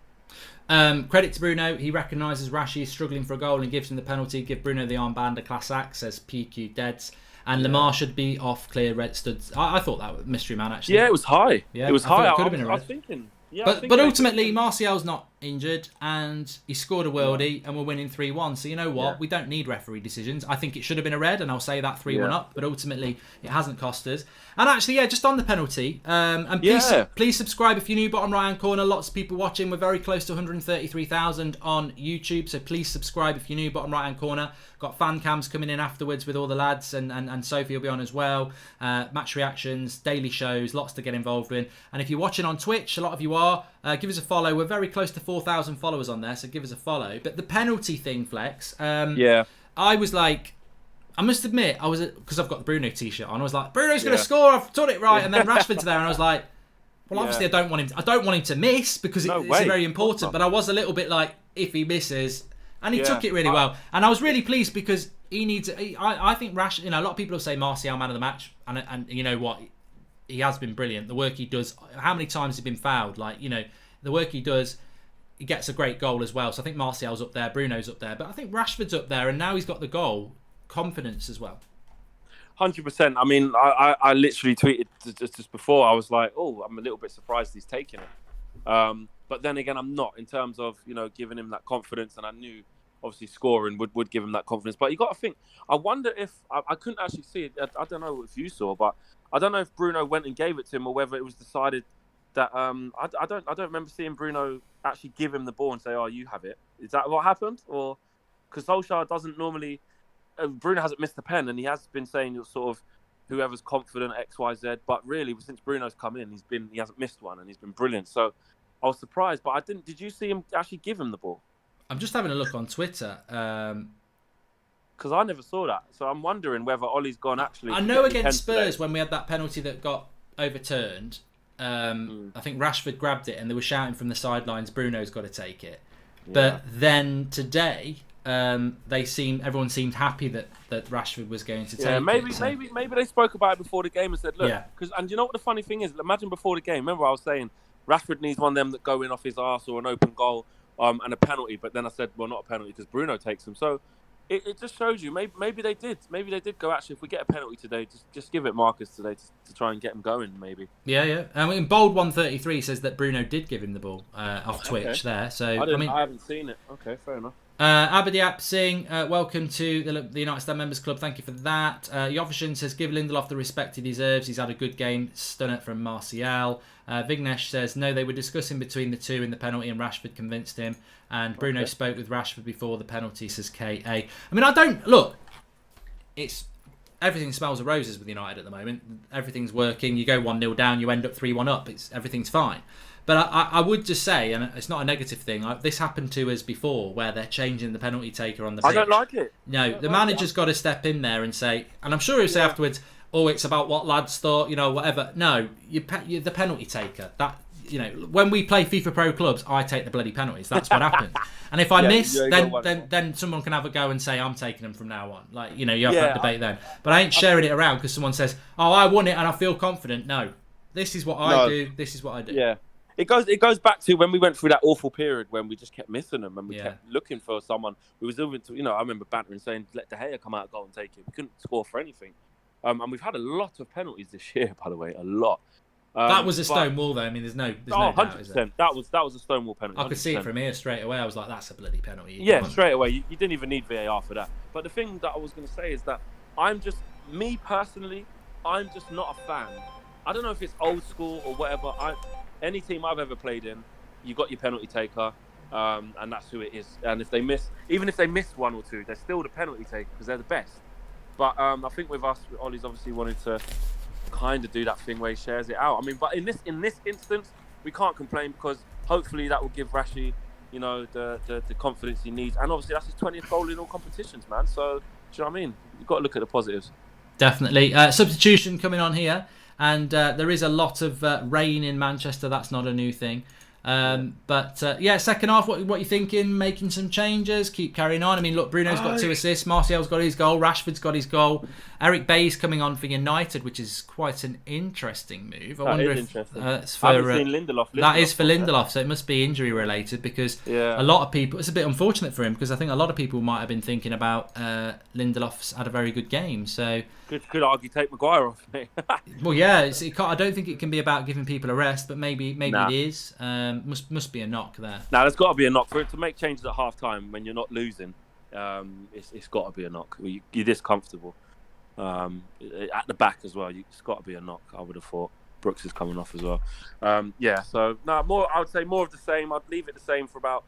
Credit to Bruno. He recognises Rashi is struggling for a goal and gives him the penalty. Give Bruno the armband, a class act, says PQ Deads. And Lamar should be off clear red studs. I thought that was mystery man, actually. Yeah, it was high. Yeah, it was high. It could have been a red. I was thinking. Yeah, but ultimately, Martial's not injured and he scored a worldie and we're winning 3-1. So you know what? We don't need referee decisions. I think it should have been a red and I'll say that 3-1 up. But ultimately, it hasn't cost us. And actually, just on the penalty. And please subscribe if you're new, bottom right-hand corner. Lots of people watching. We're very close to 133,000 on YouTube. So please subscribe if you're new, bottom right-hand corner. Got fan cams coming in afterwards with all the lads and Sophie will be on as well. Match reactions, daily shows, lots to get involved in. And if you're watching on Twitch, a lot of you are, give us a follow. We're very close to 4,000 followers on there, so give us a follow. But the penalty thing, Flex, I was like, I must admit, I was, because I've got the Bruno t-shirt on, I was like, Bruno's going to score, I've done it right. And then Rashford's there and I was like, well, obviously I don't want him to miss because it's very important. But I was a little bit like, if he misses... And he took it really well. And I was really pleased because he needs... I think Rash... a lot of people will say Martial man of the match. And you know what? He has been brilliant. The work he does... How many times has he been fouled? The work he does, he gets a great goal as well. So I think Martial's up there. Bruno's up there. But I think Rashford's up there. And now he's got the goal. Confidence as well. 100%. I mean, I literally tweeted just before. I was like, oh, I'm a little bit surprised he's taking it. But then again, I'm not in terms of, giving him that confidence. And I knew, obviously, scoring would give him that confidence. But you got to think, I wonder if, I couldn't actually see it. I don't know if you saw, but I don't know if Bruno went and gave it to him or whether it was decided that, I don't remember seeing Bruno actually give him the ball and say, oh, you have it. Is that what happened? Or, because Solskjaer doesn't normally, Bruno hasn't missed a pen and he has been saying you're sort of, whoever's confident, X, Y, Z. But really, since Bruno's come in, he hasn't missed one and he's been brilliant. So, I was surprised, but I didn't. Did you see him actually give him the ball? I'm just having a look on Twitter. Because I never saw that. So I'm wondering whether Ollie's gone actually... I know against Spurs, when we had that penalty that got overturned, I think Rashford grabbed it and they were shouting from the sidelines, Bruno's got to take it. Yeah. But then today, everyone seemed happy that Rashford was going to take it. Maybe they spoke about it before the game and said, look... And you know what the funny thing is? Imagine before the game, remember I was saying, Rashford needs one of them that go in off his arse or an open goal and a penalty. But then I said, well, not a penalty because Bruno takes them. So it just shows you. Maybe they did. Maybe they did go, actually, if we get a penalty today, just give it Marcus today to try and get him going, maybe. Yeah. I mean, Bold 133 says that Bruno did give him the ball off Twitch there. So I haven't seen it. Okay, fair enough. Abadiap Singh, welcome to the United Star Members Club. Thank you for that. Yofishan says, give Lindelof the respect he deserves. He's had a good game. Stunner from Martial. Vignesh says, no, they were discussing between the two in the penalty and Rashford convinced him. And Bruno spoke with Rashford before the penalty, says KA. I mean, everything smells of roses with United at the moment. Everything's working. You go 1-0 down, you end up 3-1 up. Everything's fine. But I would just say, and it's not a negative thing, this happened to us before where they're changing the penalty taker on the pitch. I don't like it. No, the manager's got to step in there and say, and I'm sure he'll say afterwards, oh, it's about what lads thought, whatever. No, you're the penalty taker. you know, when we play FIFA Pro clubs, I take the bloody penalties. That's what happens. And if I miss, then someone can have a go and say I'm taking them from now on. Like, you know, you have that debate then. But I ain't sharing it around because someone says, "Oh, I won it and I feel confident." No, this is what I do. This is what I do. Yeah. It goes back to when we went through that awful period when we just kept missing them and we kept looking for someone. We was moving to, you know, I remember bantering saying, "Let De Gea come out and go and take it." We couldn't score for anything. And we've had a lot of penalties this year, by the way, a lot. That was a stone wall, though. I mean, there's no 100%. Doubt, that was a stonewall penalty. 100%. I could see it from here straight away. I was like, that's a bloody penalty. Yeah, straight away. You didn't even need VAR for that. But the thing that I was going to say is that me personally, I'm just not a fan. I don't know if it's old school or whatever. Any team I've ever played in, you got your penalty taker, and that's who it is. And if they miss, even if they miss one or two, they're still the penalty taker because they're the best. But I think with us, Ollie's obviously wanted to kind of do that thing where he shares it out. I mean, but in this instance, we can't complain because hopefully that will give Rashi, you know, the confidence he needs. And obviously that's his 20th goal in all competitions, man. So, do you know what I mean? You've got to look at the positives. Definitely. Substitution coming on here. And there is a lot of rain in Manchester. That's not a new thing. Second half, what are you thinking? Making some changes? Keep carrying on? I mean, look, Bruno's got 2 assists. Martial's got his goal. Rashford's got his goal. Eric Bailly's coming on for United, which is quite an interesting move. I wonder if it's for Lindelof. That is for Lindelof, so it must be injury related because a lot of people. It's a bit unfortunate for him because I think a lot of people might have been thinking about Lindelof's had a very good game. So could argue take Maguire off me. Well, yeah, I don't think it can be about giving people a rest, but maybe it is. Must be a knock there. Now there's got to be a knock for it to make changes at half time when you're not losing. It's got to be a knock. You're this comfortable at the back as well. It's got to be a knock. I would have thought Brooks is coming off as well. More. I would say more of the same. I'd leave it the same for about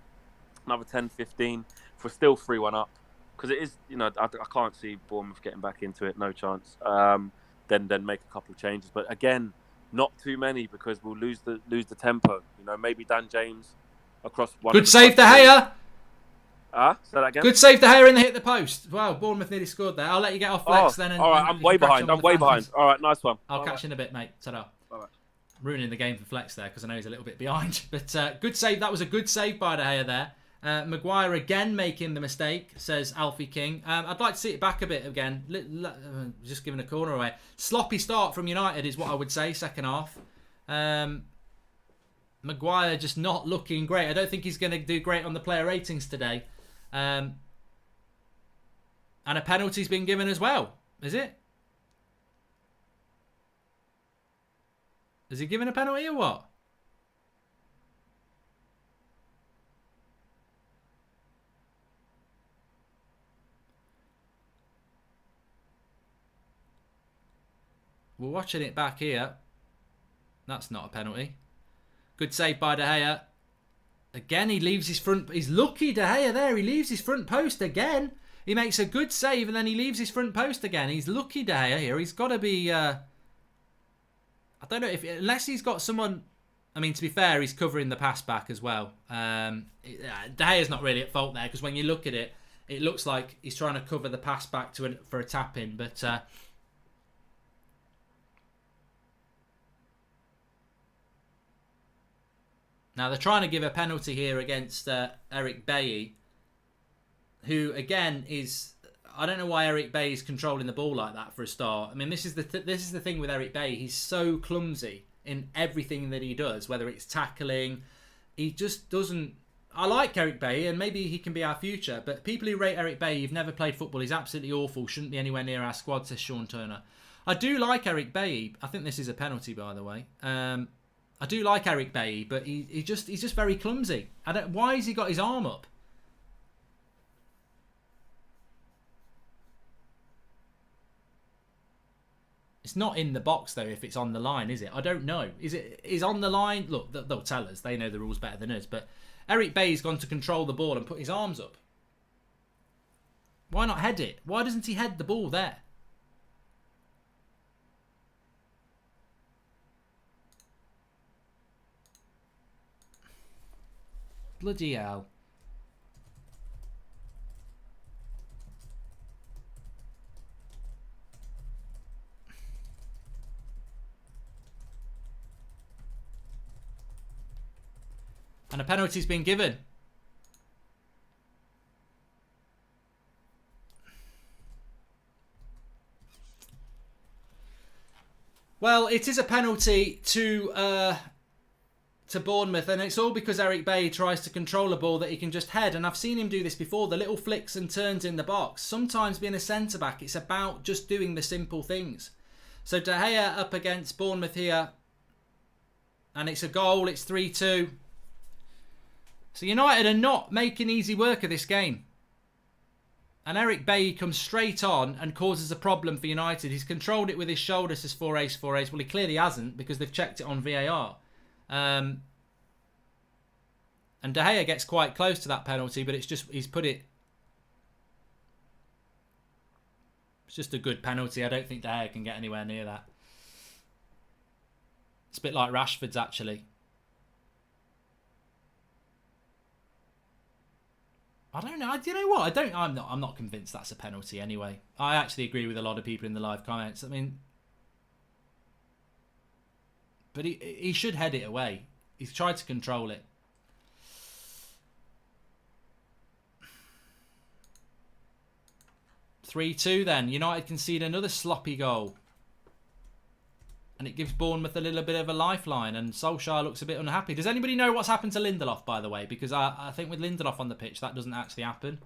another 10-15. If we're still 3-1 up, because it is. You know, I can't see Bournemouth getting back into it. No chance. Then make a couple of changes, but again, not too many because we'll lose the tempo. You know, maybe Dan James across one. Good save, De Gea. Say that again. Good save, De Gea, and they hit the post. Wow, Bournemouth nearly scored there. I'll let you get off Flex then. All right, I'm way behind. All right, nice one. I'll catch you in a bit, mate. Ta-da. Bye-bye. Ruining the game for Flex there because I know he's a little bit behind. But good save. That was a good save by De Gea there. Maguire again making the mistake, says Alfie King. I'd like to see it back a bit again. Just giving a corner away. Sloppy start from United is what I would say, second half. Maguire just not looking great. I don't think he's going to do great on the player ratings today. And a penalty's been given as well. Is it? Has he given a penalty or what? We're watching it back here. That's not a penalty. Good save by De Gea. Again, he leaves his front... He's lucky, De Gea, there. He leaves his front post again. He makes a good save and then he leaves his front post again. He's lucky, De Gea, here. He's got to be... I don't know if... Unless he's got someone... I mean, to be fair, he's covering the pass back as well. De Gea's not really at fault there because when you look at it, it looks like he's trying to cover the pass back for a tap-in. But... Now, they're trying to give a penalty here against Eric Bailly, who, again, is... I don't know why Eric Bailly is controlling the ball like that for a start. I mean, this is the thing with Eric Bailly. He's so clumsy in everything that he does, whether it's tackling. He just doesn't... I like Eric Bailly, and maybe he can be our future, but people who rate Eric Bailly, you've never played football, he's absolutely awful, shouldn't be anywhere near our squad, says Sean Turner. I do like Eric Bailly. I think this is a penalty, by the way. I do like Eric Bailly, but he's just very clumsy. Why has he got his arm up? It's not in the box though. If it's on the line, is it? I don't know. Is on the line? Look, they'll tell us. They know the rules better than us. But Eric Bailly's gone to control the ball and put his arms up. Why not head it? Why doesn't he head the ball there? Bloody hell. And a penalty's been given. Well, it is a penalty to Bournemouth, and it's all because Eric Bailly tries to control a ball that he can just head. And I've seen him do this before, the little flicks and turns in the box. Sometimes being a centre-back, it's about just doing the simple things. So De Gea up against Bournemouth here. And it's a goal, it's 3-2. So United are not making easy work of this game. And Eric Bailly comes straight on and causes a problem for United. He's controlled it with his shoulder, says 4-ace. Well, he clearly hasn't because they've checked it on VAR. And De Gea gets quite close to that penalty, but it's just, he's put it... It's just a good penalty. I don't think De Gea can get anywhere near that. It's a bit like Rashford's, actually. I don't know. Do you know what? I'm not convinced that's a penalty anyway. I actually agree with a lot of people in the live comments. I mean, but he should head it away. He's tried to control it. (3-2) then. United concede another sloppy goal. And it gives Bournemouth a little bit of a lifeline. And Solskjaer looks a bit unhappy. Does anybody know what's happened to Lindelof, by the way? Because I think with Lindelof on the pitch, that doesn't actually happen.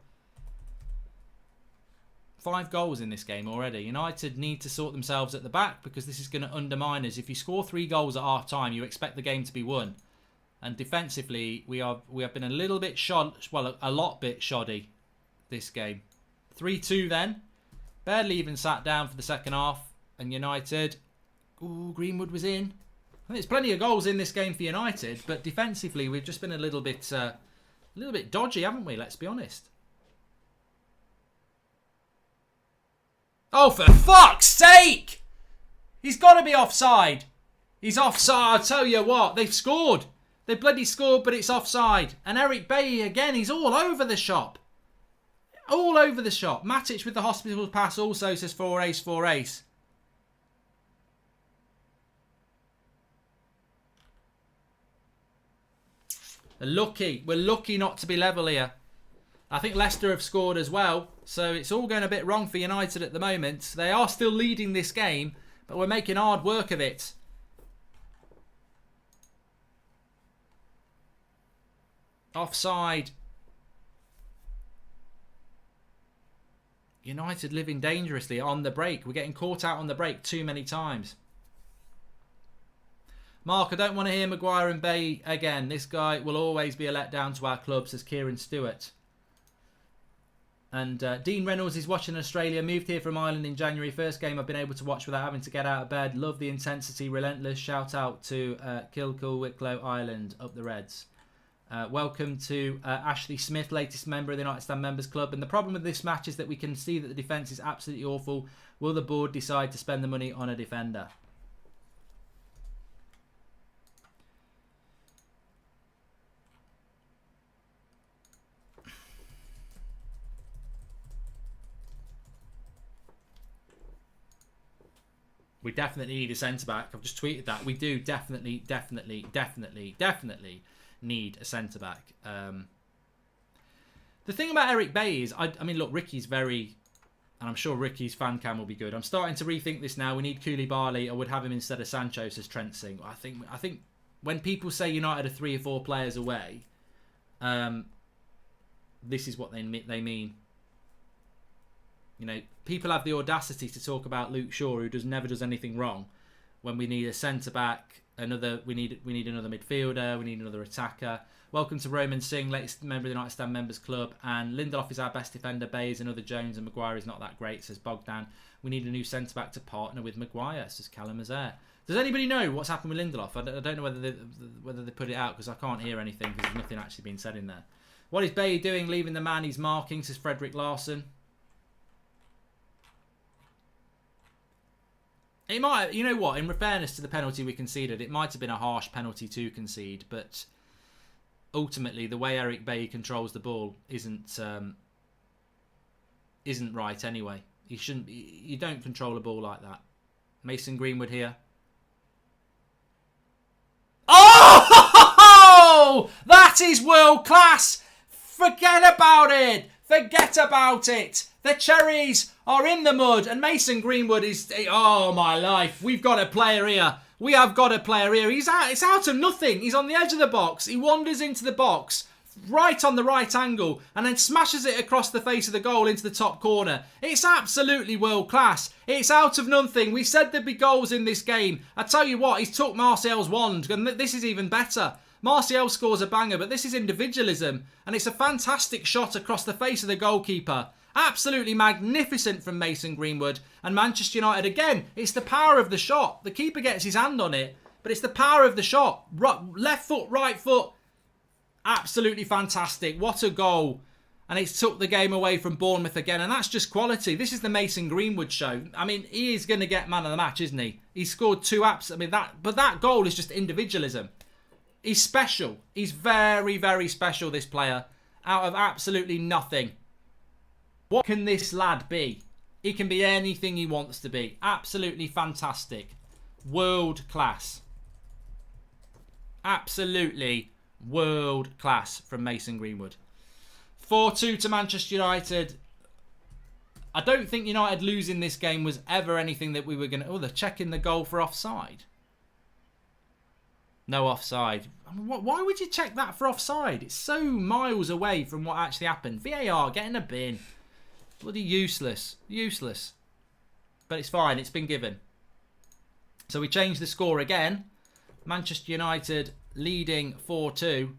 5 goals in this game already. United need to sort themselves at the back because this is going to undermine us. If you score 3 goals at half-time, you expect the game to be won. And defensively, we have been a little bit a lot bit shoddy this game. 3-2 then. Barely even sat down for the second half. And United... Ooh, Greenwood was in. I think there's plenty of goals in this game for United, but defensively we've just been a little bit dodgy, haven't we? Let's be honest. Oh, for fuck's sake! He's got to be offside. He's offside. I'll tell you what, they've scored. They bloody scored, but it's offside. And Eric Bailly again. He's all over the shop. All over the shop. Matic with the hospital pass also says 4-ace. We're lucky not to be level here. I think Leicester have scored as well. So it's all going a bit wrong for United at the moment. They are still leading this game, but we're making hard work of it. Offside. United living dangerously on the break. We're getting caught out on the break too many times. Mark, I don't want to hear Maguire and Bay again. This guy will always be a letdown to our club, says Kieran Stewart. And Dean Reynolds is watching Australia. Moved here from Ireland in January. First game I've been able to watch without having to get out of bed. Love the intensity. Relentless. Shout out to Kilcool, Wicklow, Ireland. Up the Reds. Welcome to Ashley Smith, latest member of the United Stand Members Club. And the problem with this match is that we can see that the defence is absolutely awful. Will the board decide to spend the money on a defender? We definitely need a centre-back. I've just tweeted that. We do definitely need a centre-back. The thing about Eric Bailly is, I mean, look, Ricky's very... And I'm sure Ricky's fan cam will be good. I'm starting to rethink this now. We need Koulibaly. I would have him instead of Sancho, says Trent Singh. I think when people say United are 3 or 4 players away, this is what they mean. You know, people have the audacity to talk about Luke Shaw, who never does anything wrong, when we need a centre back, we need another midfielder, we need another attacker. Welcome to Roman Singh, latest member of the United Stand Members Club, and Lindelof is our best defender. Bay is another Jones, and Maguire is not that great, says Bogdan. We need a new centre back to partner with Maguire, says Callum Azair. Does anybody know what's happened with Lindelof? I don't know whether they put it out because I can't hear anything because there's nothing actually being said in there. What is Bay doing? Leaving the man he's marking, says Frederick Larson. It might, you know what, in fairness to the penalty we conceded, it might have been a harsh penalty to concede, but ultimately the way Eric Bailly controls the ball isn't right anyway. You don't control a ball like that. Mason Greenwood here. Oh! That That is world class. Forget about it. Forget about it. The cherries are in the mud, and Mason Greenwood is... Oh, my life. We've got a player here. We have got a player here. He's out. It's out of nothing. He's on the edge of the box. He wanders into the box, right on the right angle, and then smashes it across the face of the goal into the top corner. It's absolutely world class. It's out of nothing. We said there'd be goals in this game. I tell you what, he's took Martial's wand, and this is even better. Martial scores a banger, but this is individualism, and it's a fantastic shot across the face of the goalkeeper. Absolutely magnificent from Mason Greenwood. And Manchester United, again, it's the power of the shot. The keeper gets his hand on it, but it's the power of the shot. Left foot, right foot. Absolutely fantastic. What a goal. And it's took the game away from Bournemouth again, and that's just quality. This is the Mason Greenwood show. I mean, he is going to get man of the match, isn't he? He scored 2 apps. I mean, that goal is just individualism. He's special. He's very, very special, this player. Out of absolutely nothing. What can this lad be? He can be anything he wants to be. Absolutely fantastic. World class. Absolutely world class from Mason Greenwood. 4-2 to Manchester United. I don't think United losing this game was ever anything that we were going to... Oh, they're checking the goal for offside. No offside. I mean, why would you check that for offside? It's so miles away from what actually happened. VAR, get in a bin. Bloody useless. Useless. But it's fine. It's been given. So we changed the score again. Manchester United leading 4-2.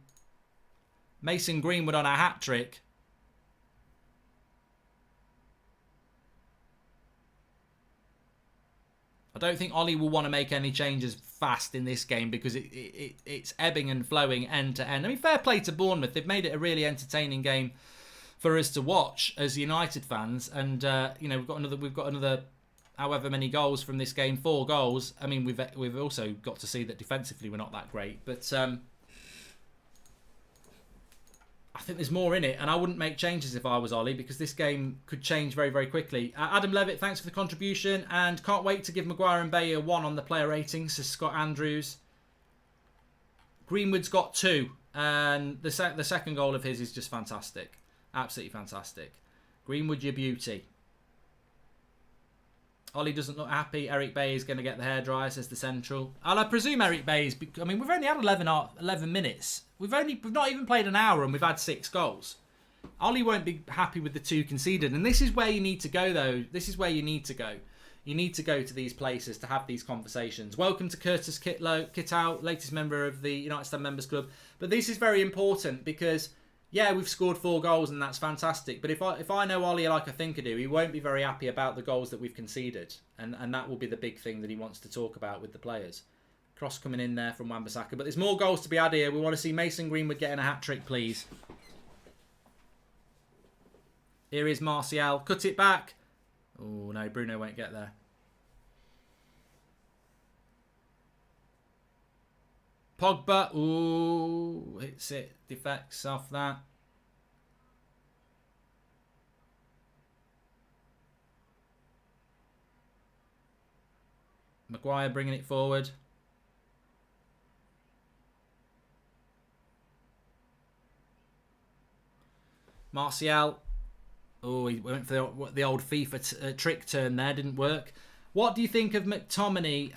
Mason Greenwood on a hat-trick. I don't think Ollie will want to make any changes fast in this game because it's ebbing and flowing end to end. I mean, fair play to Bournemouth. They've made it a really entertaining game for us to watch as United fans. And, you know, we've got another however many goals from this game, 4 goals. I mean, we've also got to see that defensively we're not that great. But I think there's more in it, and I wouldn't make changes if I was Ollie because this game could change very, very quickly. Adam Levitt, thanks for the contribution, and can't wait to give Maguire and Bailly a 1 on the player ratings, says Scott Andrews. Greenwood's got 2, and the second goal of his is just fantastic. Absolutely fantastic. Greenwood, your beauty. Ollie doesn't look happy. Eric Bailly is going to get the hairdryer, says the Central. And I presume Eric Bailly's... I mean, we've only had 11 minutes. We've not even played an hour and we've had 6 goals. Ollie won't be happy with the 2 conceded. And this is where you need to go, though. This is where you need to go. You need to go to these places to have these conversations. Welcome to Curtis Kittow, latest member of the United Stand Members Club. But this is very important because... yeah, we've scored 4 goals and that's fantastic. But if I know Ollie like I think I do, he won't be very happy about the goals that we've conceded. And that will be the big thing that he wants to talk about with the players. Cross coming in there from Wan-Bissaka. But there's more goals to be had here. We want to see Mason Greenwood getting a hat-trick, please. Here is Martial. Cut it back. Oh, no, Bruno won't get there. Pogba, ooh, hits it, defects off that. Maguire bringing it forward. Martial, oh, he went for the old FIFA trick turn there, didn't work. What do you think of McTominay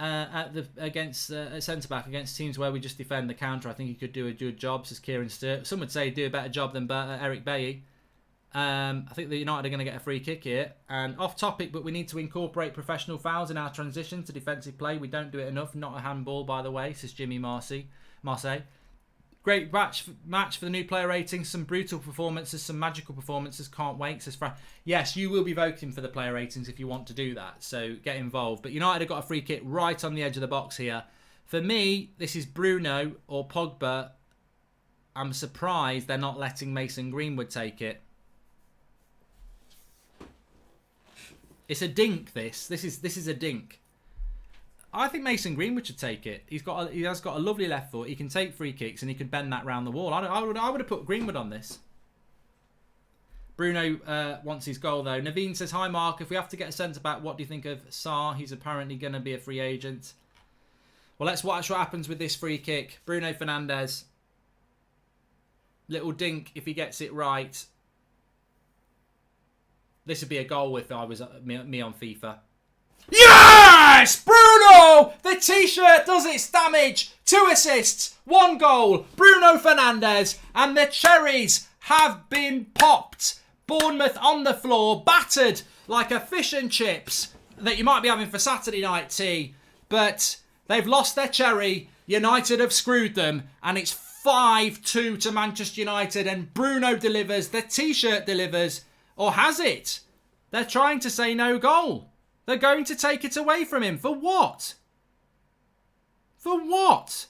against centre-back against teams where we just defend the counter? I think he could do a good job, says Kieran Sturt. Some would say he'd do a better job than Eric Bailly. I think the United are going to get a free kick here. And off topic, but we need to incorporate professional fouls in our transition to defensive play. We don't do it enough. Not a handball, by the way, says Jimmy Marseille. Great match for the new player ratings. Some brutal performances, some magical performances. Can't wait, says Fran. Yes, you will be voting for the player ratings if you want to do that. So get involved. But United have got a free kick right on the edge of the box here. For me, this is Bruno or Pogba. I'm surprised they're not letting Mason Greenwood take it. It's a dink, this. This is a dink. I think Mason Greenwood should take it. He has got a lovely left foot. He can take free kicks and he can bend that round the wall. I would have put Greenwood on this. Bruno wants his goal though. Naveen says, hi Mark, if we have to get a centre back, what do you think of Sarr? He's apparently going to be a free agent. Well, let's watch what happens with this free kick. Bruno Fernandes. Little dink if he gets it right. This would be a goal if I was me on FIFA. Yes! Bruno! The t-shirt does its damage. 2 assists, 1 goal. Bruno Fernandes, and the cherries have been popped. Bournemouth on the floor, battered like a fish and chips that you might be having for Saturday night tea. But they've lost their cherry. United have screwed them, and it's 5-2 to Manchester United, and Bruno delivers. The t-shirt delivers. Or has it? They're trying to say no goal. They're going to take it away from him. For what? For what?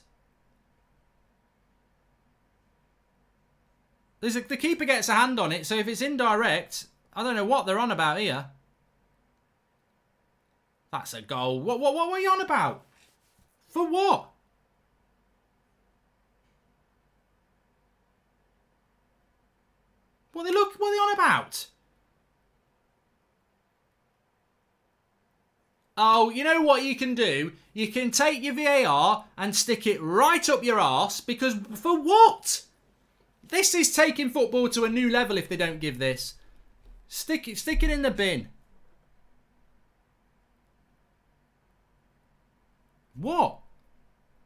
The keeper gets a hand on it, so if it's indirect, I don't know what they're on about here. That's a goal. What were you on about? For what? What are they on about? Oh, you know what you can do? You can take your VAR and stick it right up your arse, because for what? This is taking football to a new level if they don't give this. Stick it in the bin. What?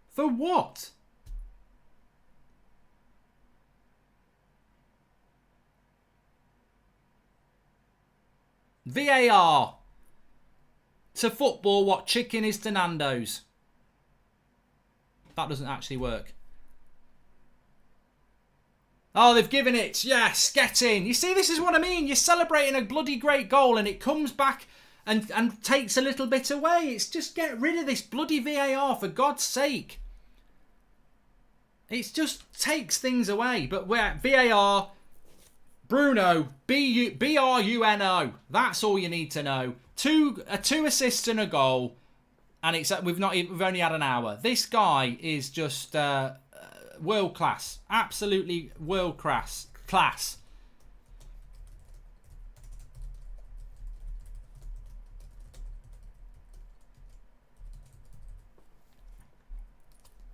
For what? VAR. To football what chicken is to Nando's. That doesn't actually work. Oh, they've given it. Yes, get in. You see, this is what I mean. You're celebrating a bloody great goal and it comes back and takes a little bit away. It's just get rid of this bloody VAR, for God's sake. It just takes things away. But we're VAR, Bruno, B-R-U-N-O. That's all you need to know. Two assists and a goal, and we've only had an hour. This guy is just world class, absolutely world class.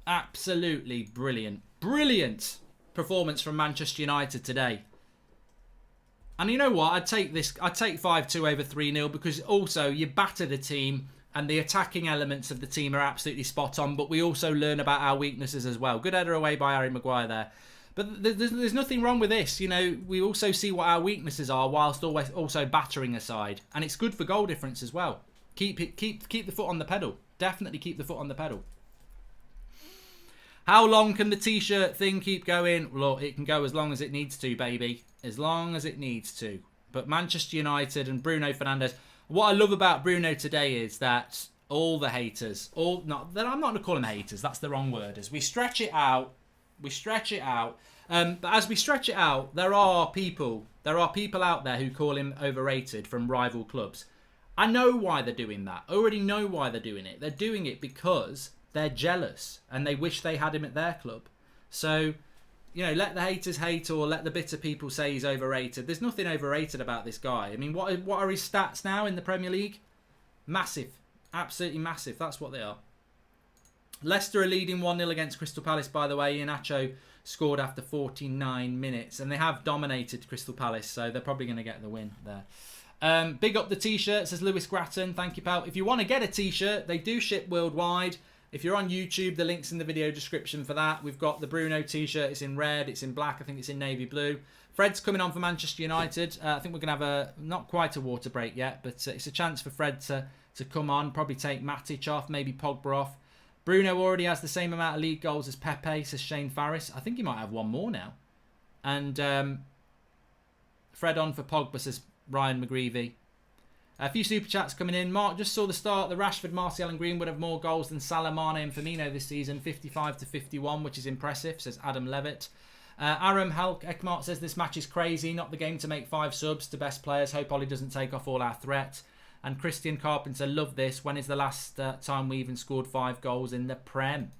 Absolutely brilliant performance from Manchester United today. And you know what? I'd take 5-2 over 3-0, because also you battered a team and the attacking elements of the team are absolutely spot on, but we also learn about our weaknesses as well. Good header away by Harry Maguire there. But there's nothing wrong with this. You know, we also see what our weaknesses are whilst always also battering aside. And it's good for goal difference as well. Keep the foot on the pedal. Definitely keep the foot on the pedal. How long can the t-shirt thing keep going? Well, it can go as long as it needs to, baby. As long as it needs to. But Manchester United and Bruno Fernandes. What I love about Bruno today is that all the haters, I'm not going to call them haters. That's the wrong word. As we stretch it out, but as we stretch it out, there are people out there who call him overrated from rival clubs. I know why they're doing that. I already know why they're doing it. They're doing it because they're jealous and they wish they had him at their club. So, you know, let the haters hate, or let the bitter people say he's overrated. There's nothing overrated about this guy. I mean, what are his stats now in the Premier League? Massive. Absolutely massive. That's what they are. Leicester are leading 1-0 against Crystal Palace, by the way. Iheanacho scored after 49 minutes. And they have dominated Crystal Palace, so they're probably going to get the win there. Big up the t-shirt, says Lewis Gratton. Thank you, pal. If you want to get a t-shirt, they do ship worldwide. If you're on YouTube, the link's in the video description for that. We've got the Bruno t-shirt. It's in red. It's in black. I think it's in navy blue. Fred's coming on for Manchester United. I think we're going to have not quite a water break yet, but it's a chance for Fred to come on. Probably take Matic off, maybe Pogba off. Bruno already has the same amount of league goals as Pepe, says Shane Farris. I think he might have one more now. And Fred on for Pogba, says Ryan McGreevy. A few super chats coming in. Mark just saw the start. The Rashford, Martial and Greenwood have more goals than Salah, Mane and Firmino this season. 55-51, which is impressive, says Adam Levitt. Aram Halk Ekmart says this match is crazy. Not the game to make 5 subs to best players. Hope Ollie doesn't take off all our threat. And Christian Carpenter, love this. When is the last time we even scored 5 goals in the Prem?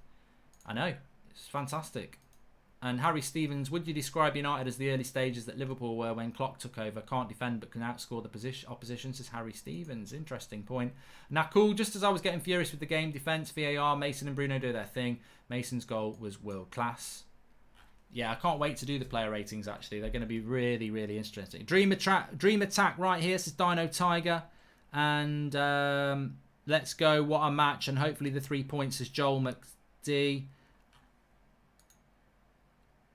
I know. It's fantastic. And Harry Stevens, would you describe United as the early stages that Liverpool were when Klopp took over? Can't defend but can outscore the opposition, says Harry Stevens. Interesting point. Now, cool. Just as I was getting furious with the game, defence, VAR, Mason and Bruno do their thing. Mason's goal was world class. Yeah, I can't wait to do the player ratings, actually. They're going to be really, really interesting. Dream Attack right here, says Dino Tiger. And let's go, what a match. And hopefully the 3 points, says Joel McD.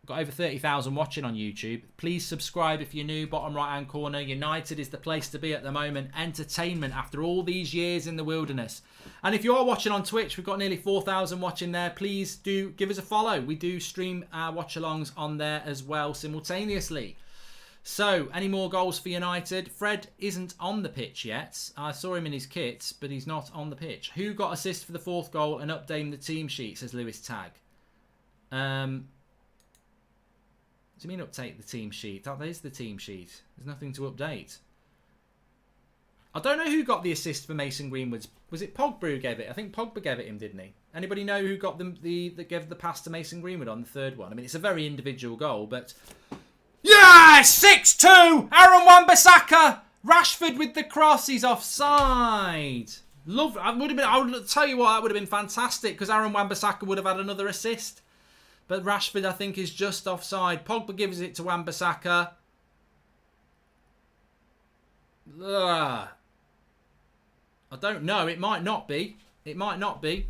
Got over 30,000 watching on YouTube. Please subscribe if you're new. Bottom right hand corner. United is the place to be at the moment. Entertainment after all these years in the wilderness. And if you are watching on Twitch, we've got nearly 4,000 watching there. Please do give us a follow. We do stream our watch alongs on there as well simultaneously. So, any more goals for United? Fred isn't on the pitch yet. I saw him in his kit, but he's not on the pitch. Who got assist for the 4th goal and updating the team sheet, says Lewis Tagg. What do you mean update the team sheet? Oh, there's the team sheet. There's nothing to update. I don't know who got the assist for Mason Greenwood's. Was it Pogba who gave it? I think Pogba gave it him, didn't he? Anybody know who got that gave the pass to Mason Greenwood on the 3rd one? I mean, it's a very individual goal, but... Yeah! 6-2! Aaron Wan-Bissaka! Rashford with the cross. He's offside. I would tell you what, that would have been fantastic, because Aaron Wan-Bissaka would have had another assist. But Rashford, I think, is just offside. Pogba gives it to Wan-Bissaka. I don't know. It might not be. It might not be.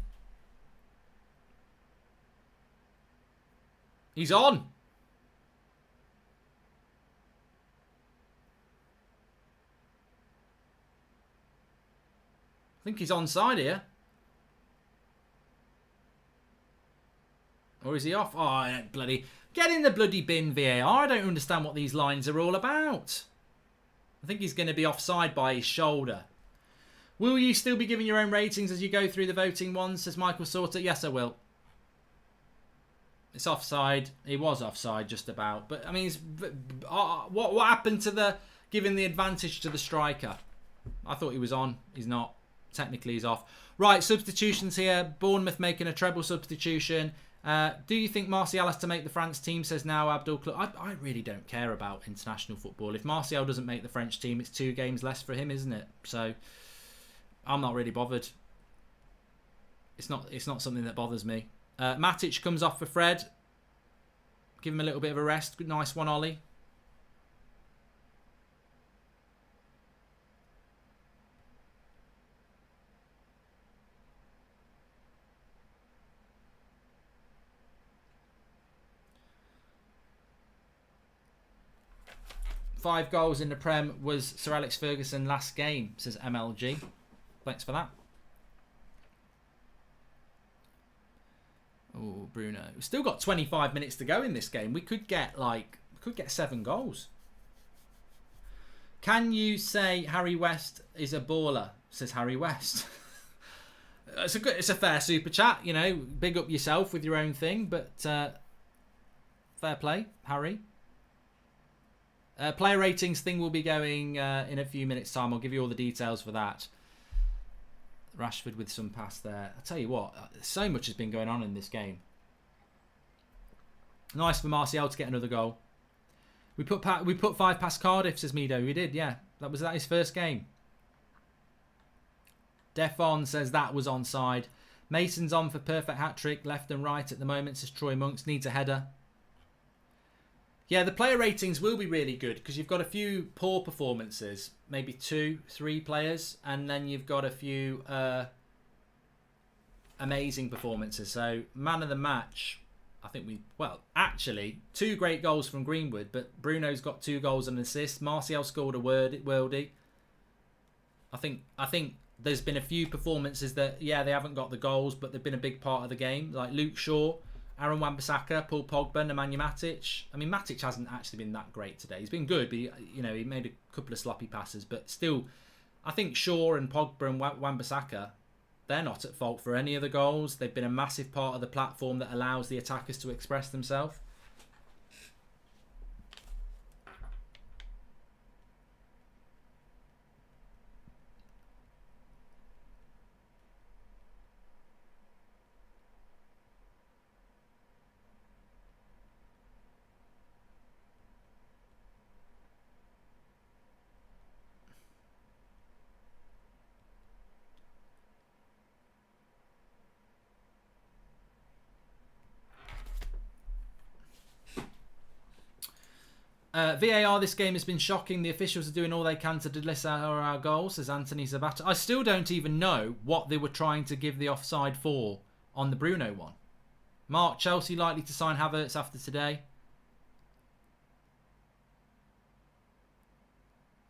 He's on. I think he's onside here. Or is he off? Oh, bloody... Get in the bloody bin, VAR. I don't understand what these lines are all about. I think he's going to be offside by his shoulder. Will you still be giving your own ratings as you go through the voting ones, says Michael Sauter? Yes, I will. It's offside. He was offside just about. But, I mean, what happened to the giving the advantage to the striker? I thought he was on. He's not. Technically, he's off. Right, substitutions here. Bournemouth making a treble substitution. Do you think Martial has to make the France team, says now Abdul. I really don't care about international football. If Martial doesn't make the French team, it's 2 games less for him, isn't it? So I'm not really bothered. It's not something that bothers me. Matic comes off for Fred. Give him a little bit of a rest. Good, nice one, Ollie. Five goals in the Prem was Sir Alex Ferguson last game, says MLG. Thanks for that. Oh, Bruno. We've still got 25 minutes to go in this game. We could get 7 goals. Can you say Harry West is a baller, says Harry West. It's a fair super chat, you know. Big up yourself with your own thing, but fair play, Harry. Player ratings thing will be going in a few minutes' time. I'll give you all the details for that. Rashford with some pass there. I'll tell you what, so much has been going on in this game. Nice for Martial to get another goal. We put 5 past Cardiff, says Mido. We did, yeah. That was his first game. Defon says that was onside. Mason's on for perfect hat-trick, left and right at the moment, says Troy Monks. Needs a header. Yeah, the player ratings will be really good because you've got a few poor performances, maybe 2, 3 players, and then you've got a few amazing performances. So, man of the match, I think actually, 2 great goals from Greenwood, but Bruno's got 2 goals and an assist. Martial scored a worldie. I think there's been a few performances that, yeah, they haven't got the goals, but they've been a big part of the game, like Luke Shaw, Aaron Wan-Bissaka, Paul Pogba, Nemanja Matic. I mean, Matic hasn't actually been that great today. He's been good, but he made a couple of sloppy passes. But still, I think Shaw and Pogba and Wan-Bissaka, they're not at fault for any of the goals. They've been a massive part of the platform that allows the attackers to express themselves. VAR this game has been shocking. The officials are doing all they can to delist our goals, says Anthony Zabata. I still don't even know what they were trying to give the offside for on the Bruno one. Mark, Chelsea likely to sign Havertz after today.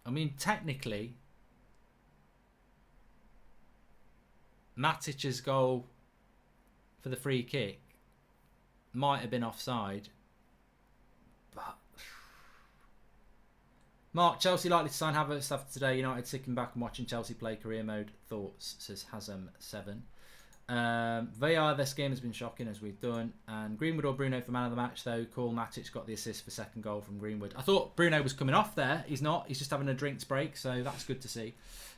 I mean, technically, Matic's goal for the free kick might have been offside. But Mark, Chelsea likely to sign Havertz after today. United sitting back and watching Chelsea play career mode. Thoughts, says Hazem7. VAR this game has been shocking, as we've done. And Greenwood or Bruno for man of the match, though. Call Matic got the assist for second goal from Greenwood. I thought Bruno was coming off there. He's not. He's just having a drinks break, so that's good to see.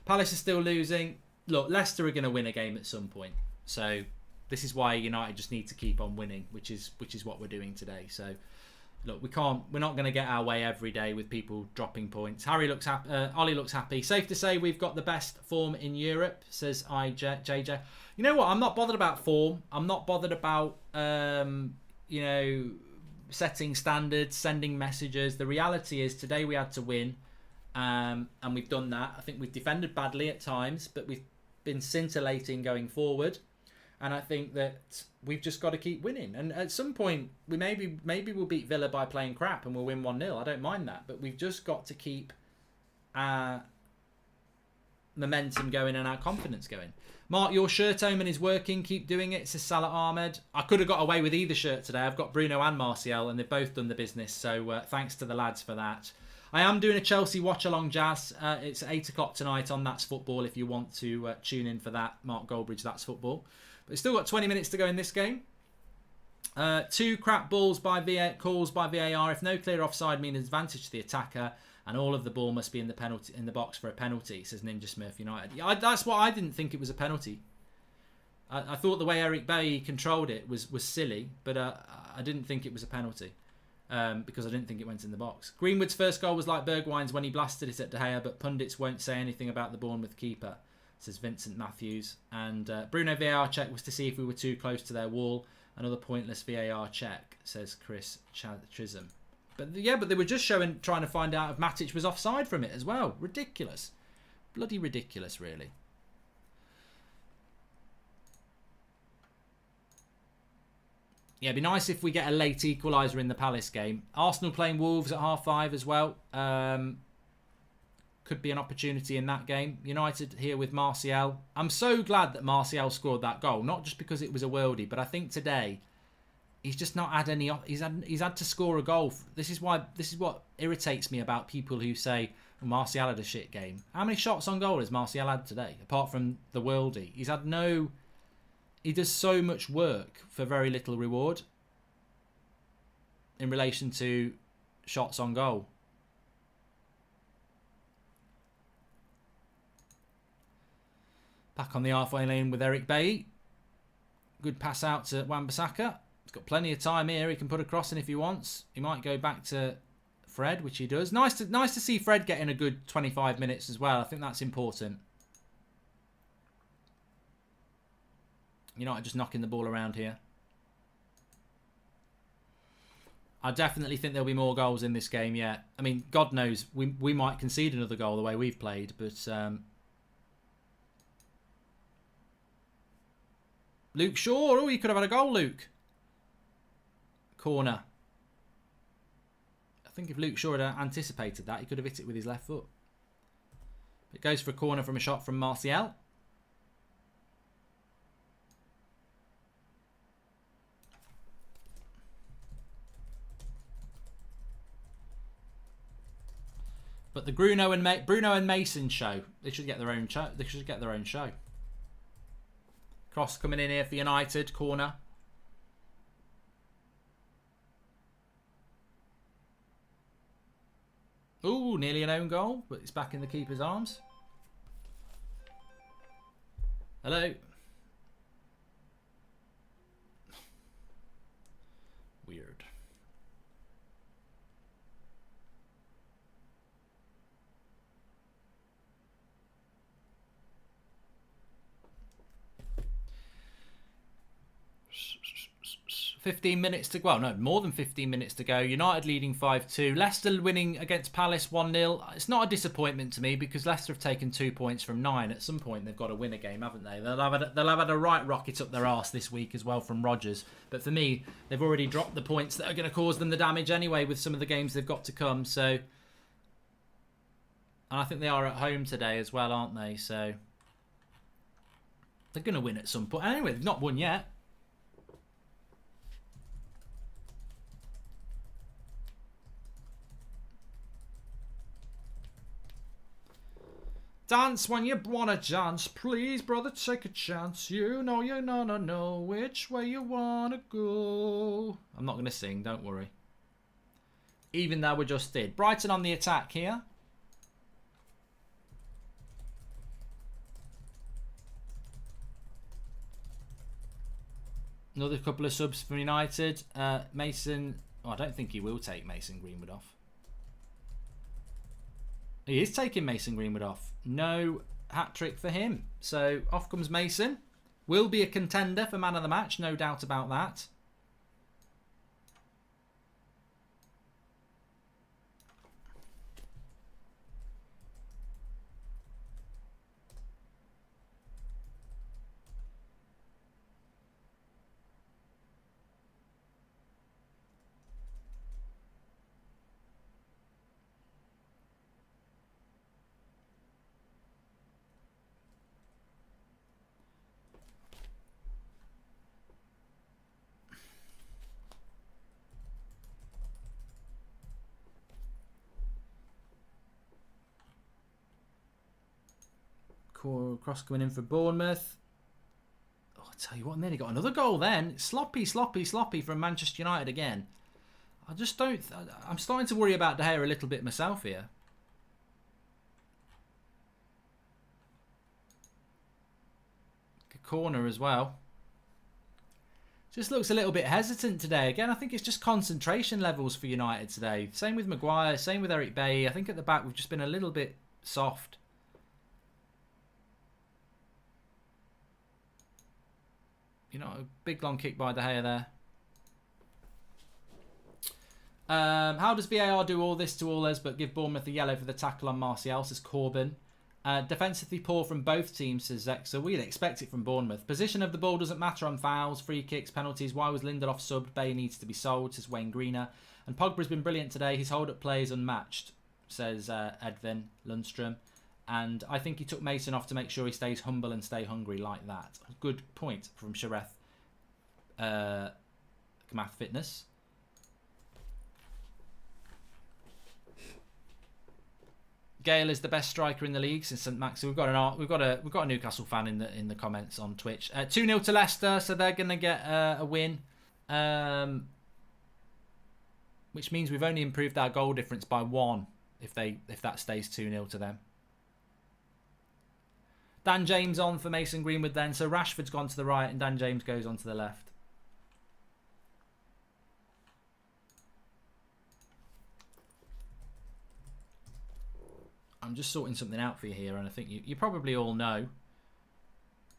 Palace is still losing. Look, Leicester are going to win a game at some point. So this is why United just need to keep on winning, which is what we're doing today. So look, we're not going to get our way every day with people dropping points. Harry looks happy. Ollie looks happy. Safe to say we've got the best form in Europe, says JJ. You know what? I'm not bothered about form. I'm not bothered about setting standards, sending messages. The reality is today we had to win, and we've done that. I think we've defended badly at times, but we've been scintillating going forward. And I think that we've just got to keep winning. And at some point, we maybe we'll beat Villa by playing crap and we'll win 1-0. I don't mind that. But we've just got to keep our momentum going and our confidence going. Mark, your shirt omen is working. Keep doing it, says Salah Ahmed. I could have got away with either shirt today. I've got Bruno and Martial, and they've both done the business. So thanks to the lads for that. I am doing a Chelsea watch-along, Jazz. It's 8 o'clock tonight on That's Football if you want to tune in for that. Mark Goldbridge, That's Football. But it's still got 20 minutes to go in this game. 2 crap balls calls by VAR. If no clear offside means advantage to the attacker, and all of the ball must be in the box for a penalty, says Ninja Smurf United. That's what I didn't think it was a penalty. I thought the way Eric Bailly controlled it was silly, but I didn't think it was a penalty because I didn't think it went in the box. Greenwood's first goal was like Bergwijn's when he blasted it at De Gea, but pundits won't say anything about the Bournemouth keeper, says Vincent Matthews. And Bruno VAR check was to see if we were too close to their wall. Another pointless VAR check, says Chris Chisholm. But they were just trying to find out if Matic was offside from it as well. Ridiculous. Bloody ridiculous, really. Yeah, it'd be nice if we get a late equaliser in the Palace game. Arsenal playing Wolves at 5:30 as well. Could be an opportunity in that game. United here with Martial. I'm so glad that Martial scored that goal. Not just because it was a worldie, but I think today he's just not had any. He's had to score a goal. This is what irritates me about people who say, well, Martial had a shit game. How many shots on goal has Martial had today, apart from the worldie? He's had no. He does so much work for very little reward in relation to shots on goal. Back on the halfway lane with Eric Bailly. Good pass out to Wan-Bissaka. He's got plenty of time here. He can put a cross in if he wants. He might go back to Fred, which he does. Nice to see Fred getting a good 25 minutes as well. I think that's important. You're not just knocking the ball around here. I definitely think there'll be more goals in this game, yeah. I mean, God knows, we might concede another goal the way we've played, but Luke Shaw. Oh, you could have had a goal, Luke. Corner. I think if Luke Shaw had anticipated that, he could have hit it with his left foot. It goes for a corner from a shot from Martial. But the Bruno and Mason show, they should get their own show. They should get their own show. Cross coming in here for United, corner. Ooh, nearly an own goal, but it's back in the keeper's arms. Hello. Weird. 15 minutes to go. Well, no, more than 15 minutes to go. United leading 5-2. Leicester winning against Palace 1-0. It's not a disappointment to me because Leicester have taken 2 points from 9. At some point, they've got to win a game, haven't they? They'll have had a right rocket up their arse this week as well from Rodgers. But for me, they've already dropped the points that are going to cause them the damage anyway with some of the games they've got to come. So, and I think they are at home today as well, aren't they? So they're going to win at some point. Anyway, they've not won yet. Dance when you want a chance. Please, brother, take a chance. You know which way you want to go. I'm not going to sing, don't worry. Even though we just did. Brighton on the attack here. Another couple of subs from United. Mason... Oh, I don't think he will take Mason Greenwood off. He is taking Mason Greenwood off. No hat-trick for him. So off comes Mason. Will be a contender for man of the match, no doubt about that. Cross coming in for Bournemouth. Oh, I tell you what, and then he got another goal then. Sloppy from Manchester United again. I just don't... I'm starting to worry about De Gea a little bit myself here. Good corner as well. Just looks a little bit hesitant today. Again, I think it's just concentration levels for United today. Same with Maguire, same with Eric Bailly. I think at the back we've just been a little bit soft. You know, a big long kick by De Gea there. How does VAR do all this to all us but give Bournemouth a yellow for the tackle on Martial, says Corbin. Defensively poor from both teams, says Zek, so we'd expect it from Bournemouth. Position of the ball doesn't matter on fouls, free kicks, penalties. Why was Lindelof subbed? Bay needs to be sold, says Wayne Greener. And Pogba's been brilliant today. His hold-up play is unmatched, says Edvin Lundstrom. And I think he took Mason off to make sure he stays humble and stay hungry like that. Good point from Shareth Kamath Fitness. Gale is the best striker in the league since St Max. So we've got a Newcastle fan in the comments on Twitch. 2-0 to Leicester, so they're going to get a win, which means we've only improved our goal difference by 1 if that stays 2-0 to them. Dan James on for Mason Greenwood then. So Rashford's gone to the right and Dan James goes on to the left. I'm just sorting something out for you here, and I think you probably all know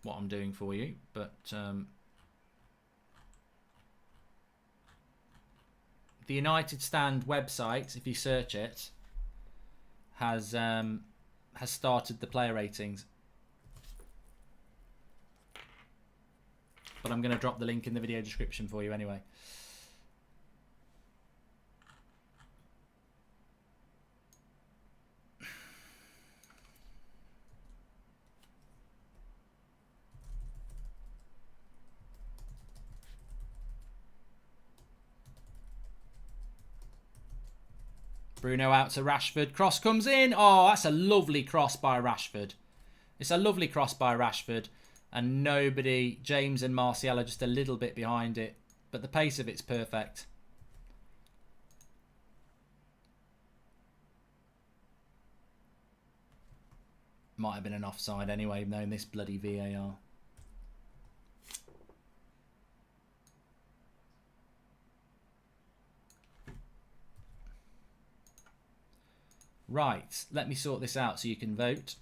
what I'm doing for you, but the United Stand website, if you search it, has started the player ratings. But I'm going to drop the link in the video description for you anyway. Bruno out to Rashford. Cross comes in. Oh, that's a lovely cross by Rashford. It's a lovely cross by Rashford. And nobody, James and Martial are just a little bit behind it. But the pace of it's perfect. Might have been an offside anyway, knowing this bloody VAR. Right, let me sort this out so you can vote.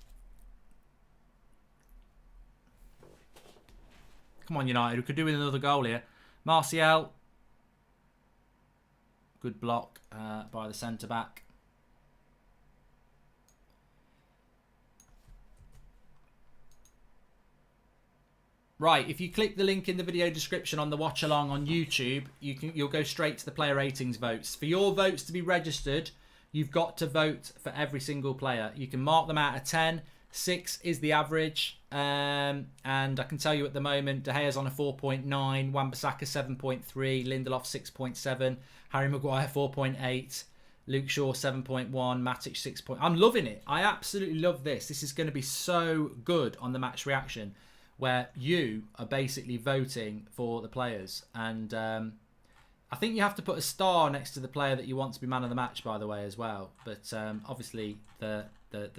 Come on, United, we could do with another goal here. Martial, Good block by the centre-back. Right, if you click the link in the video description on the watch along on YouTube, you'll go straight to the player ratings votes. For your votes to be registered, you've got to vote for every single player. You can mark them out of 10. 6 is the average. And I can tell you at the moment, De Gea's on a 4.9, Wan-Bissaka 7.3, Lindelof 6.7, Harry Maguire 4.8, Luke Shaw 7.1, Matic 6. I'm loving it. I absolutely love this. This is going to be so good on the match reaction, where you are basically voting for the players. And I think you have to put a star next to the player that you want to be man of the match, by the way, as well. But obviously the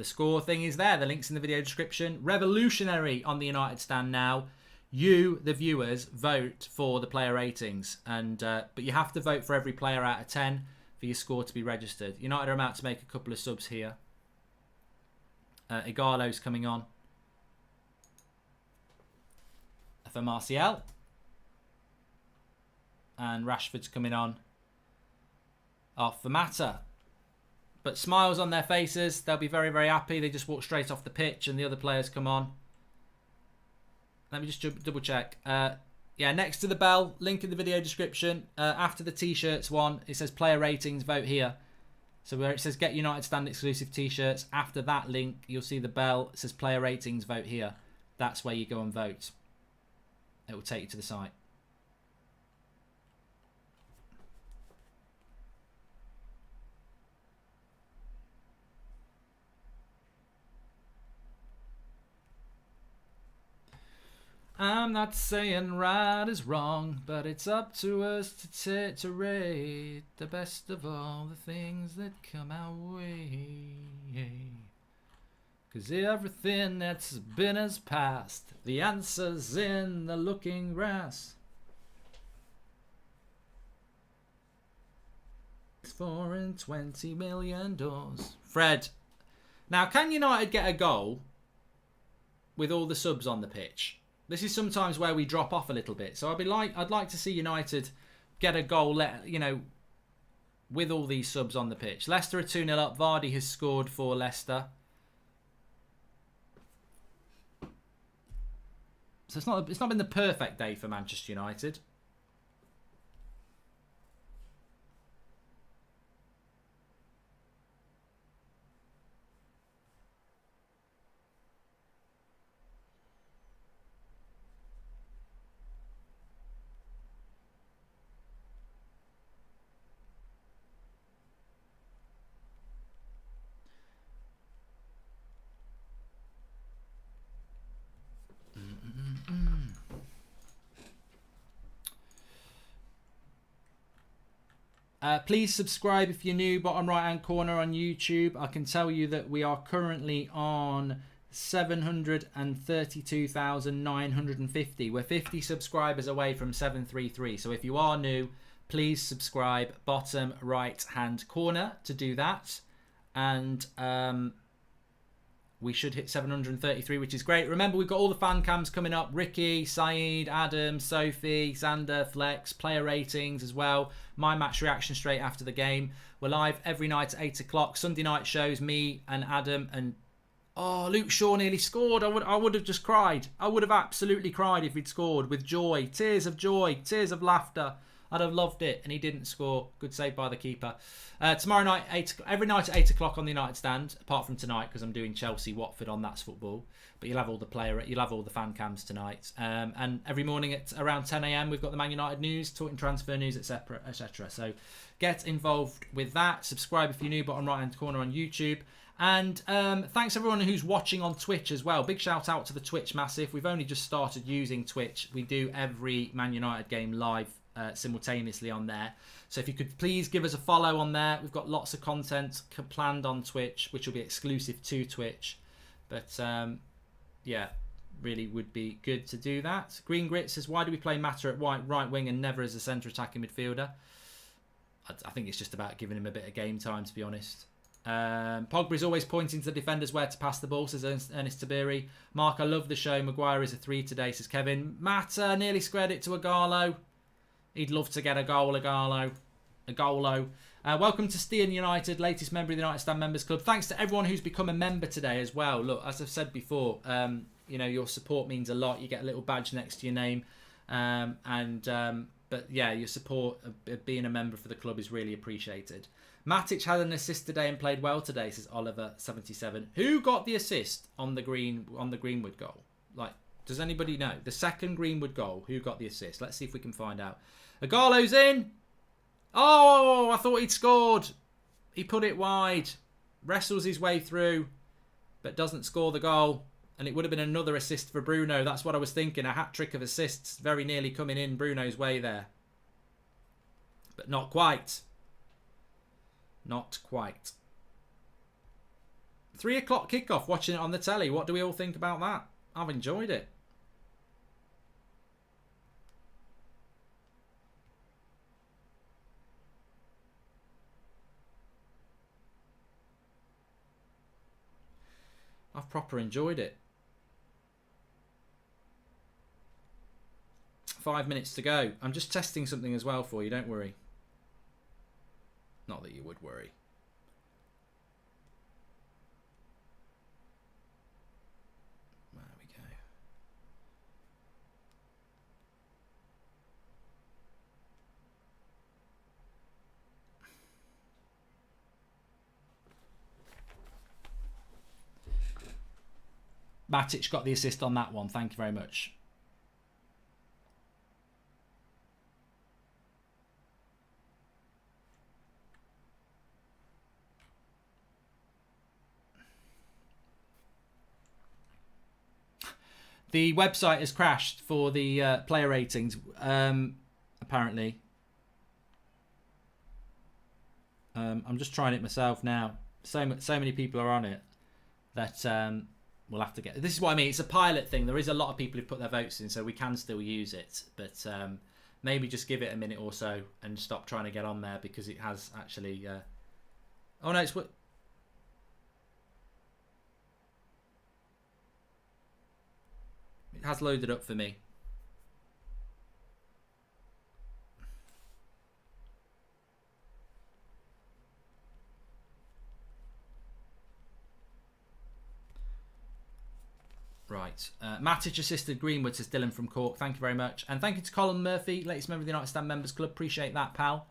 score thing is there. The link's in the video description. Revolutionary on the United stand now. You, the viewers, vote for the player ratings. And but you have to vote for every player out of 10 for your score to be registered. United are about to make a couple of subs here. Igalo's coming on for Martial, and Rashford's coming on off for Mata. But smiles on their faces. They'll be very, very happy. They just walk straight off the pitch and the other players come on. Let me just double check. Yeah, next to the bell, link in the video description. After the t-shirts one, it says player ratings, vote here. So where it says get United stand exclusive t-shirts, after that link you'll see the bell. It says player ratings, vote here. That's where you go and vote. It will take you to the site. I'm not saying right is wrong, but it's up to us to rate the best of all the things that come our way. 'Cause everything that's been has passed. The answer's in the looking glass. It's 4 and 20 million doors. Fred. Now, can United get a goal with all the subs on the pitch? This is sometimes where we drop off a little bit. So I'd like to see United get a goal, you know, with all these subs on the pitch. Leicester are 2-0 up. Vardy has scored for Leicester. So it's not been the perfect day for Manchester United. Please subscribe if you're new, bottom right hand corner on YouTube. I can tell you that we are currently on 732,950. We're 50 subscribers away from 733. So if you are new, please subscribe, bottom right hand corner to do that. And we should hit 733, which is great. Remember, we've got all the fan cams coming up. Ricky, Saeed, Adam, Sophie, Xander, Flex, player ratings as well. My match reaction straight after the game. We're live every night at 8 o'clock. Sunday night shows, me and Adam. And, oh, Luke Shaw nearly scored. I would have just cried. I would have absolutely cried if he'd scored with joy. Tears of joy. Tears of laughter. I'd have loved it, and he didn't score. Good save by the keeper. Tomorrow night, every night at 8 o'clock on the United stand, apart from tonight because I'm doing Chelsea Watford on That's Football. But you'll have all the fan cams tonight. And every morning at around 10 a.m. we've got the Man United news, talking transfer news, etc., etc. So get involved with that. Subscribe if you're new, bottom right hand corner on YouTube. And thanks everyone who's watching on Twitch as well. Big shout out to the Twitch massive. We've only just started using Twitch. We do every Man United game live simultaneously on there. So if you could please give us a follow on there. We've got lots of content planned on Twitch, which will be exclusive to Twitch. But yeah, really would be good to do that. Green Grit says, why do we play Mata at right wing and never as a centre attacking midfielder? I think it's just about giving him a bit of game time, to be honest. Pogba's always pointing to the defenders where to pass the ball, says Ernest Tabiri. Mark, I love the show. Maguire is a 3 today, says Kevin. Mata nearly squared it to Igalo. He'd love to get a goal, Igalo. Agolo. Welcome to Stean United, latest member of the United Stand Members Club. Thanks to everyone who's become a member today as well. Look, as I've said before, you know, your support means a lot. You get a little badge next to your name. But yeah, your support of being a member for the club is really appreciated. Matic had an assist today and played well today, says Oliver77. Who got the assist on the Greenwood goal? Like, does anybody know? The second Greenwood goal, who got the assist? Let's see if we can find out. Agalo's in. Oh, I thought he'd scored. He put it wide. Wrestles his way through, but doesn't score the goal. And it would have been another assist for Bruno. That's what I was thinking. A hat-trick of assists very nearly coming in Bruno's way there. But not quite. Not quite. 3 o'clock kickoff, watching it on the telly. What do we all think about that? I've enjoyed it. I've proper enjoyed it. 5 minutes to go. I'm just testing something as well for you, don't worry. Not that you would worry. There we go. Matic got the assist on that one. Thank you very much. The website has crashed for the player ratings, apparently. I'm just trying it myself now. So many people are on it that we'll have to get... This is what I mean. It's a pilot thing. There is a lot of people who put their votes in, so we can still use it. But maybe just give it a minute or so and stop trying to get on there, because it has actually... Oh, no, it's... It has loaded up for me. Right. Matic assisted Greenwood, says Dylan from Cork. Thank you very much. And thank you to Colin Murphy, latest member of the United Stand Members Club. Appreciate that, pal.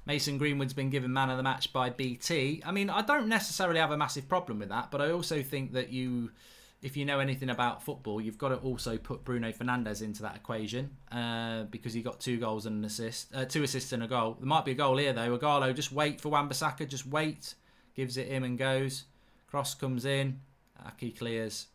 Mason Greenwood's been given man of the match by BT. I mean, I don't necessarily have a massive problem with that, but I also think that if you know anything about football, you've got to also put Bruno Fernandes into that equation, because he got 2 goals and an assist, 2 assists and a goal. There might be a goal here though. Agalo, just wait for Wan-Bissaka, just wait. Gives it him and goes. Cross comes in. Aki clears.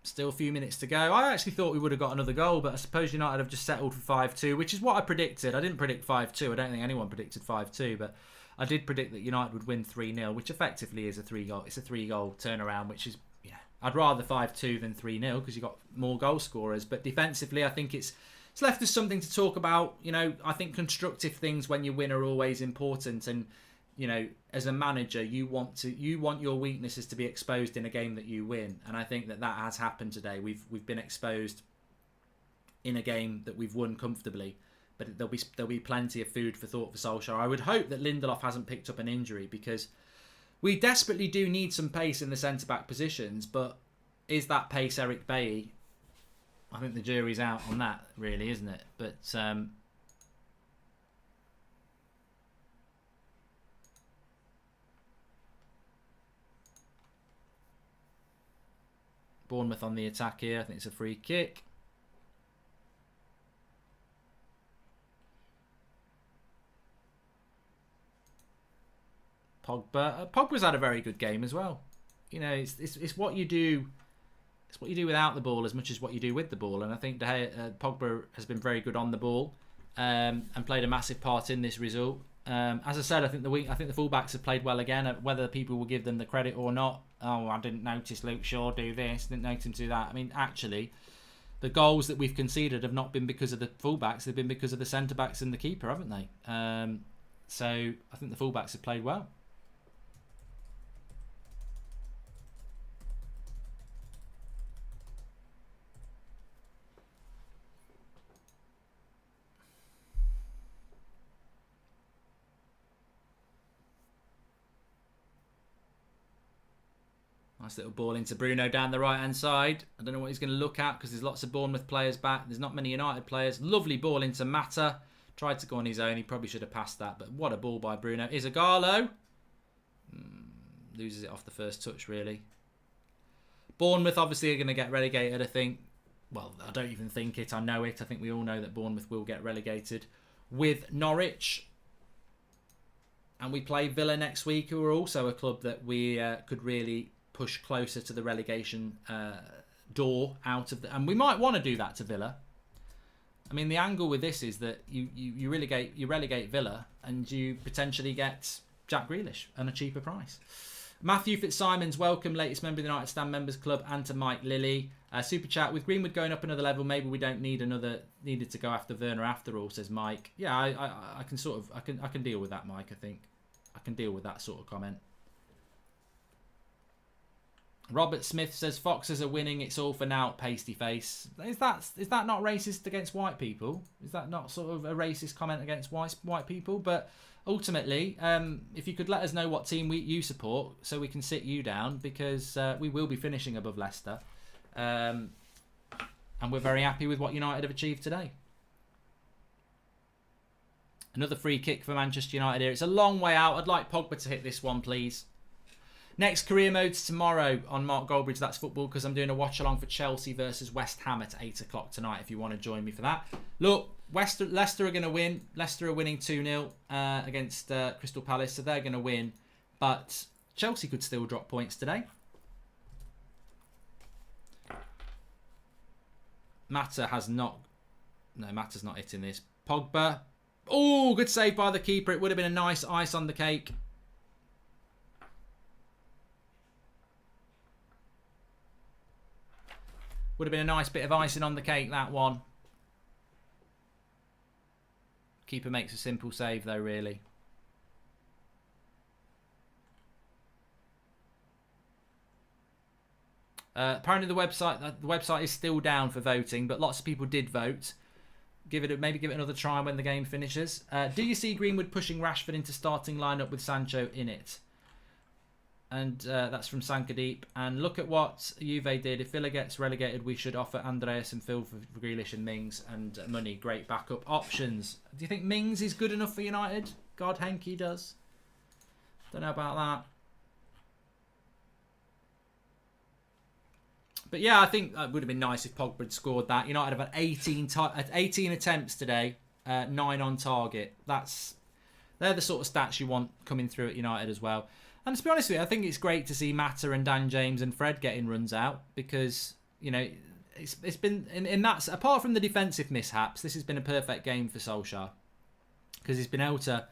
Still a few minutes to go. I actually thought we would have got another goal, but I suppose United have just settled for 5-2, which is what I predicted. I didn't predict 5-2. I don't think anyone predicted 5-2, but I did predict that United would win 3-0, which effectively is a 3-goal. It's a 3-goal turnaround, which is, yeah, I'd rather 5-2 than 3-0 because you've got more goal scorers. But defensively, I think it's left us something to talk about. You know, I think constructive things when you win are always important, and you know, as a manager, you want your weaknesses to be exposed in a game that you win, and I think that has happened today. We've been exposed in a game that we've won comfortably, but there'll be plenty of food for thought for Solskjaer. I would hope that Lindelof hasn't picked up an injury, because we desperately do need some pace in the centre back positions. But is that pace Eric Bailly? I think the jury's out on that, really, isn't it? But Bournemouth on the attack here. I think it's a free kick. Pogba. Pogba's had a very good game as well. You know, it's what you do. It's what you do without the ball as much as what you do with the ball. And I think Pogba has been very good on the ball and played a massive part in this result. As I said, I think the fullbacks have played well again. Whether people will give them the credit or not. Oh, I didn't notice Luke Shaw do this. Didn't notice him do that. I mean, actually, the goals that we've conceded have not been because of the fullbacks. They've been because of the centre backs and the keeper, haven't they? So I think the fullbacks have played well. Nice little ball into Bruno down the right-hand side. I don't know what he's going to look at because there's lots of Bournemouth players back. There's not many United players. Lovely ball into Mata. Tried to go on his own. He probably should have passed that. But what a ball by Bruno. Isagalo. Loses it off the first touch, really. Bournemouth obviously are going to get relegated, I think. Well, I don't even think it. I know it. I think we all know that Bournemouth will get relegated with Norwich. And we play Villa next week, who are also a club that we could really push closer to the relegation door out of the, and we might want to do that to Villa. I mean, the angle with this is that you relegate Villa and you potentially get Jack Grealish at a cheaper price. Matthew Fitzsimons, welcome, latest member of the United Stand Members Club, and to Mike Lilly. Super chat, with Greenwood going up another level, maybe we don't needed to go after Werner after all, says Mike. Yeah, I can deal with that, Mike. I think I can deal with that sort of comment. Robert Smith says Foxes are winning. It's all for now. Pasty face. Is that not racist against white people? Is that not sort of a racist comment against white people? But ultimately, if you could let us know what team you support, so we can sit you down, because we will be finishing above Leicester, and we're very happy with what United have achieved today. Another free kick for Manchester United here. It's a long way out. I'd like Pogba to hit this one, please. Next career modes tomorrow on Mark Goldbridge, That's Football, because I'm doing a watch along for Chelsea versus West Ham at 8 o'clock tonight if you want to join me for that. Look, Leicester are going to win. Leicester are winning 2-0 against Crystal Palace, so they're going to win. But Chelsea could still drop points today. Mata's not hitting this. Pogba. Oh, good save by the keeper. It would have been a nice ice on the cake. Would have been a nice bit of icing on the cake, that one. Keeper makes a simple save, though, really. Apparently, the website is still down for voting, but lots of people did vote. Maybe give it another try when the game finishes. Do you see Greenwood pushing Rashford into starting lineup with Sancho in it? And that's from Sankadeep. And look at what Juve did. If Villa gets relegated, we should offer Andreas and Phil for Grealish and Mings and money. Great backup options. Do you think Mings is good enough for United? God, Henke does. Don't know about that. But yeah, I think it would have been nice if Pogba had scored that. United have had 18 attempts today, 9 on target. They're the sort of stats you want coming through at United as well. And to be honest with you, I think it's great to see Mata and Dan James and Fred getting runs out, because, you know, it's been in that, apart from the defensive mishaps, this has been a perfect game for Solskjaer, because he's been able to,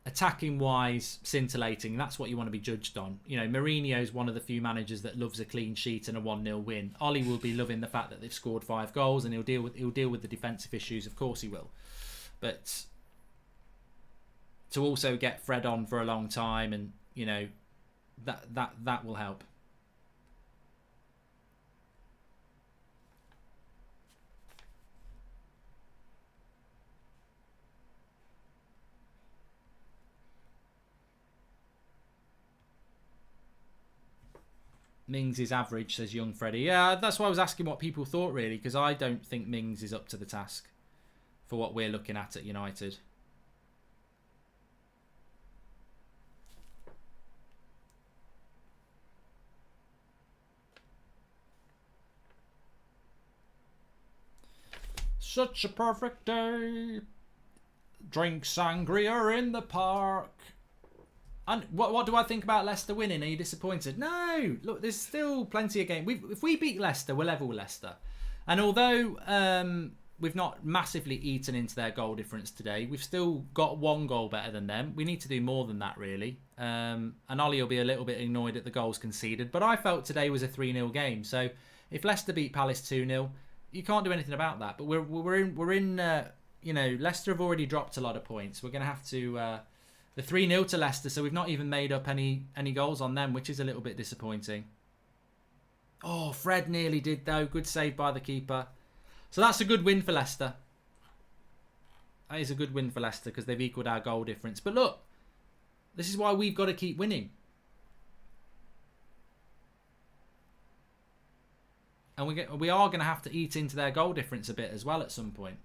attacking wise, scintillating. That's what you want to be judged on. You know, Mourinho's one of the few managers that loves a clean sheet and a 1-0 win. Ollie will be loving the fact that they've scored 5 goals, and he'll deal with the defensive issues. Of course he will, but to also get Fred on for a long time, and you know, that will help. Mings is average, says young Freddie. Yeah, that's why I was asking what people thought, really, because I don't think Mings is up to the task for what we're looking at United. Such a perfect day. Drink sangria in the park. And what do I think about Leicester winning? Are you disappointed? No. Look, there's still plenty of games. If we beat Leicester, we're level with Leicester. And although we've not massively eaten into their goal difference today, we've still got 1 goal better than them. We need to do more than that, really. And Ollie will be a little bit annoyed at the goals conceded. But I felt today was a 3-0 game. So if Leicester beat Palace 2-0, you can't do anything about that. But we're in you know, Leicester have already dropped a lot of points. We're going to have to... the 3-0 to Leicester, so we've not even made up any goals on them, which is a little bit disappointing. Oh, Fred nearly did, though. Good save by the keeper. So that's a good win for Leicester. That is a good win for Leicester because they've equalled our goal difference. But look, this is why we've got to keep winning. And we are going to have to eat into their goal difference a bit as well at some point.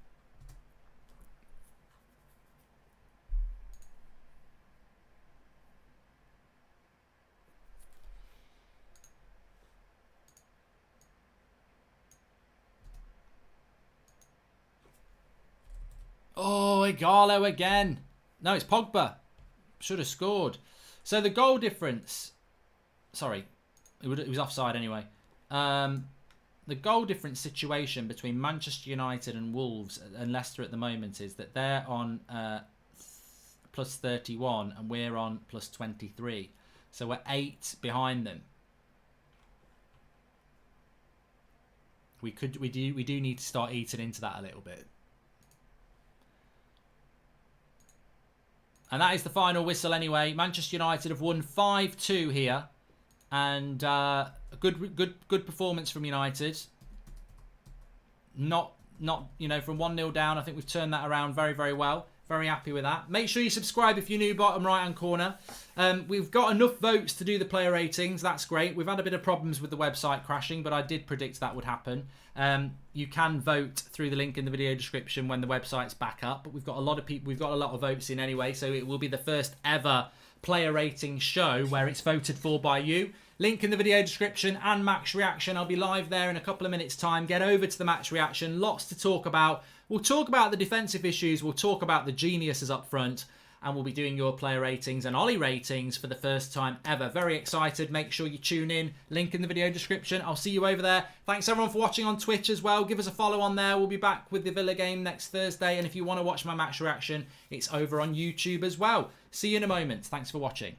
Oh, Igalo again. No, it's Pogba. Should have scored. So the goal difference... Sorry. It was offside anyway. The goal difference situation between Manchester United and Wolves and Leicester at the moment is that they're on plus 31 and we're on plus 23. So we're 8 behind them. We do need to start eating into that a little bit. And that is the final whistle anyway. Manchester United have won 5-2 here. And a good performance from United. Not you know, from 1-0 down. I think we've turned that around very, very well. Very happy with that. Make sure you subscribe if you're new, bottom right-hand corner. We've got enough votes to do the player ratings. That's great. We've had a bit of problems with the website crashing, but I did predict that would happen. You can vote through the link in the video description when the website's back up. But we've got a lot of people. We've got a lot of votes in anyway, so it will be the first ever player rating show where it's voted for by you. Link in the video description and match reaction. I'll be live there in a couple of minutes' time. Get over to the match reaction. Lots to talk about. We'll talk about the defensive issues. We'll talk about the geniuses up front. And we'll be doing your player ratings and Ollie ratings for the first time ever. Very excited. Make sure you tune in. Link in the video description. I'll see you over there. Thanks everyone for watching on Twitch as well. Give us a follow on there. We'll be back with the Villa game next Thursday. And if you want to watch my match reaction, it's over on YouTube as well. See you in a moment. Thanks for watching.